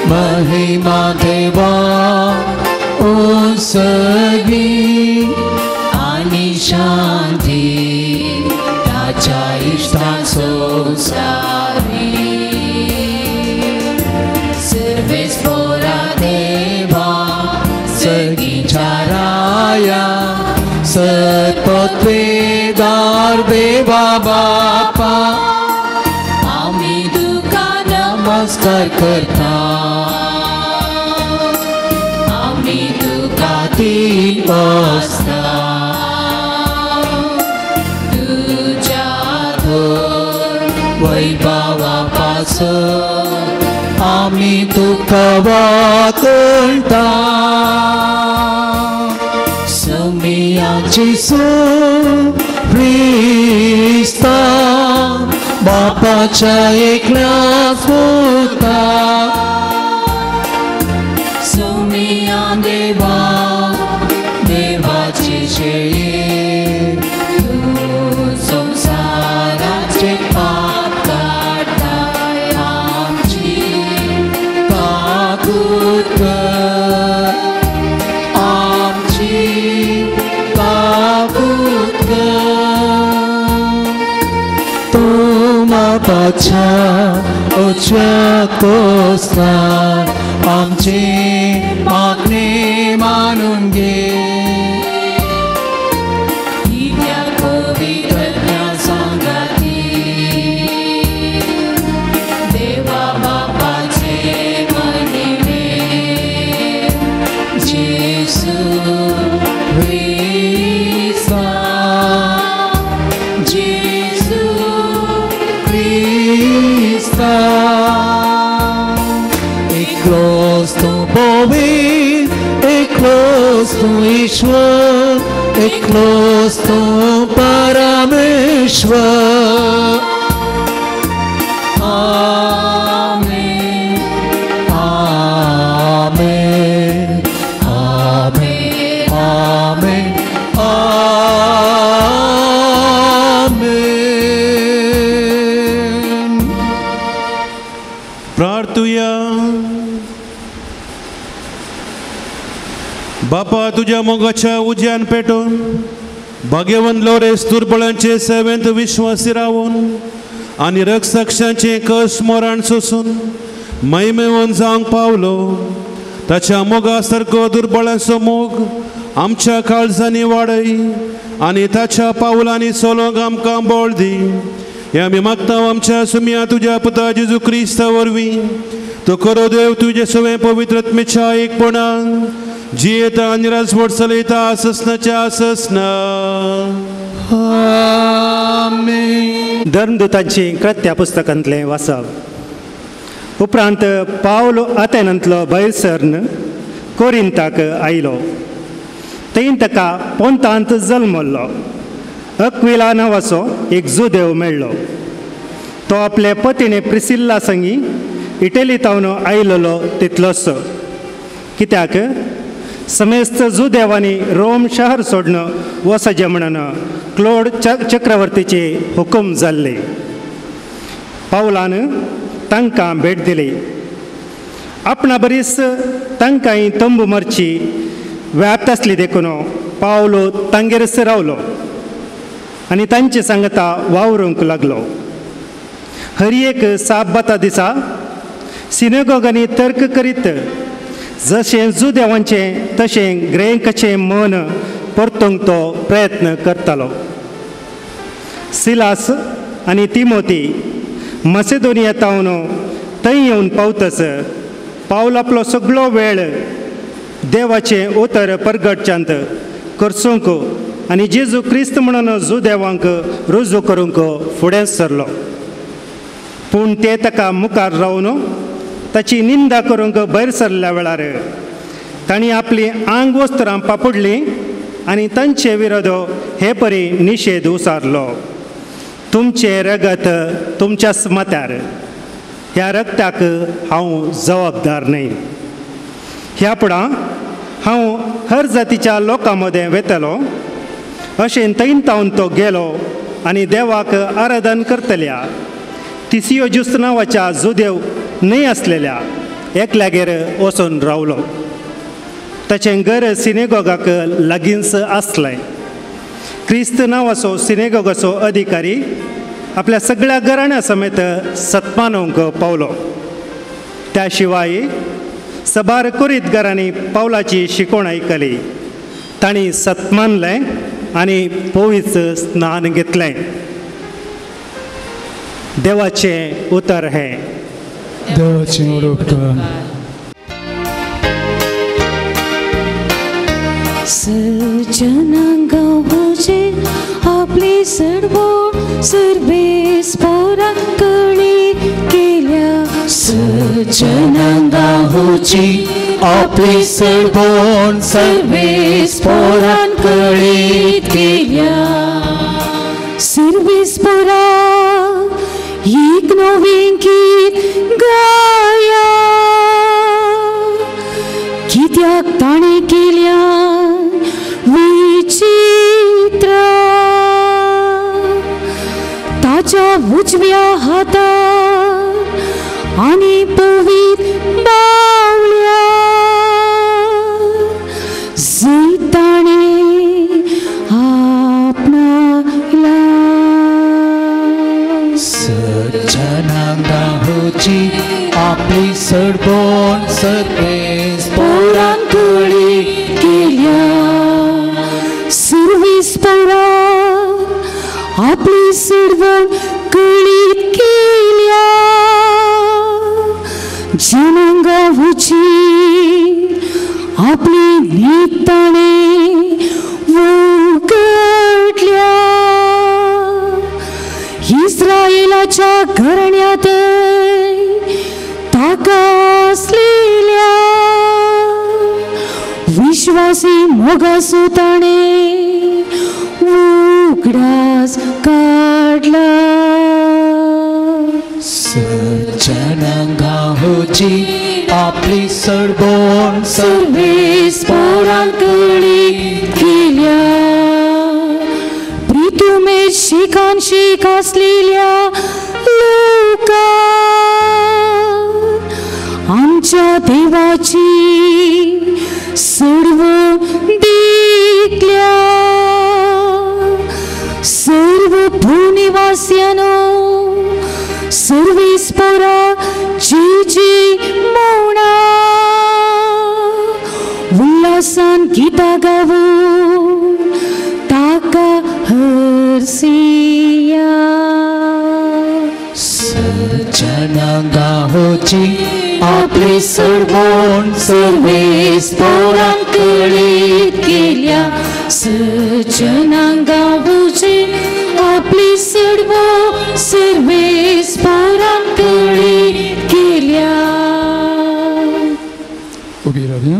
Speaker 1: महिमा देवा ओ सगळी आणि शांती ताच्या इष्टाचो सारी सर्वेस पोरा देवा सगळीच्या राया सत्पत्वेदार देवा बापा नमस्कार करता. आम्ही तुका तीन बसता तुझ्या वैभवापासून आम्ही तुका वाकणता समियाची ख्रिस्ता बापाच्या एकल्याच पुता समिया देवा देवाची शेळी तू संसाराचे पाप काढताय आमची ताकूत कर आमची ताकूत कर तू बापाच्या उच्चात पोचणार आमची मागणी मानून घे त्या पवित्रज्ञा संगाती देवा बापाचे महिमे जेसू ख्रिस्ता जेसू ख्रिस्ता Close to Bobby, close to Ishwar, close to Parameshwar. Amen, Amen, Amen, Amen, Amen.
Speaker 2: प्रार्थूया. बापा तुझ्या मोगाच्या उज्यान पेटून भाग्यवान लोरेस दुर्बळांचे सेवेंत विश्वासी रावून आणि रक्षसाक्षांचे कश मोराण सोसून महिमेवन जावंक पावलो ताच्या मोगा सारको दुर्बळांचो मोग आमच्या काळजांनी वाडय आणि ताच्या पावलांनी सोलोंक आमकां बळ दी हे आमी मागता आमच्या सुमिया तुझ्या पुता जेजू क्रिस्ता वरवीं तो करो देव तुझे सवे पवित्रत्मेच्या एकपणान जियेता आणि राजवट चलयता आससनाच्या आससना.
Speaker 4: आमेन. धर्मदूतांची कृत्या पुस्तकांतलें वाचप. उपरांत पावलो आतेनांतलो भायर सरन कोरिंताक आयलो. थंय ताका पोंतांत जल्मलो. अक्विला नांवाचो एक जुदेव मेळ्ळो. तो आपले पत्नी प्रिसिल्ला संगी इटलीतावन आयिल्लो तितलोच. कित्याक समेस्त जुदेवांनी रोम शहर सोडणं वचचें म्हणून क्लोड चक्रवर्तीचे हुकूम जाल्ले. पावलान तांकां भेट दिली. आपणा बरीच तांकांय तंबू मरची व्याप्त आसली देखून पावलो तांगेरच रावलो आनी तांचे सांगता वावरूंक लागलो. हर एक साबाता दिसा सिनेगॉगांनी तर्क करीत जशें जुदेवांचें तशें ग्रेकाचें मन परतूंक तो प्रयत्न करतालो. सिलास आनी तिमोती मसेदोनियांतावन थंय येवन पावतच पावल आपलो सगळो वेळ देवाचें उतर परगटच्यांत करसूंक आनी जेजू क्रिस्त म्हणून जुदेवांक रुजू करूंक फुडें सरलो. पूण ते ताका मुखार रावन ताची निंदा करूंक भायर सरल्या वेळार तांणी आपली आंग वस्त्रां पापडलीं आनी तांचे विरोध हे परी निशेध उसारलो. तुमचें रगत तुमच्याच माथ्यार, ह्या रगताक हांव जबाबदार न्हय. ह्या फुडां हांव हर जातीच्या लोकां मदें वेतलो अशें थंय तावन तो गेलो आनी देवाक आराधन करतल्या तिसियोजुस नांवाच्या जुदेव न्हय आसलेल्या एकल्यागेर वचून रावलो. ताचें घर सिनेगॉगाक लागींच आसलें. क्रिस्त नांवाचो सिनेगॉगाचो अधिकारी आपल्या सगळ्या घराण्या समेत सत्मानवंक पावलो. त्या शिवाय सबार कुरीतगारांनी पावलाची शिकोवण आयकली. तांणी सत्मानलें आनी पवित्र स्नान घेतलें. देवाचें उतर हें.
Speaker 1: देवाचें उतर.
Speaker 5: सज्जनांगा होचे आपली सडवड सर्वेस पोरांकडे केल्या
Speaker 1: सज्जनांगा होची आपली सडवड सर्वेस पोरांकडे केल्या
Speaker 5: सर्वेस पोरा एक नवीन गीत गाया कित्याक ताणे केल्या विचित्र ताच्या उजव्या हातार आणि पवित्र बावल्या जय ताणे आपणाला
Speaker 1: सज्जनांगा होची आपली सडवड सर्वेस पोरांकडे
Speaker 5: केल्या सर्वेस पोरा आपली सडवड कळीत केल्या जनांगा होची आपली निताणे उघडल्या इस्रायेलाच्या घराण्यात ताका असलेल्या विश्वासी मोगासू ताणे उघडास काढला
Speaker 1: सज्जनांगा होची आपली सडवड
Speaker 5: सर्वेस पोरांकडे केल्या प्रितुमे शिकान शिक असलेल्या लोका आमच्या देवाची सर्व देखल्या सर्व भूनिवासियानो सर्वेस पोरा जी जी मोणा उल्हासान गीता गावू ताका हरसिया
Speaker 1: सज्जनांगा होची आपली सडवड सर्वेस पोरांकडे
Speaker 5: केल्या सज्जनांगा होची आपली सडवड सर्वेस पोरांकडे केल्या.
Speaker 1: उभी राहूया.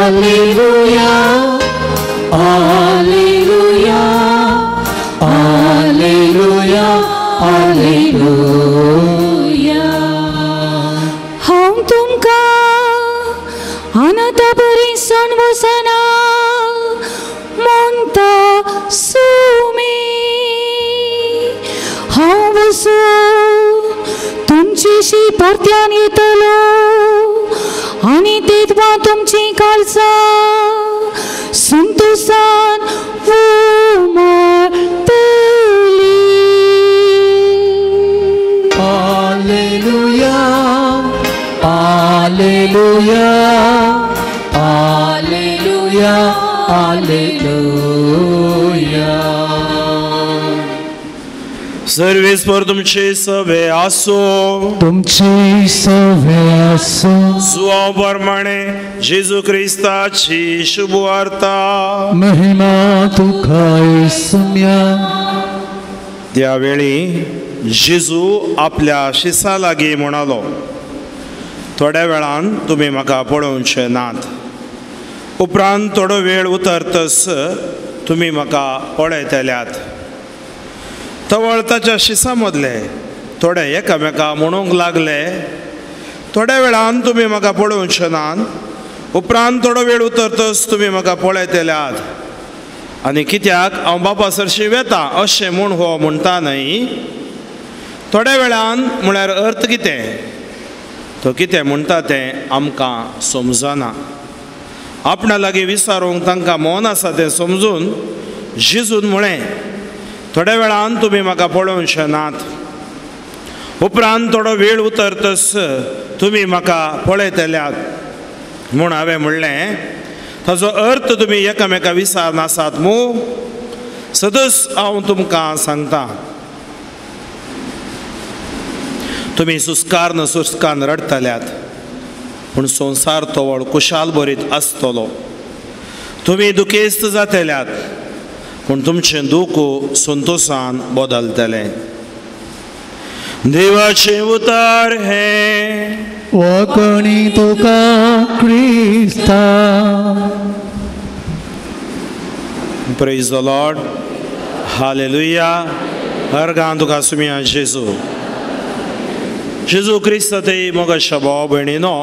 Speaker 5: Alleluia, Alleluia, Alleluia, Alleluia. हांव तुमकां अनंता बरी सणवसना म्हणटा सुमी हांव वचून तुमचेशी परत्यान येतलो आणि तेदवा तुमची काळजां संतोषान उमटली.
Speaker 1: Alleluia, Alleluia, Alleluia, Alleluia.
Speaker 2: सर्वेस्पर तुमचे सवे आसो
Speaker 1: तुमची सवे आसो
Speaker 2: जुआ प्रमाणे जेजू क्रिस्ताची शुभ वार्ता.
Speaker 1: महिमा तुका येसुम्या.
Speaker 2: त्यावेळी जेजू आपल्या शिसा लागीं म्हणालो, थोड्या वेळान तुमी म्हाका पळोवचे नात. उपरांत थोडो वेळ उतरतस तुमी म्हाका पळयतल्यात. तवळ ताच्या शिसा मदले थोडे एकामेका म्हणूंक लागले, थोड्या वेळान तुमी म्हाका पळोवचे नात. उपरांत थोडो वेळ उतरतस तुमी म्हाका पळयतल्यात. आनी कित्याक हांव बापा सरशी वेता अशें म्हूण हो म्हणटा न्हय. थोड्या वेळान म्हळ्यार अर्थ कितें, तो कितें म्हणटा तें आमकां समजना. आपणा लागीं विचारूंक तांकां मोन आसा तें समजून जेजून म्हळें, थोड्या वेळान तुमी म्हाका पळोवचे नात. उपरांत थोडो वेळ उतरतस तुमी म्हाका पळयतल्यात म्हूण हांवें म्हणलें. ताचो अर्थ तुमी एकामेका विचारनासात मू. सदस हांव तुमकां सांगता, तुमी सुस्कान रडतल्यात पूण संवसार तोवळ कुशाल बरीत आसतलो. तुमी दुखेस्त जातल्यात पूण तुमचें दूख संतोषान बदलतलें. देवाचें उतर हें
Speaker 1: वखणी तुका क्रिस्ता.
Speaker 2: Praise the Lord. हालेलुया. अर्गां तुका सुमिया जेजू. जेजू क्रिस्त ते मोगाच्या भाव भयणीनो,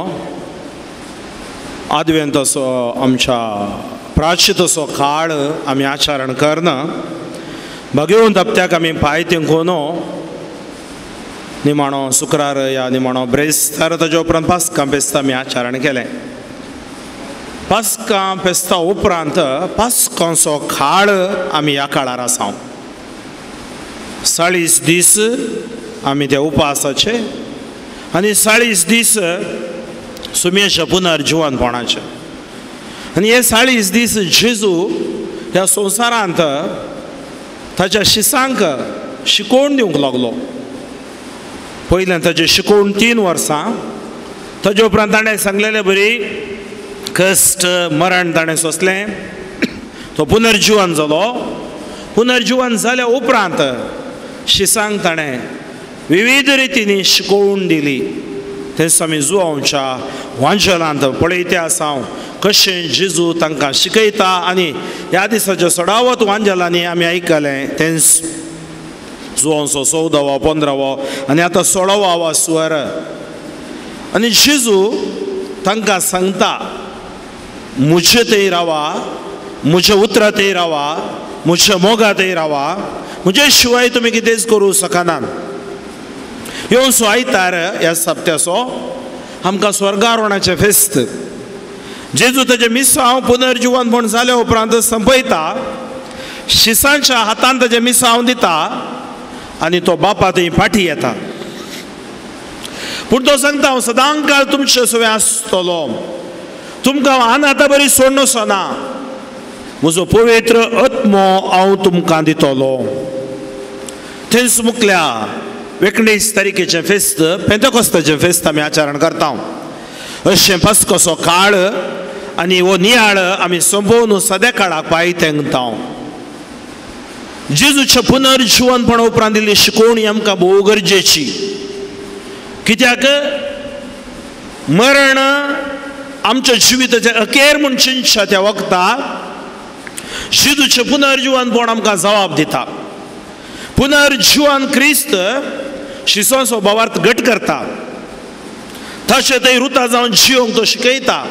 Speaker 2: आदवेंताचो आमच्या प्राचिताचो काळ आमी आचरण करना. भगवंत हप्त्याक आमी पांय तेंकोनो निमाणो शुक्रार या निमाणो ब्रेस्तार ताजे उपरांत पास्का फेस्त आमी आचरण केलें. पास्का फेस्ता उपरांत पास्कांचो काळ आमी ह्या काळार आसां. 40 दीस आमी त्या उपासाचे आनी 40 दीस सुमयेच्या पुनर्जिवनपणाचे. आनी हे 40 दीस जेजू ह्या संवसारांत ताच्या शिसांक शिकोवन दिवंक लागलो. पयल्यान ताजें शिकोवन 3 वर्सां. ताजे उपरांत ताणें सांगलेलें बरी कश्ट मरण ताणें सोंसलें. तो पुनर्जिवन जालो. पुनर्जिवन जाल्या उपरांत शिसांक ताणें विविध रितींनी शिकोवन दिली. तेच आमी जुआंवच्या वांजलांत पळयते आसा कशें जेजू तांकां शिकयता. आनी ह्या दिसाच्या सडावत वांजलांनी आमी आयकलें तेंच जुआंवचो 14वो 15वो आनी आतां 16वा स्वर. आनी जेजू तांकां सांगता, म्हजे थंय रावा, म्हज्या उतरां थंय रावा, म्हज्या मोगा थंय रावा, म्हजे शिवाय तुमी कितेंच करूं शकनात. येवचो आयतार ह्या सप्त्याचो आमकां स्वर्गारोहणाचें फेस्त. जेजू ताजें मिसांव पुनर्जिवनपण जाल्या उपरांत संपयता. शिसांच्या हातांत ताजें मिसांव दिता आनी तो बापा थंय फाटीं येता. पूण तो सांगता, हांव सदां काळ तुमचे सवे आसतलो. तुमकां हांव आतां बरी सोडनोसो ना. म्हजो पवित्र आत्मो हांव तुमकां दितलो. थंयच मुखल्या 19 तारीखेचें फेस्त, पेंतेकोस्ताचें फेस्त आमी आचरण करता. अशें पास्कोचो काळ आनी हो नियाळ आमी संपोवन सद्या काळाक पांय तेंगता. जेजूच्या पुनर्जिवनपण उपरांत दिल्ली शिकोवणी आमकां भोव गरजेची. कित्याक मरण आमच्या जिविताच्या अखेर म्हूण चिंतच्या त्या वखदार जेजूचें पुनर्जिवनपण आमकां जबाब दिता. पुनर्जिवन क्रिस्त शिसो स्वभावार्थ घट करता. तशें थंय रुता जावन जियोंक तो शिकयता.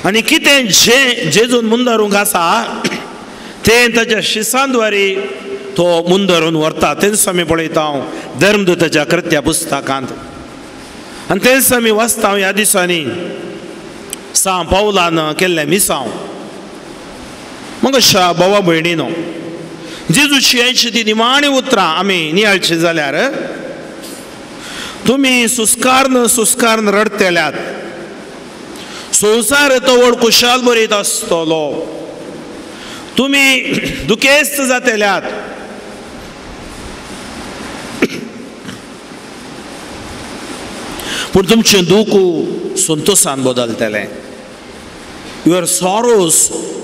Speaker 2: आनी कितें जेजून मुंदरूंक आसा तें ताच्या शिसांद्वारे तो मुंदरून व्हरता. तेंच आमी पळयता धर्मदूताच्या कृत्या पुस्तकांत. आनी तेंच आमी वाचता ह्या दिसांनी सा पावलान केल्लें मिसांव. मग अशा भावा भयणीनो, जेजूची आयची ती निमाणी उतरां आमी नियाळची जाल्यार तुमी सुस्कार्न रडतल्यात. संवसार तवळ कुशाल बरीत आसतलो. तुमी दुखेस्त जातल्यात. पूण तुमचें दूख संतोषान बदलतलें. Your sorrows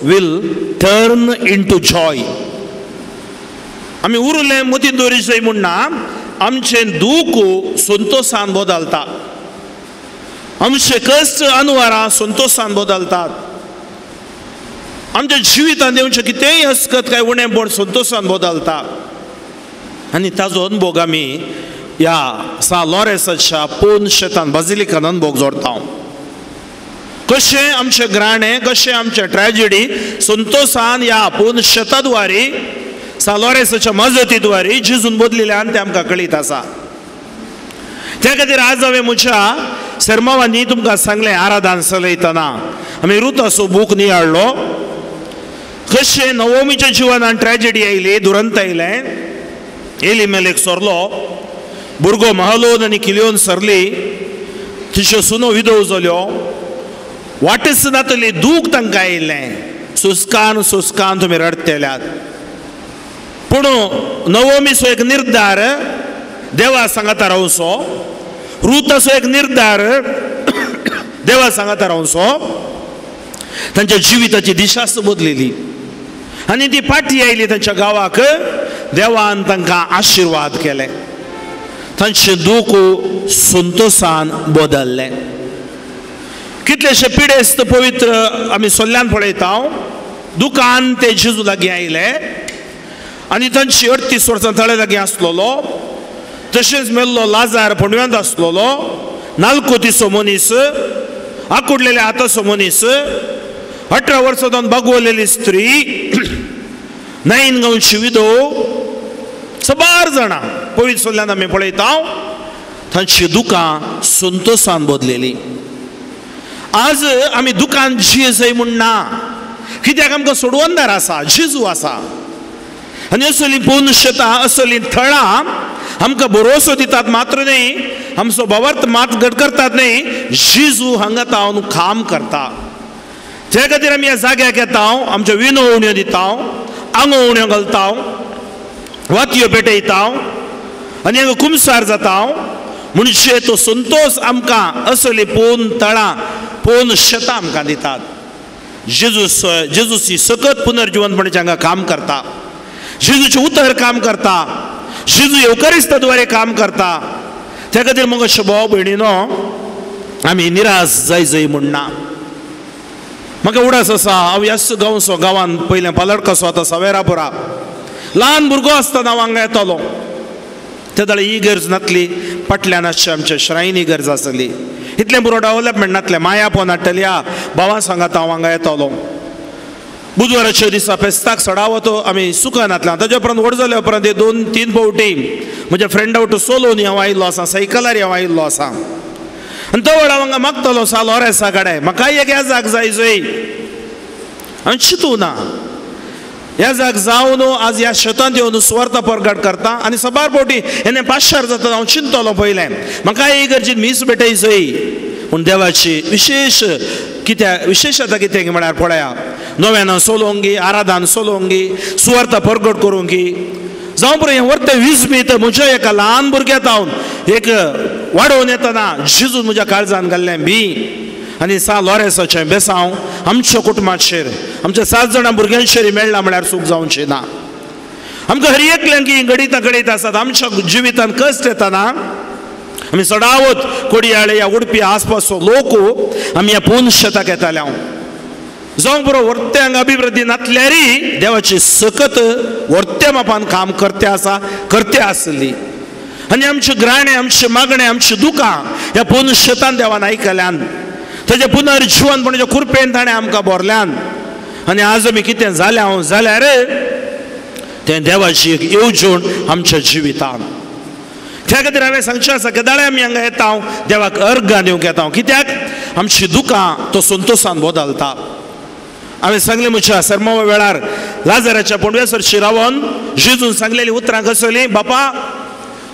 Speaker 2: will turn into joy. आमी उरलें मतीन दवरी जाय म्हूण ना. आमचें दूख संतोषान बदलता. आमचे कश्ट अनुवारां संतोषान बदलतात. आमच्या जिवितांत येवचें कितेंय हस्कत काय उणेंपण संतोषान बदलता. आनी ताजो अनुभव आमी ह्या सा लॉरेसाच्या पोन शेतान बाजिलिकान अनुभव जोडटा. कशें आमचें ग्राणें, कशें आमचें ट्रॅजेडी संतोषान ह्या पोन शेताद्वारे सा लॉरेसाच्या मजतीद्वारे जेजून बदलिल्ल्यान तें आमकां कळीत आसा. त्या खातीर आज हांवें म्हज्या सर्मावांनी तुमकां सांगलें आराधन चलयतना आमी रुताचो बूक नियाळ्ळो. कशें नवोमीच्या जिवनांत ट्रॅजेडी आयली, दुरंत आयलें. एलिमेलेक सरलो, भुरगो महलोन आनी किलियोन सरली, तिच्यो सुनो विधव जाल्यो. वाटच नातली दूख तांकां आयिल्लें. सुस्कान तुमी रडतल्यात. पूण नवमीचो एक निर्धार देवा सांगाता रावचो, रुताचो एक निर्धार देवा सांगाता रावचो. तांच्या जिविताची दिशाच बदलेली आनी ती पाटी आयली तांच्या गांवाक. देवान तांकां आशिर्वाद केले, तांचें दूख संतोशान बदललें. कितलेशे पिडेस्त पवित्र आमी सोल्ल्यान पळयता. दुकान ते जेजू लागीं आयले आनी तांची 38 वर्सां ताळे लागीं आसलेलो. तशेंच मेल्लो लाजार पणव्यांत आसलेलो. नाल्कोतीचो मनीस, आकुडलेले हाताचो मनीस, 18 वर्सां बागवलेली स्त्री, 9 गांवची विधो, सबार जाणां पवित्र सोल्ल्यान आमी पळयता तांची दुकां संतोशान बदलेली. आज आमी दुकान जियेजय म्हणना, कित्याक आमकां सोडवंदार आसा, जेजू आसा. आनी असली पुनशता, असली थळां आमकां भरोसो दितात मात्र न्ही, आमचो भावार्थ मात घट करतात न्ही, जेजू हांगा तावन काम करता. त्या खातीर आमी ह्या जाग्याक येता, आमच्यो विनो उण्यो दिता, आंगो उण्यो घालता, वातयो पेटयता आनी हांगा कुमसार जाता. म्हणजे तो संतोष आमकां असली पोन तळां, पोन शेतां आमकां दितात. जेजूची सकत पुनर्जीवनपणाचें हांगा काम करता. जेजूचे उतर काम करता. जेजू येवकारिस्ताद्वारे काम करता. त्या खातीर मगो भाव भयणीनो, आमी निराश जाय म्हणना. म्हाका उडास आसा, हांव ह्याच गांवान पयलें पालड कसो आतां सावेरापुरा ल्हान भुरगो आसतना हांव हांगा येतालो. त्या दाळे ही गरज नासली, फाटल्यान आमच्या श्रायणी गरज आसली. इतलें बरो डेव्हलपमेंट नासलें. मायापोन हाडटली, भावा सांगात हांव हांगा येतालो. बुधवाराच्या दिसा फेस्ताक सडावतो आमी सुखानांतल्यान. ताजे उपरांत व्हड जाल्या उपरांत 2-3 फावटी म्हज्या फ्रेंडा वांगडा सोलोनी हांव आयिल्लो आसा, सायकलार हांव आयिल्लो आसा. आनी तो वेळा हांगा मागतालो साल ऑरेसा कडेन, म्हाका एक ह्या जाग जाय जंय. हांवें चिंतूं ना, ह्या जाग जावन आज ह्या शेतांत येवन सुवार्थ प्रगट करता. आनी सबार फावटी हें 5 जाता हांव चिंतलो पयलें, म्हाका एक गरजेन मीस भेटय जंय. पूण देवाची विशेशता कितें म्हळ्यार पळया, नव्यान सोलोंगी, आराधान सोलोंगी, सुवार्थ प्रगट करूंगी जावं पळय. हें वर्त 20 मीत म्हज्या एका ल्हान भुरग्याक हांव एक वाडोवन येतना जेजू म्हज्या काळजान घाल्लें बी. आनी साल ऑरेसाचें बेसांव आमच्या कुटुंबाचेर, आमच्या 7 जाणां भुरग्यांचेर मेळ्ळां म्हळ्यार चूक जावचें ना. आमकां हर एकल्यांकी घडीत आसात. आमच्या जिवितांत कश्ट येतना आमी सडावत कोडयाळे या उडपी आसपासचो लोक आमी ह्या पुनशताक येताले. जावं बरो वर्त्यांक अभिवृद्धी नासल्यारय देवाची सकत वर्त्या मापान काम करते आसा, करते आसली. आनी आमचे ग्राणे, आमचे मागणे, आमची दुकां ह्या पुनशतान देवान आयकल्यान, ताजे पुनर्जीवनपणाच्या कुरपेन ताणें आमकां भरल्यान. आनी आज आमी कितें जाल्यार तें देवाची एक येवजण आमच्या जिवितांत. त्या खातीर हांवें सांगचें आसा, केदाळे आमी हांगा येता देवाक अर्घ दिवंक येता. कित्याक आमची दुकां तो संतोशान बदलता. हांवें सांगलें म्हज्या सर्मा वेळार लाजाराच्या पणवेसरशी रावन जेजून सांगलेली उतरां कसली, बापा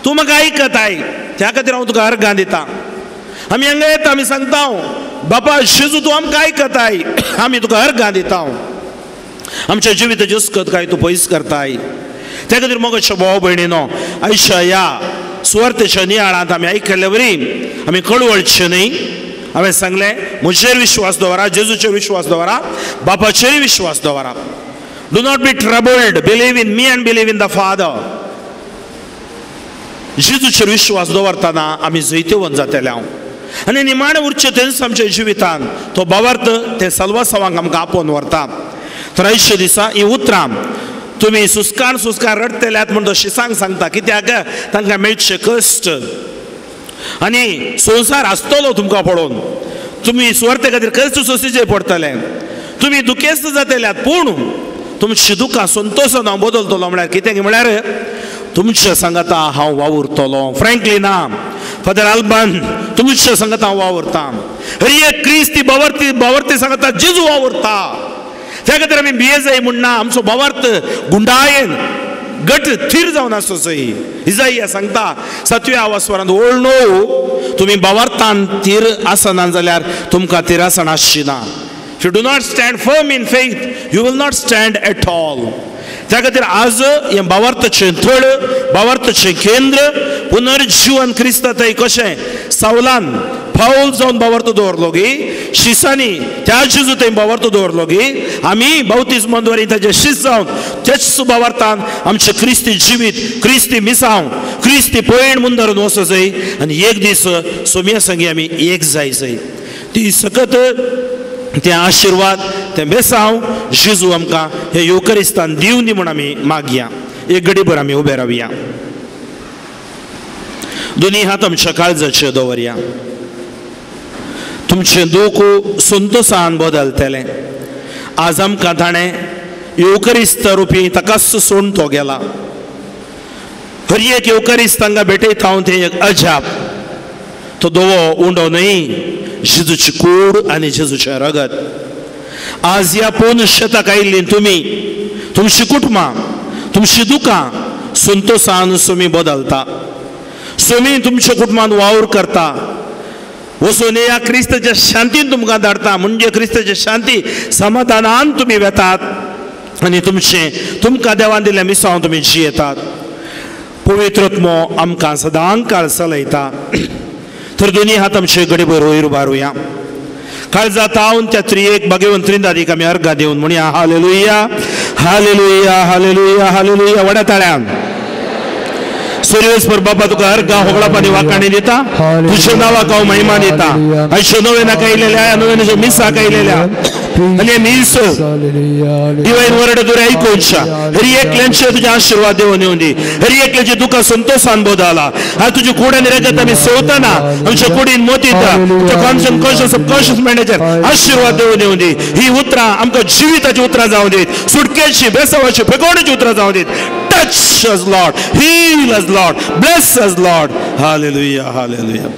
Speaker 2: तूं म्हाका आयकताय, त्या खातीर हांव तुका अर्घ दितां. आमी हांगा येता, आमी सांगता बापा जेजू तूं आमकां आयकताय, आमी तुका अर्घ दिता. आमच्या जिविताची अस्कताय तूं पयस करताय. त्या खातीर मोगाच्या भाव भयणीनो, आयच्या ह्या सुवार्थेच्या नियाळांत आमी आयकल्ले वरी आमी कळवळचें न्ही. हांवें सांगलें म्हजेर विश्वास दवरा, जेजूचेर विश्वास दवरा, बापाचेर विश्वास दवरा. Do not be troubled, believe in me and believe in the Father. जेजूचेर विश्वास दवरतना आमी जैतेवन जातले. आनी निमाणे उरचे तेच आमच्या जिवितांत तो भावार्थ ते सल्वासवांक आमकां आपोवन व्हरता. तर आयच्या दिसा ही उतरां तुमी सुस्कान रडतल्यात म्हण तो शिसांक सांगता. कित्याक तांकां मेळचे कश्ट आनी संवसार आसतलो तुमकां पळोवन. तुमी सुवार्थे खातीर कश्ट सोंसीचे पडटले, तुमी दुखेस्त जातल्यात, पूण तुमची दुकां संतोशान हांव बदलतलो. म्हळ्यार कितें म्हळ्यार तुमच्या सांगाता हांव वावुरतलो. फ्रँकलिना, फादर आल्बान, तुमच्या सांगाता हांव वावुरता. हर एक क्रिस्ती बावर्ती सांगाता जेजू वावुरता. त्या खातीर आमी भियेजाय म्हणना. आमचो भावार्थ गुंडायेन गट थीर जावन आसचो जाय. इजाइया सांगता 7व्या वासवरांत, ओळनो तुमी भावार्थान थीर आसना जाल्यार तुमकां तिरासण आसची ना. If you do not stand firm in faith, you will not stand at all. त्या खातीर आज हे भावार्थाचें थळ, भावार्थाचें केंद्र पुनर्जीवन क्रिस्ता थंय कशें सावलान फावल जावन भावार्थ दवरलो गी, शिसांनी त्या जेजू थंय भावार्थ दवरलो गी, आमी बावतिस्मांद्वारे ताचे शिस जावन तेच भावार्थान आमचें क्रिस्ती जिवीत, क्रिस्ती मिसांव, क्रिस्ती पयण म्हूण धरून वचो जाय आनी एक दीस सोम्या संगी आमी एक जाय जाय. ती सकत ते आशिर्वाद, ते बेसांव जेजू आमकां हे युकरिस्तान दिवन दी म्हूण आमी मागया. एक घडीभर आमी उबे रावया. दोनी हात आमच्या काळजाचेर दवरया. तुमचें दूख संतोशान बदलतलें. आज आमकां ताणें युकरिस्त रुपी ताकाच सोडून तो गेला. हर एक युकरिस्त तांकां भेटयता हांव तें एक अजाप. तो दोवो उंडो न्हय, जेजूची कूड आनी जेजूचें रगत. आज ह्या पोन शेताक आयिल्लीं तुमी, तुमची कुटुंबां, तुमची दुकां संतोशान सोमी बदलता. सोमी तुमच्या कुटुंबान वावर करता. वचून ह्या क्रिस्ताच्या शांतीन तुमकां धाडटा. म्हणजे क्रिस्ताच्या शांती समाधानान तुमी वेतात आनी तुमकां देवान दिल्ल्या मिसांव तुमी जियेतात. पवित्रत्मो आमकां सदां काळ चलयता. तर दोनी हात आमचे घडीभर वयर उबारुया. काळजा तावन त्या त्रियेक भगवंत आदीक आमी अर्घा दिवन म्हणया हालेलुया, हालेलुया, हालेलुया, हालेलुया. व्हड्या ताळ्यान सर्वेस्वर बाबा तुका अर्घा होगळापानी वाकाणी दिता. तुझ्या नावाक हांव महिमा दिता. आयच्यो नव्यानाक आयिल्ल्या नव्यानाच्या मिसाक आयिल्ल्या आनी मीस डिवायन वर्ड तुरे आयकुनशा हर एकल्यांचे तुजे आशिर्वाद देवन येवन दी. हर एकल्याची दुकां संतोशान बदला. आज तुजी कूड आनी रगत आमी सेवतना आमच्या कुडीन मोतीता. तुज्या कॉन्शियस कॉन्शियस सबकॉन्शियस मायंडाचेर आशिर्वाद देवन येवन दी. ही उतरां आमकां जिविताची उतरां जावं दीत. सुटकेची, बेसावाची, फेकोवणेची उतरां जावं दीत. Touch us, Lord. Heal us, Lord. Bless us, Lord. Hallelujah. Hallelujah.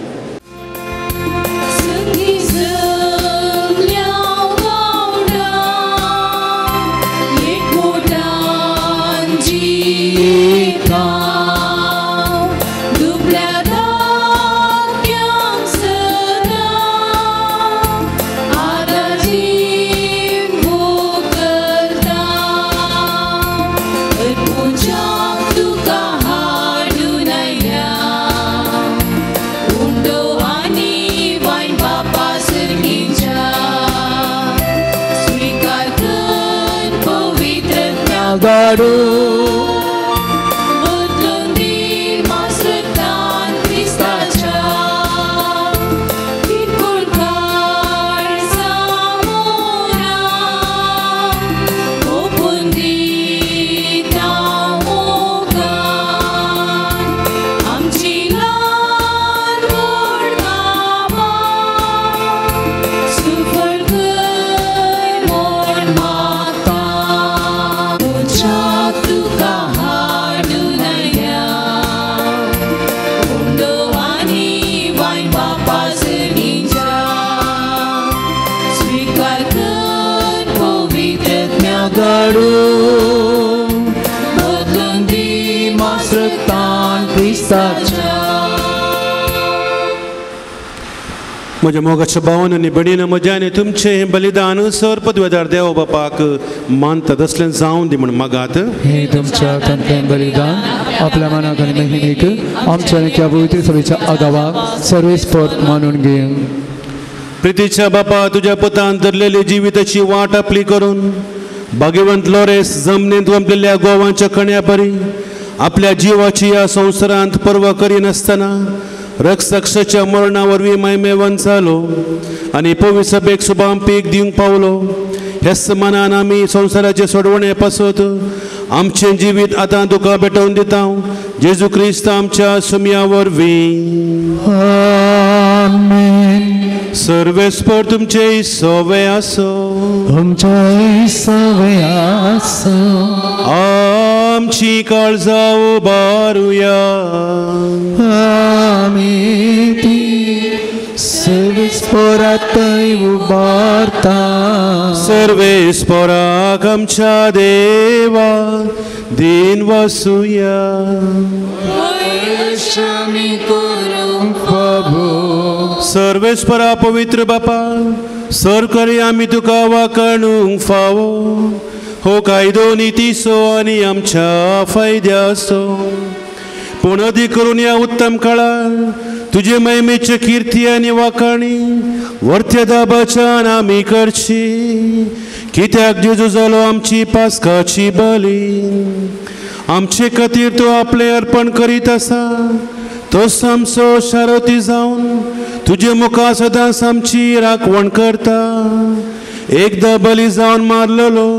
Speaker 2: म्हज्या मोगाच्या भावान आनी भयणीन म्हज्यान तुमचें बलिदान सर्पद्वेदार देव बापाक मानता तसलें जावं दी म्हण मागात.
Speaker 1: हे तुमच्या तनकें बलिदान आपल्या मनाक आनी महिमेक आमच्या त्या पवित्र सभेच्या आगावाक सर्वेस्पर मानून घे.
Speaker 6: प्रितीच्या बापा, तुझ्या पुतान धरलेली जिविताची वाट आपली करून भाग्यवंत लोरेस जमनींत वंपलेल्या गोवांच्या कण्या परी आपल्या जीवाची ह्या संवसारांत पर्वा करिनासतना रक्षसाच्या मरणा वरवीं महिमेवंत जालो आनी पवित्र सभेक शुभाम पीक दिवंक पावलो. ह्याच मनान आमी संवसाराचे सोडवणे पासत आमचें जिवीत आतां तुका भेटोवन दिता. जेजू क्रिस्त आमच्या सुम्या वरवीं.
Speaker 1: आमेन.
Speaker 6: सर्वेस्पर तुमचे सवे आसो.
Speaker 1: तुमचे सवे आसो.
Speaker 6: आमची काळजा उबारुया.
Speaker 1: आमी ती सर्वेस्परांतय उबारता.
Speaker 6: सर्वेस्पराक आमच्या देवा दिन वसूया. सर्वेस्परा पवित्र बापा, सर करी आमी तुका वाकणूंक फावो हो कायदो नितीसो आनी आमच्या फायद्याचो. पूण अधिक करून या उत्तम काळार तुझे महिमेचे कीर्ती आनी वाखाणी वर्त्य दाबाच्यान आमी करची. कित्याक जेजू जालो आमची पास्काची बली. आमचे खातीर तो आपले अर्पण करीत आसा. तोच आमचो शारोती जावन तुझे मुखार सदांच आमची राखवण करता. एकदा बली जावन मारलेलो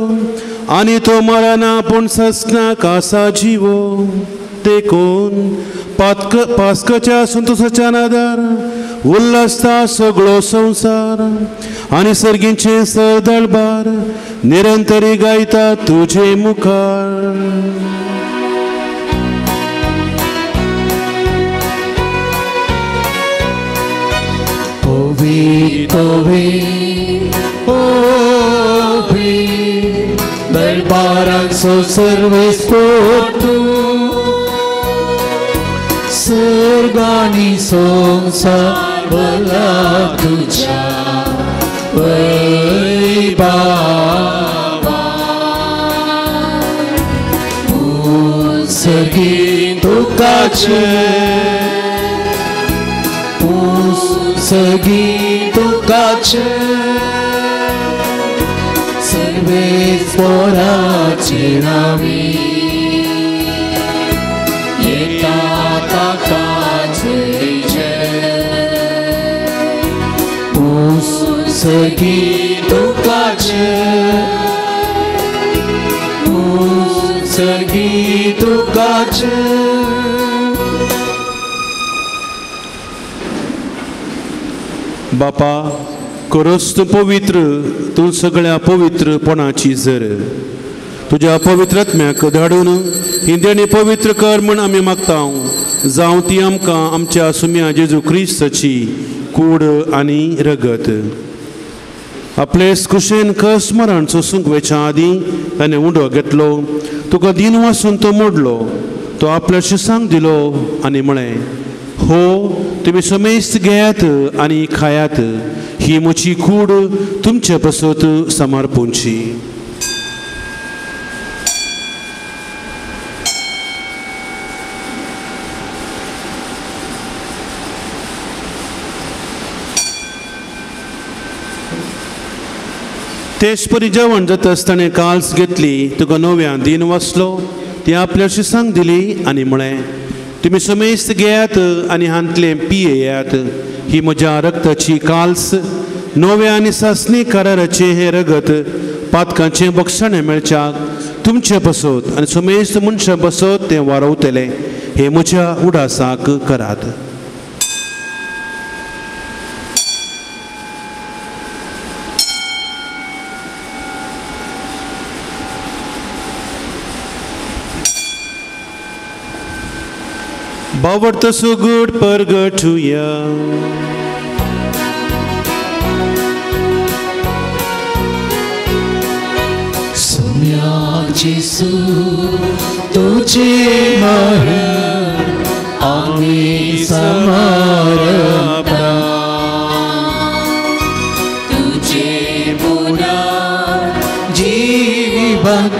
Speaker 6: आनी तो मरना पूण ससनाक आसा जिवो. देखून पास्काच्या संतोशाच्या नादार उल्हासता सगळो संवसार आनी सर्गींचे सरदळबार निरंतरी गायता तुझे मुखार.
Speaker 1: दरबाराक सो सर्वेस्पोर तूं. सर्गानी संसार भला तुझ्या वैभवान. सगळी दुःखाचे सगळी दुःखाचे सर्वेस्पोराचे नावी सगळी दुःखाचे सगळी दुःखाचे.
Speaker 6: बापा करोस तूं पवित्र. तूं सगळ्या पवित्रपणाची जर तुज्या पवित्रत्म्याक धाडून ही देणी पवित्र कर म्हण आमी मागता. जावं ती आमकां आमच्या सुम्या जेजू क्रिस्ताची कूड आनी रगत. आपले कुशेन कस मरण सोसूंक वेच्या आदीं ताणें उंडो घेतलो. तुका दिन वासून तो मोडलो. तो आपल्या शिसांक दिलो आनी म्हळें, हो तुमी समेस्त घेयात आनी खायात. ही म्हजी कूड तुमचे पसत समर्पूंची. तेच परी जेवण जाता आसतना काल्स घेतली. तुका नव्या दिन वाचलो. ती आपल्या शिसांक दिली आनी म्हळें, तुमी समेस्त घेयात आनी हांतले पियेयात. ही म्हज्या रक्ताची काल्स नव्या आनी सासणी कराराचे हे रगत पातकांचे बक्षणे मेळच्याक तुमचे पसत आनी समेस्त मनशां पसत तें वारवतले. हे म्हज्या उडासाक करात. बावडतो सुगूड परगटुया.
Speaker 1: सुम्याक जेसू तुझे मरण आमी समर्पणा. तुझे पुनः जीवन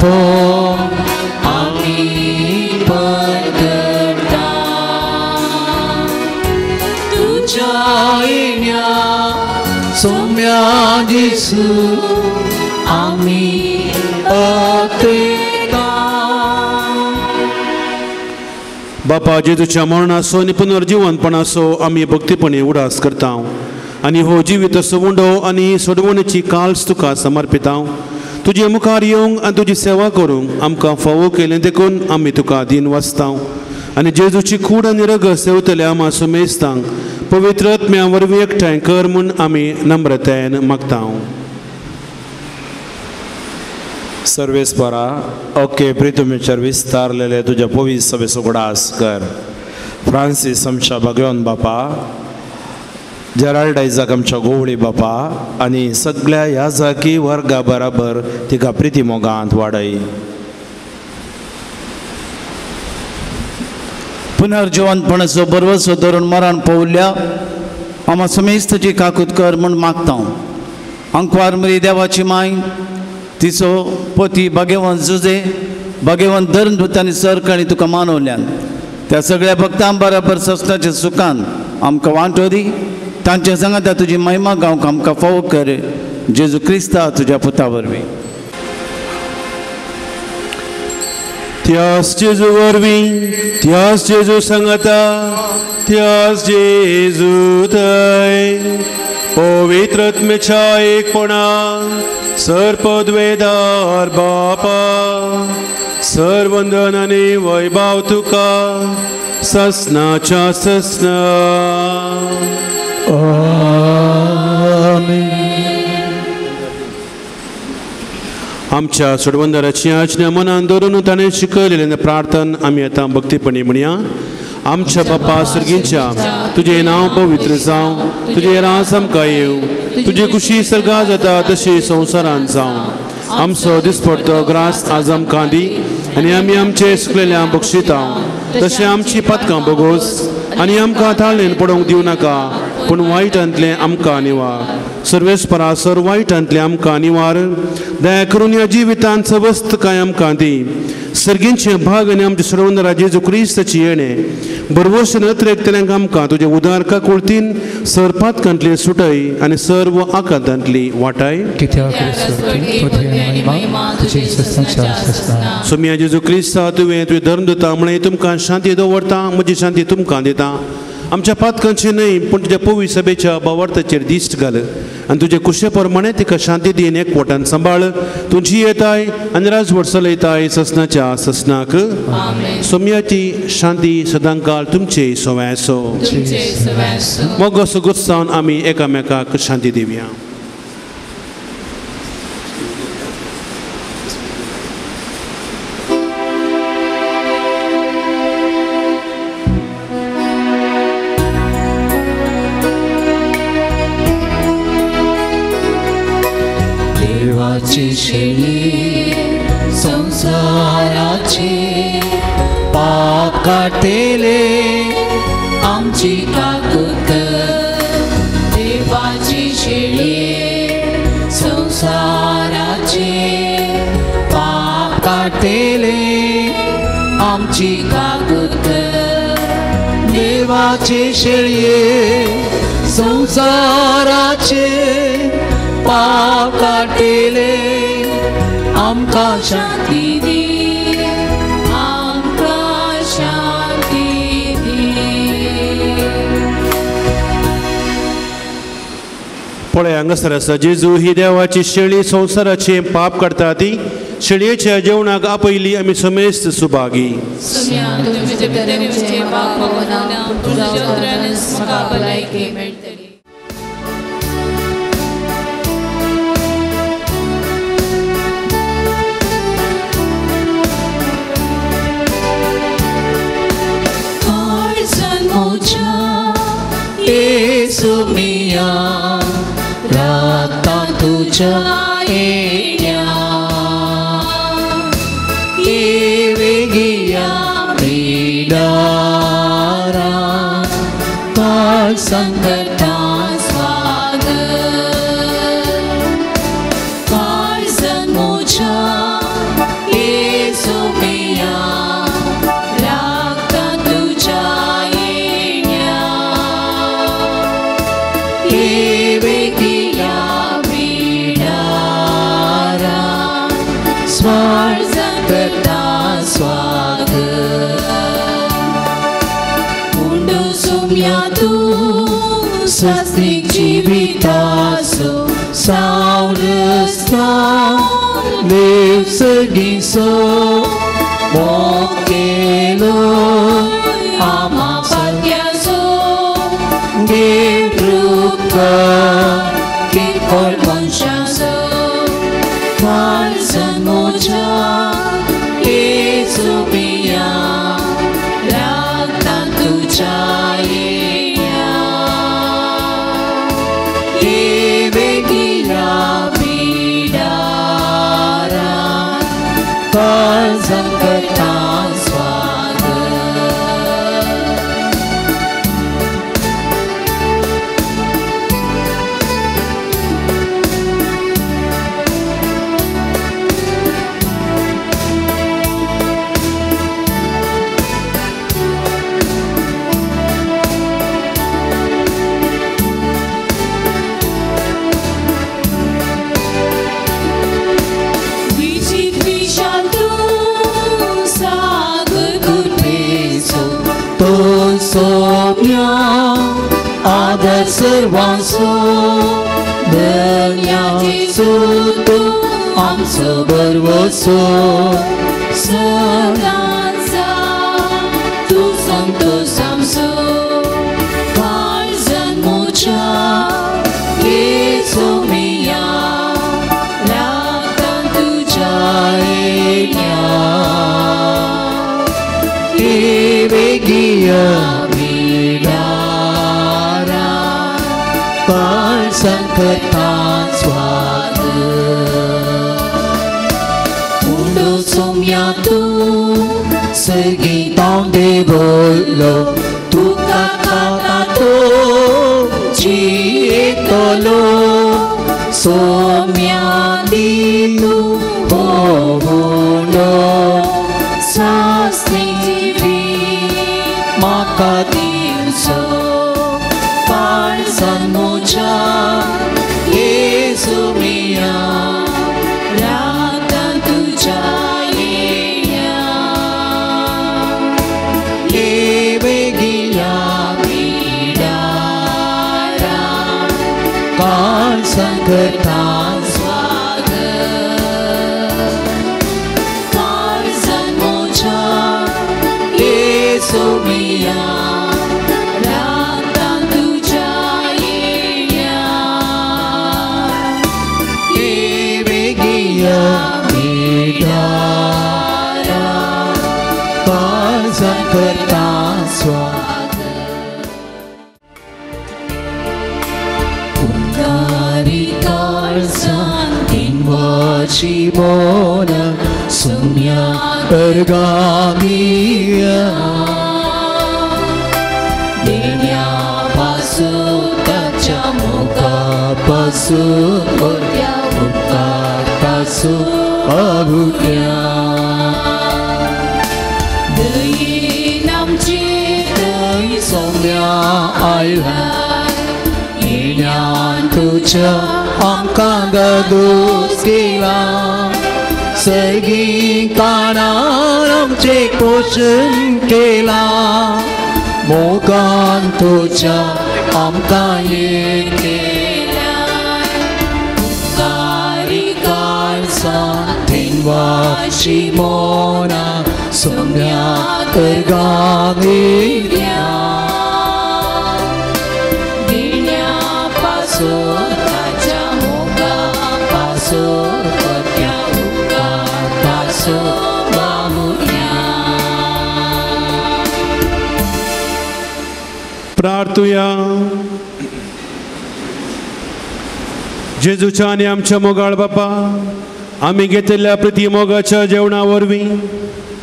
Speaker 1: सोम्या जेसू आमी अतेता.
Speaker 6: बापा जेजूच्या मरणाचो आनी पुनर्जीवनपणाचो आमी भक्तीपणी उडास करता. आनी हो जिवीत असो उंडो आनी सोडवणेची काल्स तुका समर्पिता. तुजे मुखार येवंक आनी तुजी सेवा करूंक आमकां फावो केलें देखून आमी तुका दिन वाचता. आनी जेजूची कूड आनी रगत सेवतले आमा सुमेस्तांक पवित्र आत्म्या वरवीं एकठांय कर म्हूण आमी नम्रतायेन मागता.
Speaker 2: सर्वेस्परा ओके प्रितुमेचर विस्तारलेले तुझ्या पवित्र सभेचो उडास कर. फ्रांसीस आमच्या भगवान बापा, जेराल्डायजाक आमच्या गोवळी बापा आनी सगळ्या ह्या जागी वर्गा बराबर तिका प्रिती मोगांत वाडय.
Speaker 3: पुनर्जीवनपणाचो बरवसो धरून मरण पावल्या आमा समेस्तची काकूत कर म्हूण मागता. अंकवार मरी देवाची माय तिचो पती भगेवन जुजे भगेवन धर्म धुतांनी सरकाणी तुका मानवल्यान त्या सगळ्या भक्तां बरोबर सस्ताच्या सुखान आमकां वांटो दी तांचे सांगात तुजी महिमा गावंक आमकां फावो कर जेजू क्रिस्ता तुज्या पुता वरवीं.
Speaker 6: त्याच जेजू वरवीं त्याच जेजू सांगता त्याच जेजू थंय पवित्र आत्म्याच्या एकपणान सरपदवेदार बापा सर्वंदन आनी वैभव तुका ससनाच्या ससना. आमच्या सोडवंदाराची आज्ञा मनान दवरून ताणें शिकयलेलें प्रार्थन आमी आतां भक्तीपणी म्हणया. आमच्या बापा सर्गीच्या तुझे नांव पवित्र जावं तुझे रास आमकां येवं तुजी खुशी सर्गा जाता तशी संवसारांत जावं. आमचो दिसपडटो ग्रास आज आमकां दी आनी आमी आमचे सुकलेल्या बक्षिता तशें आमची पातकां बोगोस आनी आमकां थाळेन पडोवंक दिवं नाका पूण वायटांतले आमकां निवार. सर्वेस्परा सर वायटांतले आमकां निवार. दया करून ह्या जिवितांत सवस्त काय आमकां दी. सर्गींचे भाग आनी आमचे सर्वंदरा जेजू क्रिस्ताची येणे बरवोश नत्रेकतल्यांक आमकां तुजे उदार काकुळतीन सरपातकांतली सुटय आनी सर्व आकांतांतली वाटाय. सोम्या जेजू क्रिस्ता तुवें तुवें धर्म दिता म्हणे तुमकां शांती दवरता म्हजी शांती तुमकां दिता. आमच्या पातकांची न्हय पूण तुज्या पवी सभेच्या बावार्थाचेर दिश्ट घाल आनी तुजे कुशे प्रमाणे तिका शांती दीन एकवटान सांबाळ. तुजी येताय आनी राजवट चलयताय ससनाच्या ससनाक. सोम्याची शांती सदांकाळ तुमचे सोव्या आसो. मोग सुगुत्सावन आमी एकामेकाक शांती दिवया.
Speaker 5: संसाराचे पाप काटेले आमची काकूत देवाची शेळी संसाराचे पाप काटेले आमची काकूत देवाची शेळी संसाराचे पाप काटेले आमकां शांती दी आमकां शांती दी.
Speaker 6: पळय हांगासर आसा जेजू ही देवाची शेळी संवसाराचे पाप काडटा ती शेळयेच्या जेवणाक आपयली आमी समेस्त सुभागी.
Speaker 5: सुमिया राता तुझ्या येण्या वेगिया पिडारा काळ संकटा स्वागत काळ सन्मुझा सुमिया राता तुझ्या Sasnik jivitaso saurasna Lev segiso Mokelo Ama patyaso Gevruka Kipol monshaso Kalsan mocha Esubia Rakta tuchai आदर सर्वांचो धन्याचो तूं आमचो बरवचो सदांचा तूं संतोष आमचो काळजान म्हज्या येसो मिया लागता तुज्या येल्या बेगिया मिळारा काळजान करता स्वागत उंडो सोम्या तूं सर्गीतां देवलो तुका खाता तो जियेतलो सोम्या दिलू होवलो सासणी म्हाका दिवचो काळजान म्हज्या येसू मिया लागता तुज्या येल्या ये बेगिया मिळारा काळजान करता स्वागत काळजान म्हज्या येसू मिया लागता तुज्या येल्या ये बेगिया मिळारा काळजान करता स्वागत उपकारी काळजान दिनवाची मोना सोम्या परगामिया देण्यापासून ताच्या मुखापासून कोणत्या मुखापासून अभुत्या दयेन आमची दय सोम्या आयला येण्यान तुज्या आमकां दोस केला सर्गी कानार आमचे पोषण केला मोगान तुज्या आमकां येत केला उपकारी काळजान दिनवाची मोना सोम्या परगामिया देण्यापासून ताच्या मोगापासून कोणत्या मुखापासून बाहुल्या
Speaker 6: प्रार्थुया जेजूच्या आणि आमच्या मोगाळ बापा आम्ही घेतलेल्या प्रति मोगाच्या जेवणा वरवीं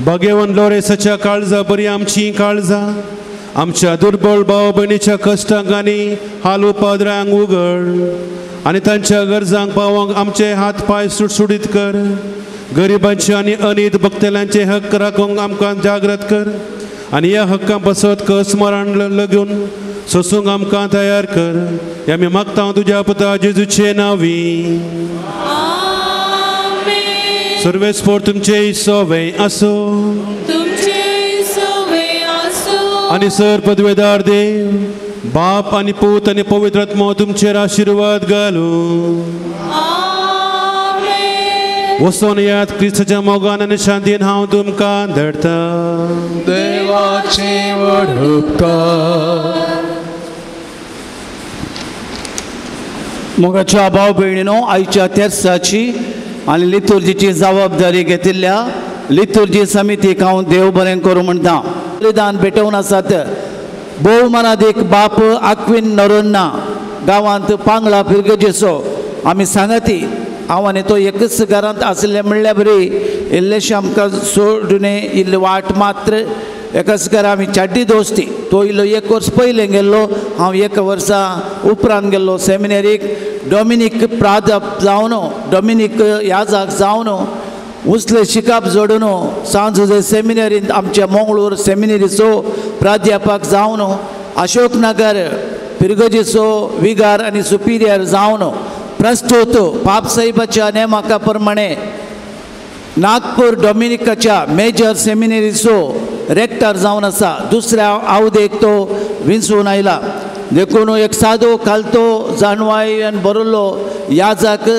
Speaker 6: भगेवन लोरेसाच्या काळजा बरी आमची काळजा आमच्या दुर्बळ भाव भयणीच्या कश्टांक आनी हाल उपाद्रांक उगड आनी तांच्या गरजांक पावोवंक आमचे हात पाय सुटसुटीत कर गरिबांचे आनी अनीत भक्तेल्यांचे हक्क राखूंक आमकां जागृत कर आनी ह्या हक्कां पासत कसमरण लगून सोसूंक आमकां तयार कर हे आमी मागता तुज्या पुता जेजूचे नांवी सर्वेस्पोर तुमचे सोवे आसो आनी सर पदवेदार देव बाप आनी पूत आनी पवित्र आत्मा तुमचेर आशिर्वाद घालूं वचून यात क्रिस्ताच्या मोगान आनी शांतीन हांव तुमकां धाडटा
Speaker 3: देवाचे व्हड उपकार मोगाच्या भाव भयणीनो आयच्या तेर्साची आनी लितुर्जीची जबाबदारी घेतिल्ल्या लितुर्जी समितीक हांव देव बरें करूं म्हणटा बलिदान भेटोवन आसात भोवमानादीक बाप आक्विन नरोन्ना गांवांत पांगळा पिरगजेचो आमी सांगाती हांव आनी तो एकच घरांत आसले म्हणल्या बरी इल्लेशें आमकां सोडून इल्ली वाट मात्र एकाच घरा आमी चाड्डी दोस्ती तो इल्लो एक वर्स पयलें गेल्लो हांव एक वर्सा उपरांत गेल्लो सेमिनेरीक डॉमिनीक प्राध्याप जावन डॉमिनीक याजाक जावन उसले शिकाप जोडून सांज जुजे सेमिनरींत आमच्या मंगळूर सेमिनरीचो प्राध्यापक जावन अशोकनगर पिरगजीचो विगार आनी सुपिरियर जावन प्रस्तुत पापसाहेबाच्या नेमाका प्रमाणे नागपूर डॉमिनिकाच्या मेजर सेमिनरीचो रेक्टर जावन आसा दुसऱ्या आवदेक तो विंचून आयला देखून एक सादो कालतो जाणवायेन बरोल्लो याजक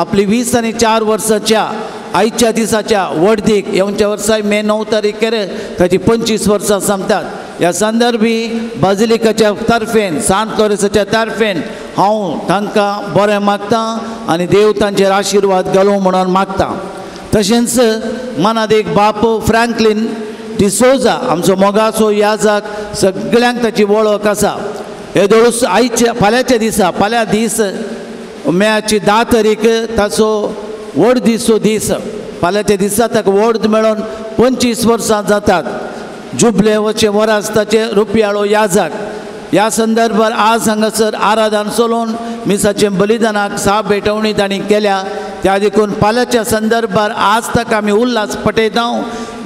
Speaker 3: आपली 20 आनी 4 वर्साच्या आयच्या दिसाच्या वर्दीक येवच्या वर्सा मे 9 तारीखेर ताची 25 वर्सां संपतात. ह्या संदर्भी बाजिलिकाच्या तर्फेन सांत लॉरेन्साच्या तर्फेन हांव तांकां बरें मागतां आनी देव तांचेर आशिर्वाद घालूं म्हणून मागतां. तशेंच मनात एक बाप फ्रँकलिन डिसोजा आमचो मोगाचो याजक सगळ्यांक ताची वळख आसा. हे दोळूस आयच्या फाल्यांच्या दिसा फाल्यां दीस मेची 10 तारीख ताचो व्हड दीस. फाल्यांच्या दिसा ताका व्हड मेळोन 25 वर्सां जातात. जुबलेचे वरास ताचे रुपयाळो याजक. ह्या संदर्भात आज हांगासर आराधन चलोवन मिसाचे बलिदानाक 6 भेटवणी तांणी केल्या. त्या देखून फाल्यांच्या संदर्भात आज ताका आमी उल्हास पटयता.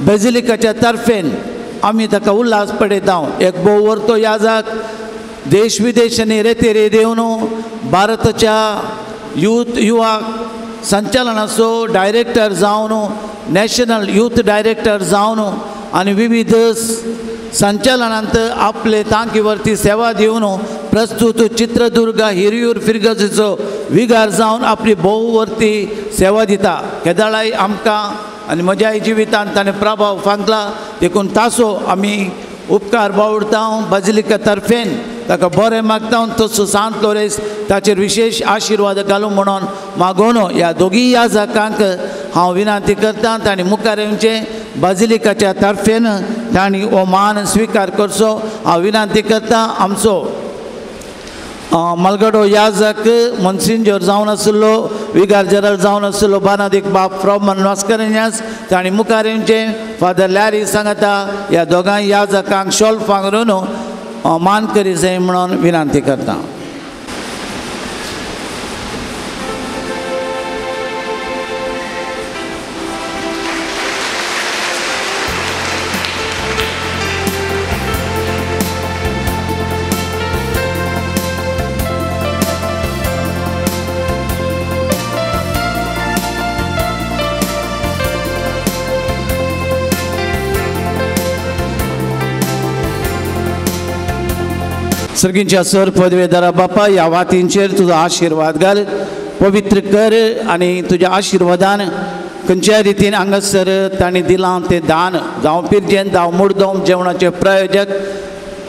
Speaker 3: बेजिलिकाच्या तर्फेन आमी ताका उल्हास पटयता. एक भोव वर्तो याजक देश विदेशांनी रेतेरे देवन भारताच्या युवा संचालनाचो डायरेक्टर जावन नॅशनल यूथ डायरेक्टर जावन आनी विविध संचालनांत आपले तांकीवरती सेवा दिवन प्रस्तुत चित्रदुर्ग हिरियूर फिरगजेचो विगार जावन आपली भोववर्ती सेवा दिता. केदाळाय आमकां आनी म्हज्याय जिवितांत ताणें प्रभाव फांकला. देखून ताचो आमी उपकार बावडटा. बाजिलिका तर्फेन ताका बरें मागता. तसो सांत लॉरेन्स ताचेर विशेष आशिर्वाद घालूं म्हणून मागोवन ह्या दोगी याजकांक हांव विनंती करतां तांणी मुखार येवचें. बाजिलिकाच्या तर्फेन तांणी हो मान स्विकार करचो हांव विनंती करतां. आमचो मलगडो याजक मोन्सिंजोर जावन आशिल्लो विगार जनरल जावन आशिल्लो बानादिक बाब फ्रॉमन वास्करेन्यास तांणी मुखार येवचें. फादर लॅरी सांगता ह्या दोगांय याजकांक शॉल पांघरून मान करी जाय म्हणून विनंती करता. सर्गींच्या सर पदवेदारा बापा ह्या वातींचेर तुजो आशिर्वाद घाल. पवित्र कर आनी तुज्या आशिर्वादान खंयच्याय रितीन हांगासर तांणी दिलां तें दान जावं पिरजेन जावं मुर्दोम जेवणाचे प्रायोजक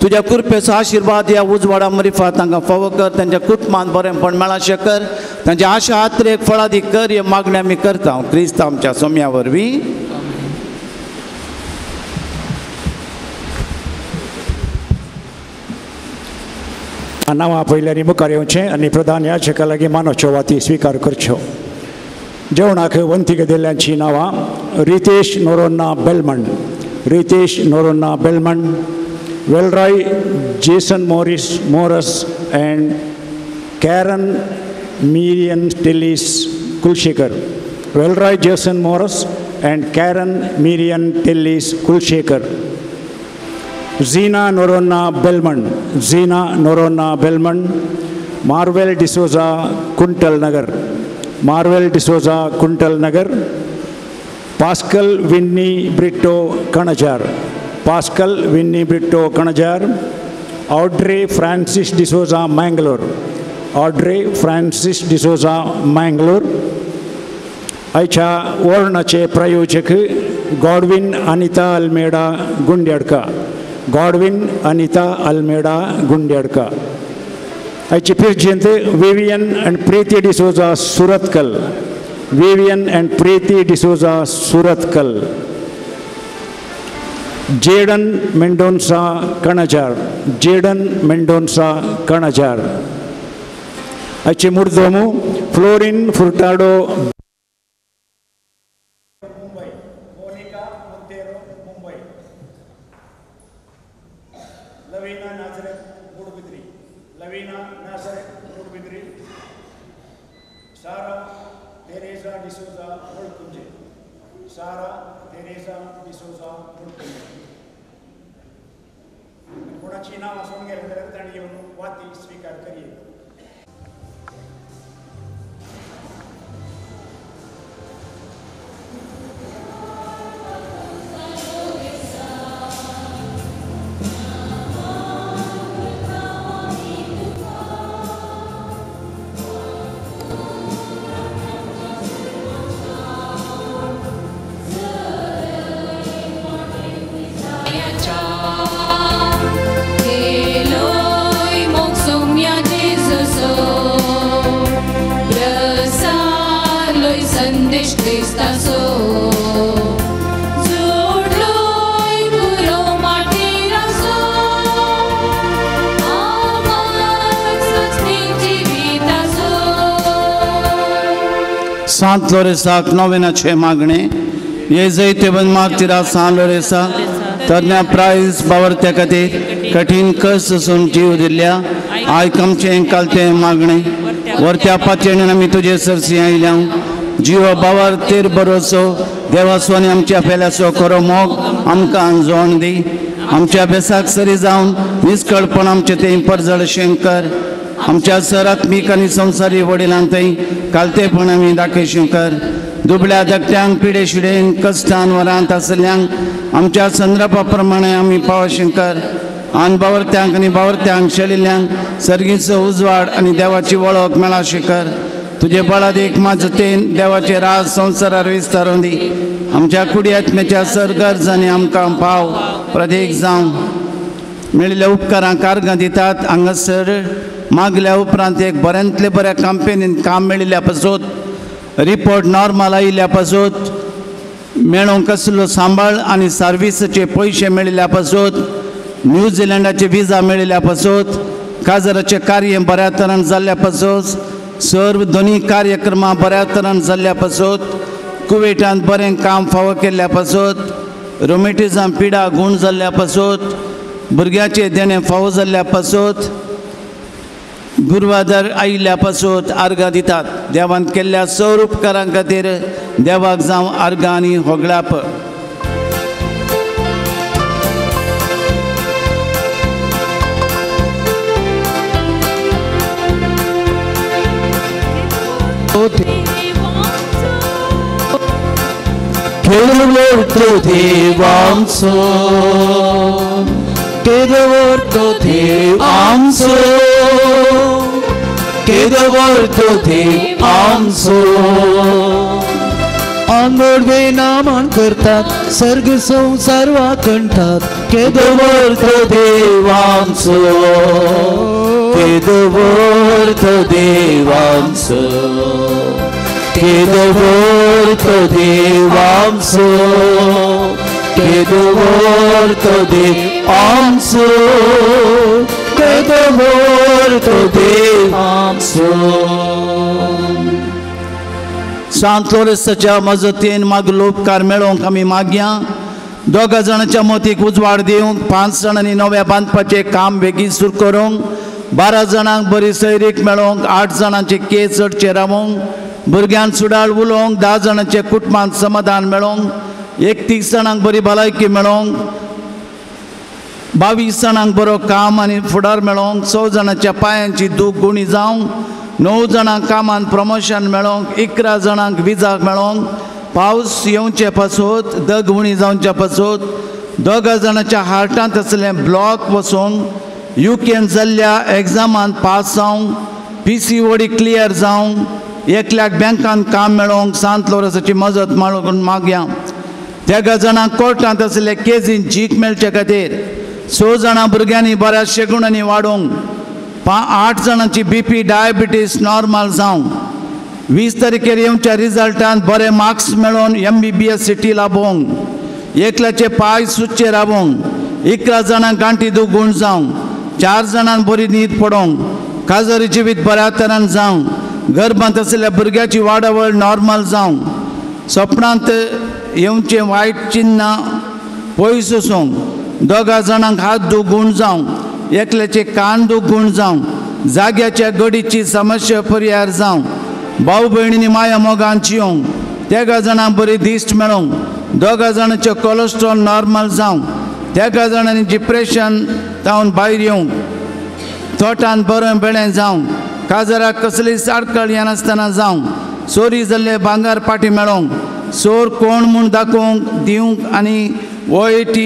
Speaker 3: तुज्या कृपेचो आशिर्वाद ह्या उजवाडा मरिफा तांकां फावो कर. तांच्या कुटुंबांत बरेंपण मेळाशें कर. तांच्या आशा आत्रेक फळादीक कर. हे मागणी आमी करता क्रिस्त आमच्या सोम्या वरवीं.
Speaker 7: नांवां पयल्यानी मुखार येवचें आनी प्रधान याचका लागीं मानवच्यो वाती स्विकार करच्यो. जेवणाक वंतीक दिल्ल्यांची नांवां Ritesh Noronha Belman, Ritesh Noronha Belman, Velroy Jason Moras and Karen Miriam Tellis Kulshekar, Velroy Jason Moras and Karen Miriam Tellis Kulshekar. Zina Noronna Belmond, Zina Noronna Belmond, Marvel D'Souza Kuntal Nagar, Marvel D'Souza Kuntal Nagar, Pascal Winnie Brito Kanajar, Pascal Winnie Brito Kanajar, Audrey Francis D'Souza Mangalore, Audrey Francis D'Souza Mangalore. आयच्या वर्णाचे प्रायोजक Godwin Anita Almeida Gundyadka, Godwin Anita Almeida Gundyadka. आयची पिरजेंत Vivian and Preethi D'Souza Surathkal, Vivian and Preethi D'Souza Surathkal. Jaden Mendonca Kanajar, Jaden Mendonca Kanajar. आयचे मुर्दोमू fluorine फुर्टाडो कोणाची नाव सोडून गेले जाल्यार ताणी येवन वाती स्वीकार करी.
Speaker 5: संदेश क्रिस्ताचो जोडलोय गुरो माटेराचो आवाज सचनी जिविताचो.
Speaker 3: सांत लोरेसाक नोवेनाचे मागणे ये जैते बन मागतिरा सांत लोरेसा तज्ञ प्रायस बावरत्या खातीर कठीण कस सून जीव दिल्ल्या आयकमचे कालते मागणे वरत्या पातयेन आमी तुजे सरसी आयल्या जीव बावर तेर बरोसो देवास्वानी आमच्या फेल्याचो खरो मोग आमकां जोड दी. आमच्या बेसाक सरी जावन निश्कळपण आमचे ते परजळ शेंकर आमच्या सरात्मीक आनी संवसारी वडिलांतय कालतेपण आमी दाखयशें कर. दुबळ्या धाकट्यांक पिडे शिडेन कश्टान वरांत आसल्यांक आमच्या संदर्भा प्रमाणे आमी पावशें कर. आन बावरत्यांक आनी बावरत्यांक शेलिल्ल्यांक सर्गीचो उजवाड आनी देवाची वळख मेळाशी कर. तुजे बळाद एक माजतेन देवाचे राज संवसारार विस्तारून दी. आमच्या कुडी आत्म्याच्या सरगर्जांनी आमकां पाव प्रदेक जावं. मेळिल्ल्या उपकारांक कारगां दितात हांगासर मागल्या उपरांत एक बऱ्यांतले बऱ्या कंपनीन काम मेळिल्ल्या पासून रिपोर्ट नॉर्मल आयिल्ल्या पासून मेळोवंक कसलो सांबाळ आनी सर्विसाचे पयशे मेळिल्ल्या पासून न्यूझिलंडाचे विजा मेळिल्ल्या पासून काजराचें कार्य बऱ्या तरान जाल्ल्या पासून सर्व दोनी कार्यक्रमां बऱ्या तरान जाल्ल्या पासून कुवेटांत बरें काम फावो केल्ल्या पासून रोमेटिझम पिडा गूण जाल्ल्या पासून भुरग्याचे देणे फावो जाल्ल्या पासून गुरुवादार आयिल्ल्या पासून आर्गां दितात. देवान केल्ल्या सौर उपकारां खातीर देवाक जावं आर्गां आनी होगळाप.
Speaker 1: Quedo devanso, quedo devanso, quedo devanso. आंगोड नामान करतात सर्ग संसार वाकणतात केदो देवांचो केदो देवांचो केदो देवांचो केदो देवांचो केदो देवांचो. सांत लोरेसाच्या मजतीन मागलो उपकार मेळोवंक आमी मागया. दोगा जाणांच्या मोतीक उजवाड दिवंक 5 जाणांनी नव्या बांदपाचें काम बेगीन सुरू करूंक 12 जाणांक बरी सैरीक मेळोवंक 8 जाणांचे केस चडचे रावंक भुरग्यांक सुडाळ उलोवंक 10 जाणांचे कुटुंबांत समाधान मेळोवंक 31 जाणांक बरी भलायकी मेळोवंक 22 जाणांक बरो काम आनी फुडार मेळोवंक 6 जाणांच्या पांयांची दूख गुणी जावंक 9 जाणांक कामान प्रमोशन मेळोवंक 11 जाणांक विजा मेळोवंक पावस येवचे पासून दग उणी जावच्या पासून 2 जाणांच्या हार्टांत आसलें ब्लॉक वचोंक युकेन जाल्ल्या एग्जामांत पास जावंक PCOD क्लियर जावंक 1 लाख बँकांत काम मेळोवंक सांत लोरेसाची मजत मागून मागया. 3 जाणांक कोर्टांत आसले केसीन जीक मेळचे खातीर 6 जाणां भुरग्यांनी बऱ्या शेगुणांनी वाडोवंक 8 जाणांची BP डायबिटीस नॉर्मल जावंक 20 तारखेर येवच्या रिजल्टांत बरे मार्क्स मेळोवन MBBS सिटी लाबोवंक 1 पांय सुच्चे रावोवंक 11 जाणांक गांठी दूख गुण जावंक 4 जाणांक बरी न्हीद पडोवंक काजरी जिवीत बऱ्या तरान जावंक गर्भांत आसलेल्या भुरग्याची वाडावळ नॉर्मल जावंक सपनांत येवचें वायट चिन्ह पयस वचोवंक 2 जाणांक हात दूख गुण जावंक 1 कान दूख गुण जावंक जाग्याच्या गडीची समस्या परिहार जावंक भाऊ भयणींनी माया मोगान जियोंक 3 जाणांक बरी दिश्ट मेळोवंक 2 जाणांचें कोलेस्ट्रॉल नॉर्मल जावंक 3 जाणांनी डिप्रेशन जावन भायर येवंक तोटान बरें बेळें जावंक काजराक कसलीय साडकळ येनासतना जावंक चोरी जाल्ले भांगार पाटी मेळोवंक चोर कोण म्हूण दाखोवंक दिवंक आनी OAT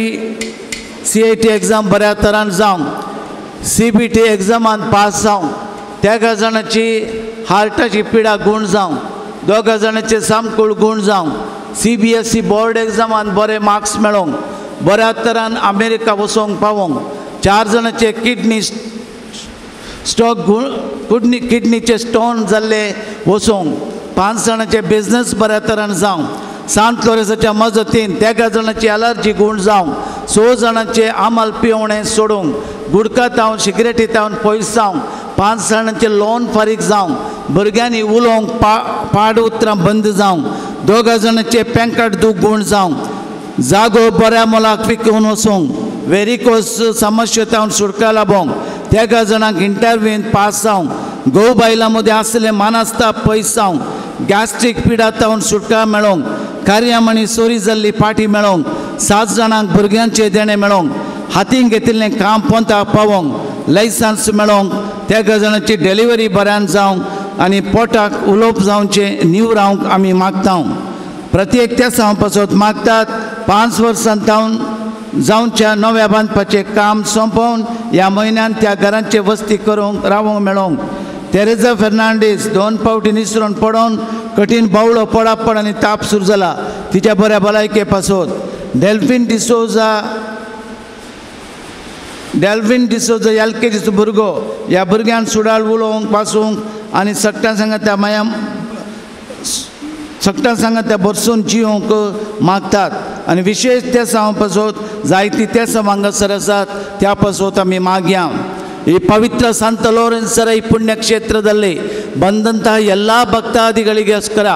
Speaker 1: CIT एग्जाम बऱ्या तरान जावंक CBT एग्जामांत पास जावंक 3 जाणांची हार्टाची पिडा गुण जावंक 2 जाणांचे सामकूळ गुण जावंक CBSE बोर्ड एग्जामांत बरे मार्क्स मेळोवंक बऱ्या तरान अमेरिका वचोंक पावोंक 4 जाणांचे किडनीचे स्टोन जाल्ले वचोंक
Speaker 3: 5 जाणांचे बिझनेस बऱ्या तरेन जावं, सांत लोरेसाच्या मजतीन 13 जाणांची एलर्जी गूण जावं, 6 जाणांचे आमल पिवणें सोडूंक, गुडका तावन सिगरेटी तावन पयस जावं, 5 जाणांचे लोन फारीक जावं, भुरग्यांनी उलोवंक पाड उतरां बंद जावं, 2 जाणांचे पेंकट दूख गूण जावं, जागो बऱ्या मोलाक विकून वचूंक, वेरिकोस समस्या तावन सुटका लाभोंक, 13 जाणांक इंटरव्यून पास जावंक, घोव बायलां मदीं आसले मानास्ताप पयस जावंक, गॅस्ट्रीक पिडा तावन सुटका मेळोंक, कार्यामणी चोरी जाल्ली पाटी मेळोंक, 7 जाणांक भुरग्यांचे देणे मेळोंक, हातीन घेतिल्लें काम पोंताक पावोंक, लायसन्स मेळोंक, 13 जाणांची डिलिव्हरी बऱ्यान जावंक आनी पोटाक उलोवप जावचें नीव रावंक आमी मागता. प्रत्येक त्या पासत मागतात 5 वर्सां तावन जावच्या नव्या बांदपाचें काम संपोवन ह्या म्हयन्यान त्या घरांचे वस्ती करूंक रावंक मेळोंक. तेरेजा फेर्नांडीस 2 फावटी निसरून पडोवन कठीण बावळो पडापड आनी ताप सुरू जाला, तिच्या बऱ्या भलायके पासत. डेल्फीन डिसोजा LKGचो भुरगो, ह्या भुरग्यान सुडाळ उलोवंक वाचूंक आनी सक्टां सांगात बरसून जिवंक मागतात आनी विशेष त्या सांग पासत जायती त्या हांगासर आसात त्या पासत आमी मागया. ಈ ಪವಿತ್ರ ಸಂತ ಲೋರೆನ್ಸರ ಈ ಪುಣ್ಯಕ್ಷೇತ್ರದಲ್ಲಿ ಬಂದಂತಹ ಎಲ್ಲ ಭಕ್ತಾದಿಗಳಿಗೋಸ್ಕರ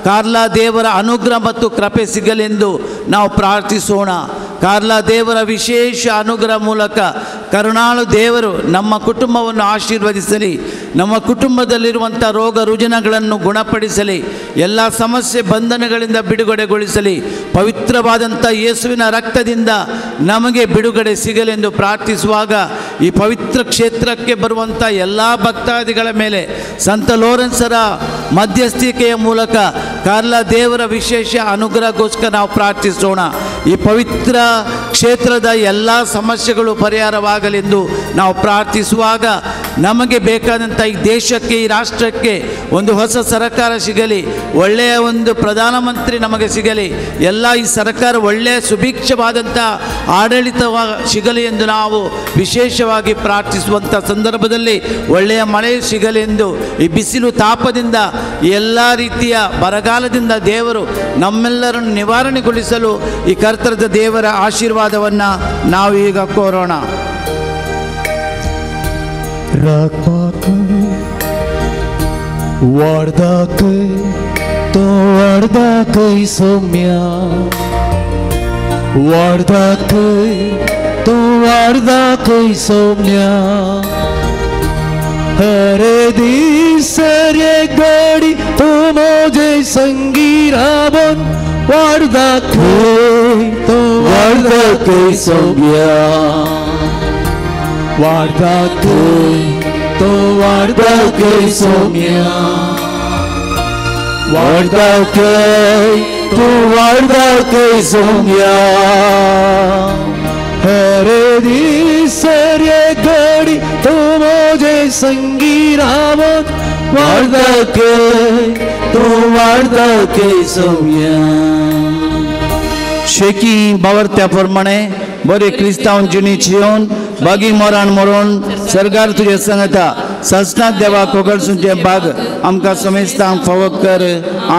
Speaker 3: ಕಾರ್ಲಾ ದೇವರ ಅನುಗ್ರಹ ಮತ್ತು ಕೃಪೆ ಸಿಗಲೆಂದು ನಾವು ಪ್ರಾರ್ಥಿಸೋಣ. ಕಾರ್ಲಾ ದೇವರ ವಿಶೇಷ ಅನುಗ್ರಹ ಮೂಲಕ ಕರುಣಾಳು ದೇವರು ನಮ್ಮ ಕುಟುಂಬವನ್ನು ಆಶೀರ್ವದಿಸಲಿ, ನಮ್ಮ ಕುಟುಂಬದಲ್ಲಿರುವಂಥ ರೋಗ ರುಜಿನಗಳನ್ನು ಗುಣಪಡಿಸಲಿ, ಎಲ್ಲ ಸಮಸ್ಯೆ ಬಂಧನಗಳಿಂದ ಬಿಡುಗಡೆಗೊಳಿಸಲಿ, ಪವಿತ್ರವಾದಂಥ ಯೇಸುವಿನ ರಕ್ತದಿಂದ ನಮಗೆ ಬಿಡುಗಡೆ ಸಿಗಲೆಂದು ಪ್ರಾರ್ಥಿಸುವಾಗ ಈ ಪವಿತ್ರ ಕ್ಷೇತ್ರಕ್ಕೆ ಬರುವಂಥ ಎಲ್ಲ ಭಕ್ತಾದಿಗಳ ಮೇಲೆ ಸಂತ ಲೋರೆನ್ಸರ ಮಧ್ಯಸ್ಥಿಕೆಯ ಮೂಲಕ ಕಾರ್ಲಾ ದೇವರ ವಿಶೇಷ ಅನುಗ್ರಹಗೋಸ್ಕರ ನಾವು ಪ್ರಾರ್ಥಿಸೋಣ. ಈ ಪವಿತ್ರ ಕ್ಷೇತ್ರದ ಎಲ್ಲ ಸಮಸ್ಯೆಗಳು ಪರಿಹಾರವಾಗಲೆಂದು ನಾವು ಪ್ರಾರ್ಥಿಸುವಾಗ ನಮಗೆ ಬೇಕಾದಂಥ ಈ ದೇಶಕ್ಕೆ, ಈ ರಾಷ್ಟ್ರಕ್ಕೆ ಒಂದು ಹೊಸ ಸರ್ಕಾರ ಸಿಗಲಿ, ಒಳ್ಳೆಯ ಒಂದು ಪ್ರಧಾನಮಂತ್ರಿ ನಮಗೆ ಸಿಗಲಿ, ಎಲ್ಲ ಈ ಸರ್ಕಾರ ಒಳ್ಳೆಯ ಸುಭಿಕ್ಷವಾದಂಥ ಆಡಳಿತ ಸಿಗಲಿ ಎಂದು ನಾವು ವಿಶೇಷವಾಗಿ ಪ್ರಾರ್ಥಿಸುವಂಥ ಸಂದರ್ಭದಲ್ಲಿ ಒಳ್ಳೆಯ ಮಳೆ ಸಿಗಲಿ ಎಂದು, ಈ ಬಿಸಿಲು ತಾಪದಿಂದ ಎಲ್ಲ ರೀತಿಯ ಬರಗಾಲದಿಂದ ದೇವರು ನಮ್ಮೆಲ್ಲರನ್ನು ನಿವಾರಣೆಗೊಳಿಸಲು ಈ ಕರ್ತೃದ ದೇವರ ಆಶೀರ್ವಾದವನ್ನು ನಾವು ಈಗ ಕೋರೋಣ.
Speaker 1: हरे दिसरे गडी तो मोजे संगीरा बन वार्दा तो वार्दा सौम्या वार्दा तो वार्दा सौम्या वार्दा तो वार्दा सौम्या हरे दिसरे गडी तो मोजे संगीरावत वार्दा तो वार्दा सौम्या.
Speaker 3: शेकी बावरत्या प्रमाणे बरे क्रिस्तांवांची जिवन बागी मोरान मरोन सरकार तुझे सांगता ससनात देवा कोगळसूंचे बाग आमकां समेस्तांक फावो कर.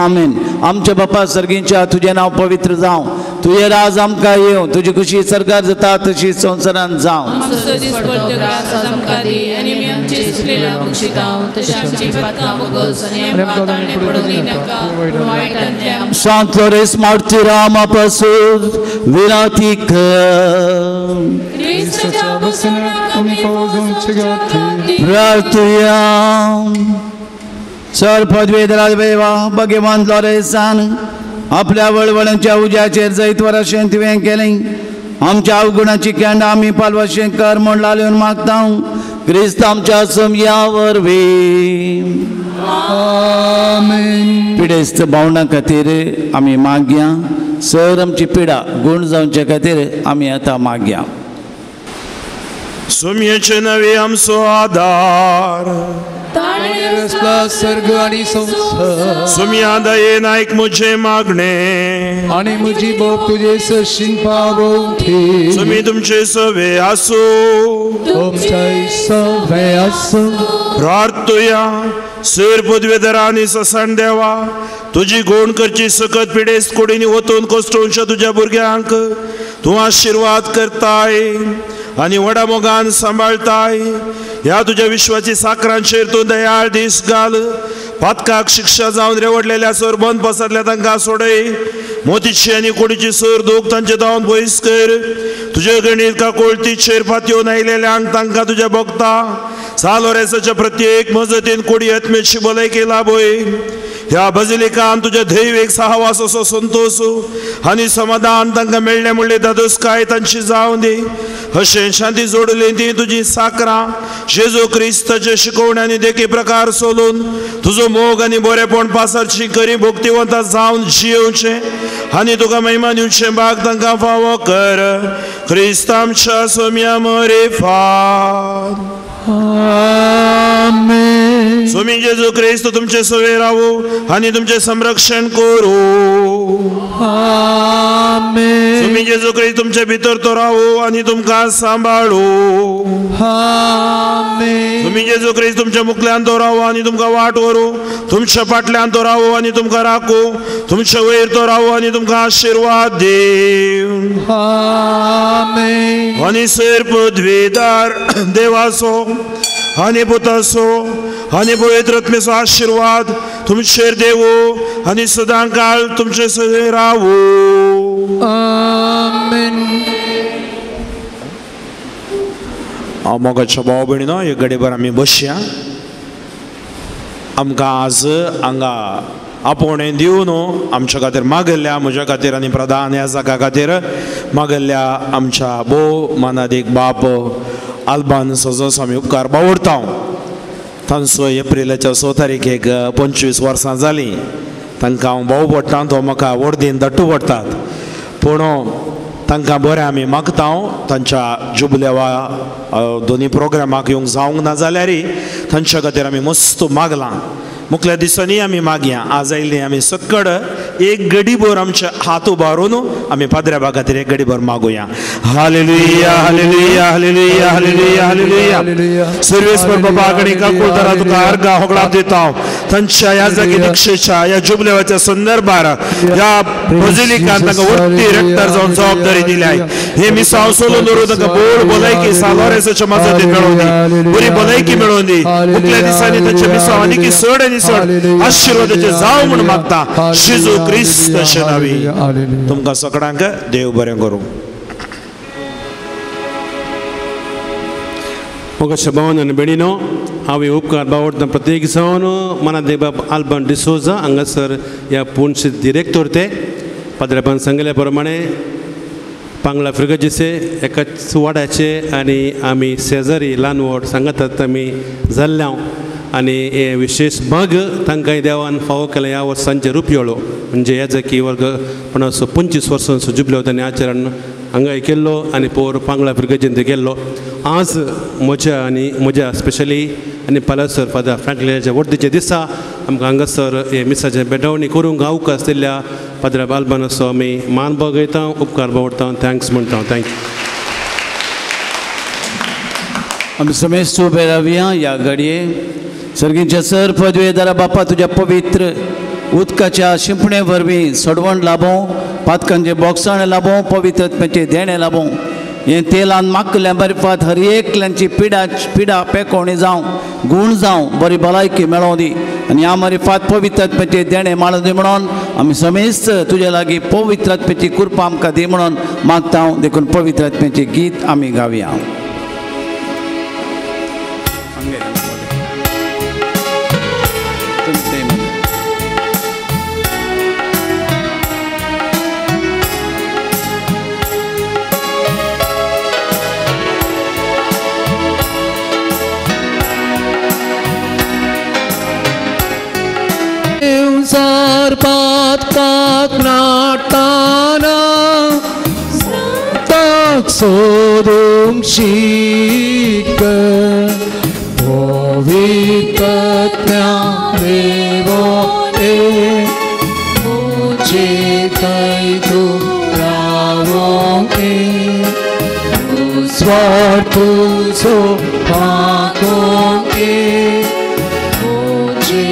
Speaker 3: आमेन. आमचे बापा सर्गीच्या तुझे नाव पवित्र जावं, तुझे राज आमकां येवं, तुजी खुशी सरकार जाता तशी संवसारांत जावं. सांत लोरेस मार्तिरामा पासून विनंती कर. प्रार्थुया. सर पदवीधर देवा भगवान लोरेसान आपल्या वळवळांच्या उज्याचेर जैत वराशें तुवें केलें. आमच्या अवगुणाची केंड आमी पालवाशें कर म्हूण लालून मागता. क्रिस्त आमच्या समया वरवीं. आमेन. पिडेस्त भावना खातीर आमी मागया. सर आमची पिडा गुण जावचे खातीर आमी आतां मागया.
Speaker 2: सोम्येचे नवे आमचो आदार
Speaker 1: सर्ग आणि संसार
Speaker 2: सोम्या दयेन ऐक मुझे मागणे
Speaker 1: आणि मुझी बोप तुझे सरशीन पावोठी.
Speaker 2: सोमी तुमचे सवे आसो
Speaker 1: तुमचे सवे आसो.
Speaker 2: प्रार्थुया. सर पदवेधरा आनी ससाण देवा तुजी गोण करची सकत पिडेस्त कोडीनी वतून कोस्टोवच्या तुझ्या भुरग्यांक तूं आशीर्वाद करताय आनी व्हडा मोगान सांबाळताय। ह्या तुझ्या विश्वाची साकरांचेर तूं दयाळ दीस घाल। पातकाक शिक्षा जावन रेवडलेल्या सर बंद पसरल्या तांकां सोडय। मोतीची आनी कोडीची सर दोग तांचे धांवन पयस कर। तुजे गणित का कोळतीचेर फात्यो आयिल्ल्यांक तांकां तुज्या भोगता सालोरेसाच्या प्रत्येक मजतीन कोडी आत्मेची भलायकी लाभय। ह्या बजिलिकान तुझ्या दैवेक सहवास असो संतोष आनी समाधान तांकां मेळ्ळें म्हणले दादोसकाय तांची जावं दी। अशें शांती जोडली ती तुजी साकरां जेजू क्रिस्ताचे शिकवण्यांनी देखी प्रकार सोलून तुजो मोग आनी बरेपण पासरची करी भक्तिवंत जावन जियोवचे आनी तुका महिमा दिवचे भाग तांकां फावो कर। क्रिस्त आमच्या सोम्या मरे फाद आमेन। स्वामी जेजू क्रिस्त तुमचे सवे रावो आनी तुमचे संरक्षण करू आमेन। स्वामी जेजू क्रिस्त तुमचे भितर तो रावो आनी तुमकां सांबाळू आमेन। स्वामी जेजू क्रिस्त तुमच्या मुखल्यान तो रावो आनी तुमकां वाट व्हरू। तुमच्या फाटल्यान तो रावो आनी तुमकां राखू। तुमच्या वयर तो रावो आनी तुमकां आशीर्वाद देव आमेन। आनी सर पदवेदार देवाचो आनी पुताचो आनी पवित्र आत्मेचो आशीर्वाद तुमचेर देवो आनी सदां काळ तुमचे सगळे रावो आमेन। मोगाच्या भाव भयणीनो एक घडीभर आमी बसया। आमकां आज हांगा आपोवणें दिवन आमच्या खातीर मागल्ल्या म्हज्या खातीर आनी प्रधान ह्या जागा खातीर मागल्ल्या आमच्या भोव मानादीक बाप आल्बान सजोस आमी उपकार बावडटा। तांचो एप्रिलाच्या 6 तारीखेक 25 वर्सां जालीं। तांकां हांव भाव पडटा तो म्हाका वर्दीन दट्टू पडटात पूण तांकां बरें आमी मागता। तांच्या जुबलेवा दोनी प्रोग्रामाक येवंक जावंक ना जाल्यारय तांच्या खातीर आमी मस्त मागलां। मुखल्या दिसांनी आमी मागया। आज आयिल्लीं आमी सक्कड एक घडीभर आमचे हात उबारून आमी पाद्र्याबा खातीर एक घडीभर मागुया। Hallelujah hallelujah hallelujah hallelujah hallelujah. सर्वेस्पर बाबा गणिका कुळधरा तुका अर्घा होगळा दिता। तांच्या ह्या जागी दीक्षेच्या ह्या जुबलेवाच्या संदर्भार ह्या बजिलिकान तांकां वरती रेक्टर जावन जबाबदारी दिल्याय। हे मिसांव सोलून दवरून तांकां बोड भलायकी सालोरेसाच्या मजतीन मेळोवन दी, बरी भलायकी मेळोवन दी। मुखल्या दिसांनी तांचे मिसांव आनीक चड आनी चड आशिर्वादाचे जावं म्हूण मागता जेजू क्रिस्ताच्या नांवान। तुमकां सगळ्यांक देव बरें करूं।
Speaker 6: मोगाच्या भावान आनी भयणीनो हांव उपकार बावडटा प्रत्येक जावन मानादीक बाब आल्बान डिसोजा हांगासर ह्या पुणचे डिरेक्टर ते पाद्र्याबान सांगल्या प्रमाणे पांगला फ्रिगजीचे एकाच वाड्याचे आनी आमी शेजारी ल्हान व्हड सांगातात आमी जाल्ल्या आनी हे विशेष भाग तांकां देवान फावो केला ह्या वर्सांचे रुपयोळो म्हणजे ह्या जाकी वर्ग 25 वर्सांचो जुबलो तांणी आचरण हांगा केल्लो आनी पोर पांगला फ्रिगजीन ते गेल्लो। आज म्हज्या स्पेशली आनी पालासर फादर फ्रँकलिनाच्या वर्धेच्या दिसा आमकां हांगासर हे मिसाचे बेटावणी करूंक अवकाश दिल्ल्या पाद्र्या आल्बानाचो आमी मान बागयता, उपकार बावडटा, थँक्स म्हणटा। थँक्यू।
Speaker 3: आमी समेस्त उबे रावया ह्या घडये। सर्गींचे सर पदवेदारा बापा तुज्या पवित्र उदकाच्या शिंपणे वरवीं सडवण लाभों, पातकांचे बोगसाण लाभों, पवित्र आत्म्याचे देणे लाभों। हे तेलान मागल्या बरेफात हर एकल्यांची पिडा पेकोवणी जावं, गूण जावं, बरी भलायकी मेळोवं दी आनी ह्या मरेफात पवित्र आत्म्याचे देणे माळो दी म्हणून आमी समेस्त तुज्या लागीं पवित्र आत्म्याची कृपा आमकां दी म्हणून मागता। देखून पवित्र आत्म्याचें गीत आमी गावया।
Speaker 1: पातकाक नाटाना tak sodung शीक पवित्रत्या देवो ए मुझे कई तू रावो ए स्वार्थ सो पाको ए मुझे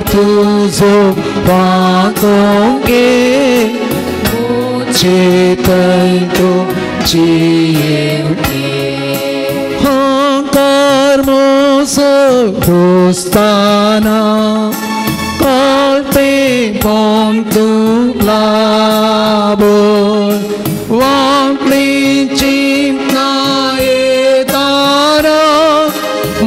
Speaker 1: तुझो पाकोगे चेतन तो जिए हाँ कर्मो से दोस्ताना कालते पौन तू लाबो वांगली चिंता ये तारा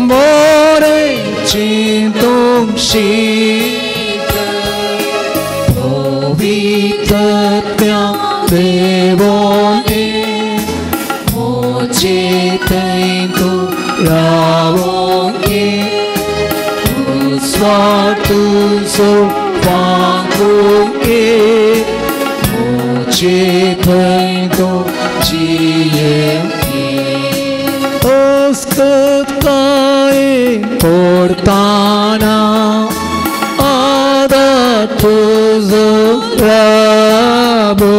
Speaker 1: मोरे चिंतों शीत पवित्र देवों मुझे तैको रावोगे स्वातु सो पाकोगे मुझे तैको जिएगे उसको काए portana ada tuzo rabo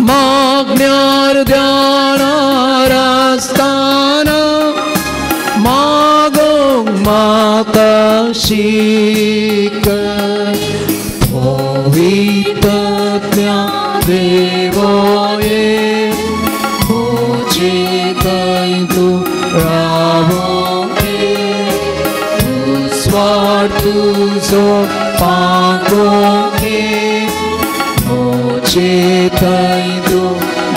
Speaker 1: magnyar dhyana rastana magong makashika povitya devoye mujhe kaintu rabo तुझो पाकोगे मुझे तैको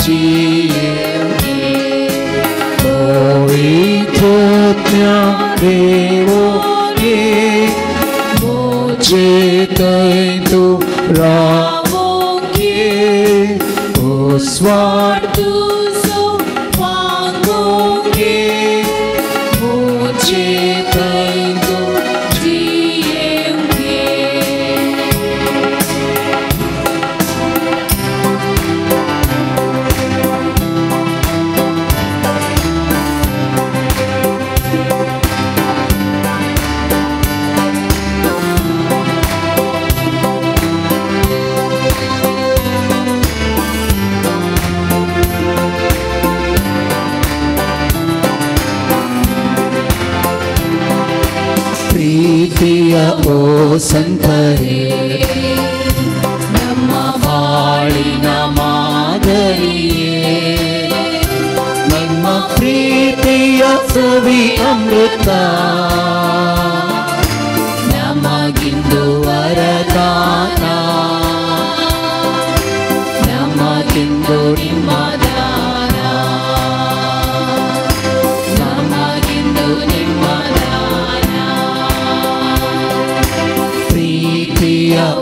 Speaker 1: जिएगे पवित्र देवोगे मुझे तैको रावोगे तुझो पाकोगे मुझे तैको ಪ್ರೀತಿಯ ಓ ಸಂತರೇ ನಮ್ಮ ಬಾಳಿನ ಮಾದರಿಯೇ ನಿಮ್ಮ ಪ್ರೀತಿಯ ಸವಿ ಅಮೃತ ನಮಗಿಂದು ವರದಾನ ನಮಗಿಂದು ನಿಮ್ಮ ದಾನ ನಮಗಿಂದು ನಿಮ್ಮ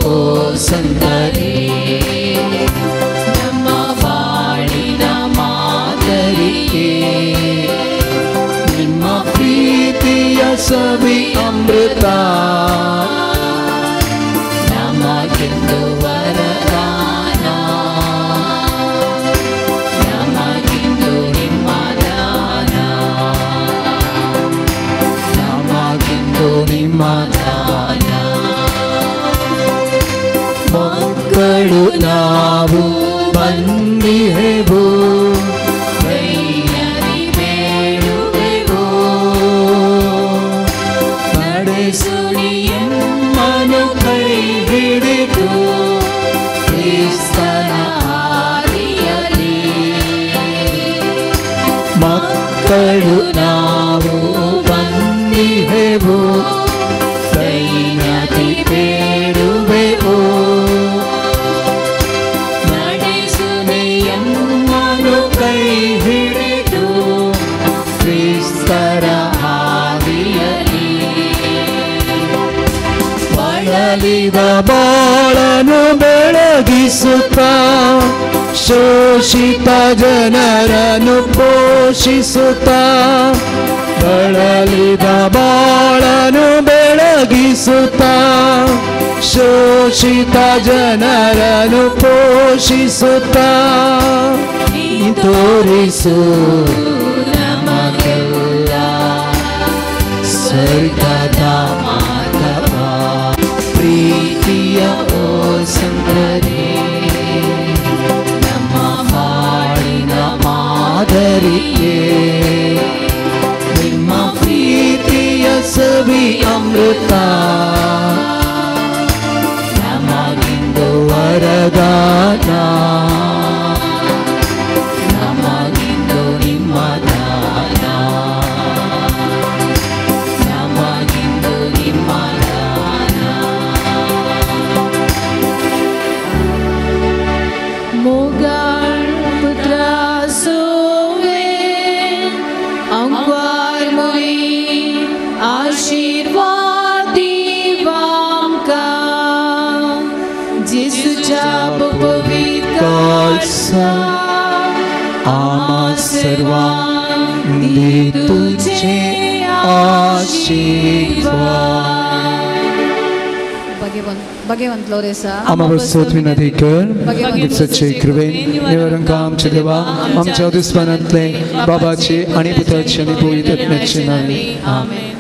Speaker 1: ಓ ಸಂತರೇ ನಮ್ಮ ಬಾಳಿನ ಮಾದರಿಯೇ ನಿಮ್ಮ ಪ್ರೀತಿಯ ಸವಿ ಅಮೃತ ನಮಗಿಂದು ವರದಾನ ನಮಗಿಂದು ನಿಮ್ಮ ದಾನ ನಮಗಿಂದು ನಿಮ್ಮ ದಾನ ಮಕ್ಕಳು ನಾವು ಬಂದಿಹೆವು ಕೈಯರಿ ಬೇಡುವೆವು ನಡೆಸುಡಿ ಎಮ್ಮನು ಕೈ ಹಿಡಿದು ಕ್ರಿಸ್ತನ ಹಾದಿಯಲ್ಲಿ ಮಕ್ಕಳು ನಾವು ಬಂದಿಹೆವು ಕೈಯರಿ ಬೇಡುವೆವು ಕೈ ಹಿಡಿದು ಕ್ರಿಸ್ತರ ಹಾದಿಯಲ್ಲಿ ಬಳಲಿದ ಬಾಳನು ಬೆಳಗಿಸುತ್ತಾ ಶೋಷಿತ ಜನರನ್ನು ಪೋಷಿಸುತ್ತಾ ಬಳಲಿದ ಬಾಳನು ಬೆಳಗಿಸುತ್ತಾ ಶೋಷಿತ ಜನರನ್ನು ಪೋಷಿಸುತ್ತಾ ತೋರಿಸು ನಮಗೆಲ್ಲ ಸ್ವರ್ಗದ ಮಾರ್ಗವ ಪ್ರೀತಿಯ ಓ ಸಂತರೇ ಮಾದರಿಯೇ ನಿಮ್ಮ ಪ್ರೀತಿಯ ಸವಿ ಅಮೃತ ನಮಗಿಂದು ವರದಾನ ನಮಗಿಂದು ನಿಮ್ಮ ದಾನ ನಮಗಿಂದು ನಿಮ್ಮ ದಾನ
Speaker 5: Mogar putra sove angwar moi आशीर्वाद दिवांका जिसुच्या पवित्र
Speaker 1: आम्हा सर्वांनी तुझे आशीर्वाद
Speaker 5: भगवंत लोरेसा
Speaker 1: आम्हावर स्तोत्रविनंती कर दिवसाचे कृपेन निवडणूक आमच्या देवा आमच्या दुष्पणातले बाबाचे आणि पुत्राचे आणि पवित्र आत्म्याचे नावे
Speaker 5: आमेन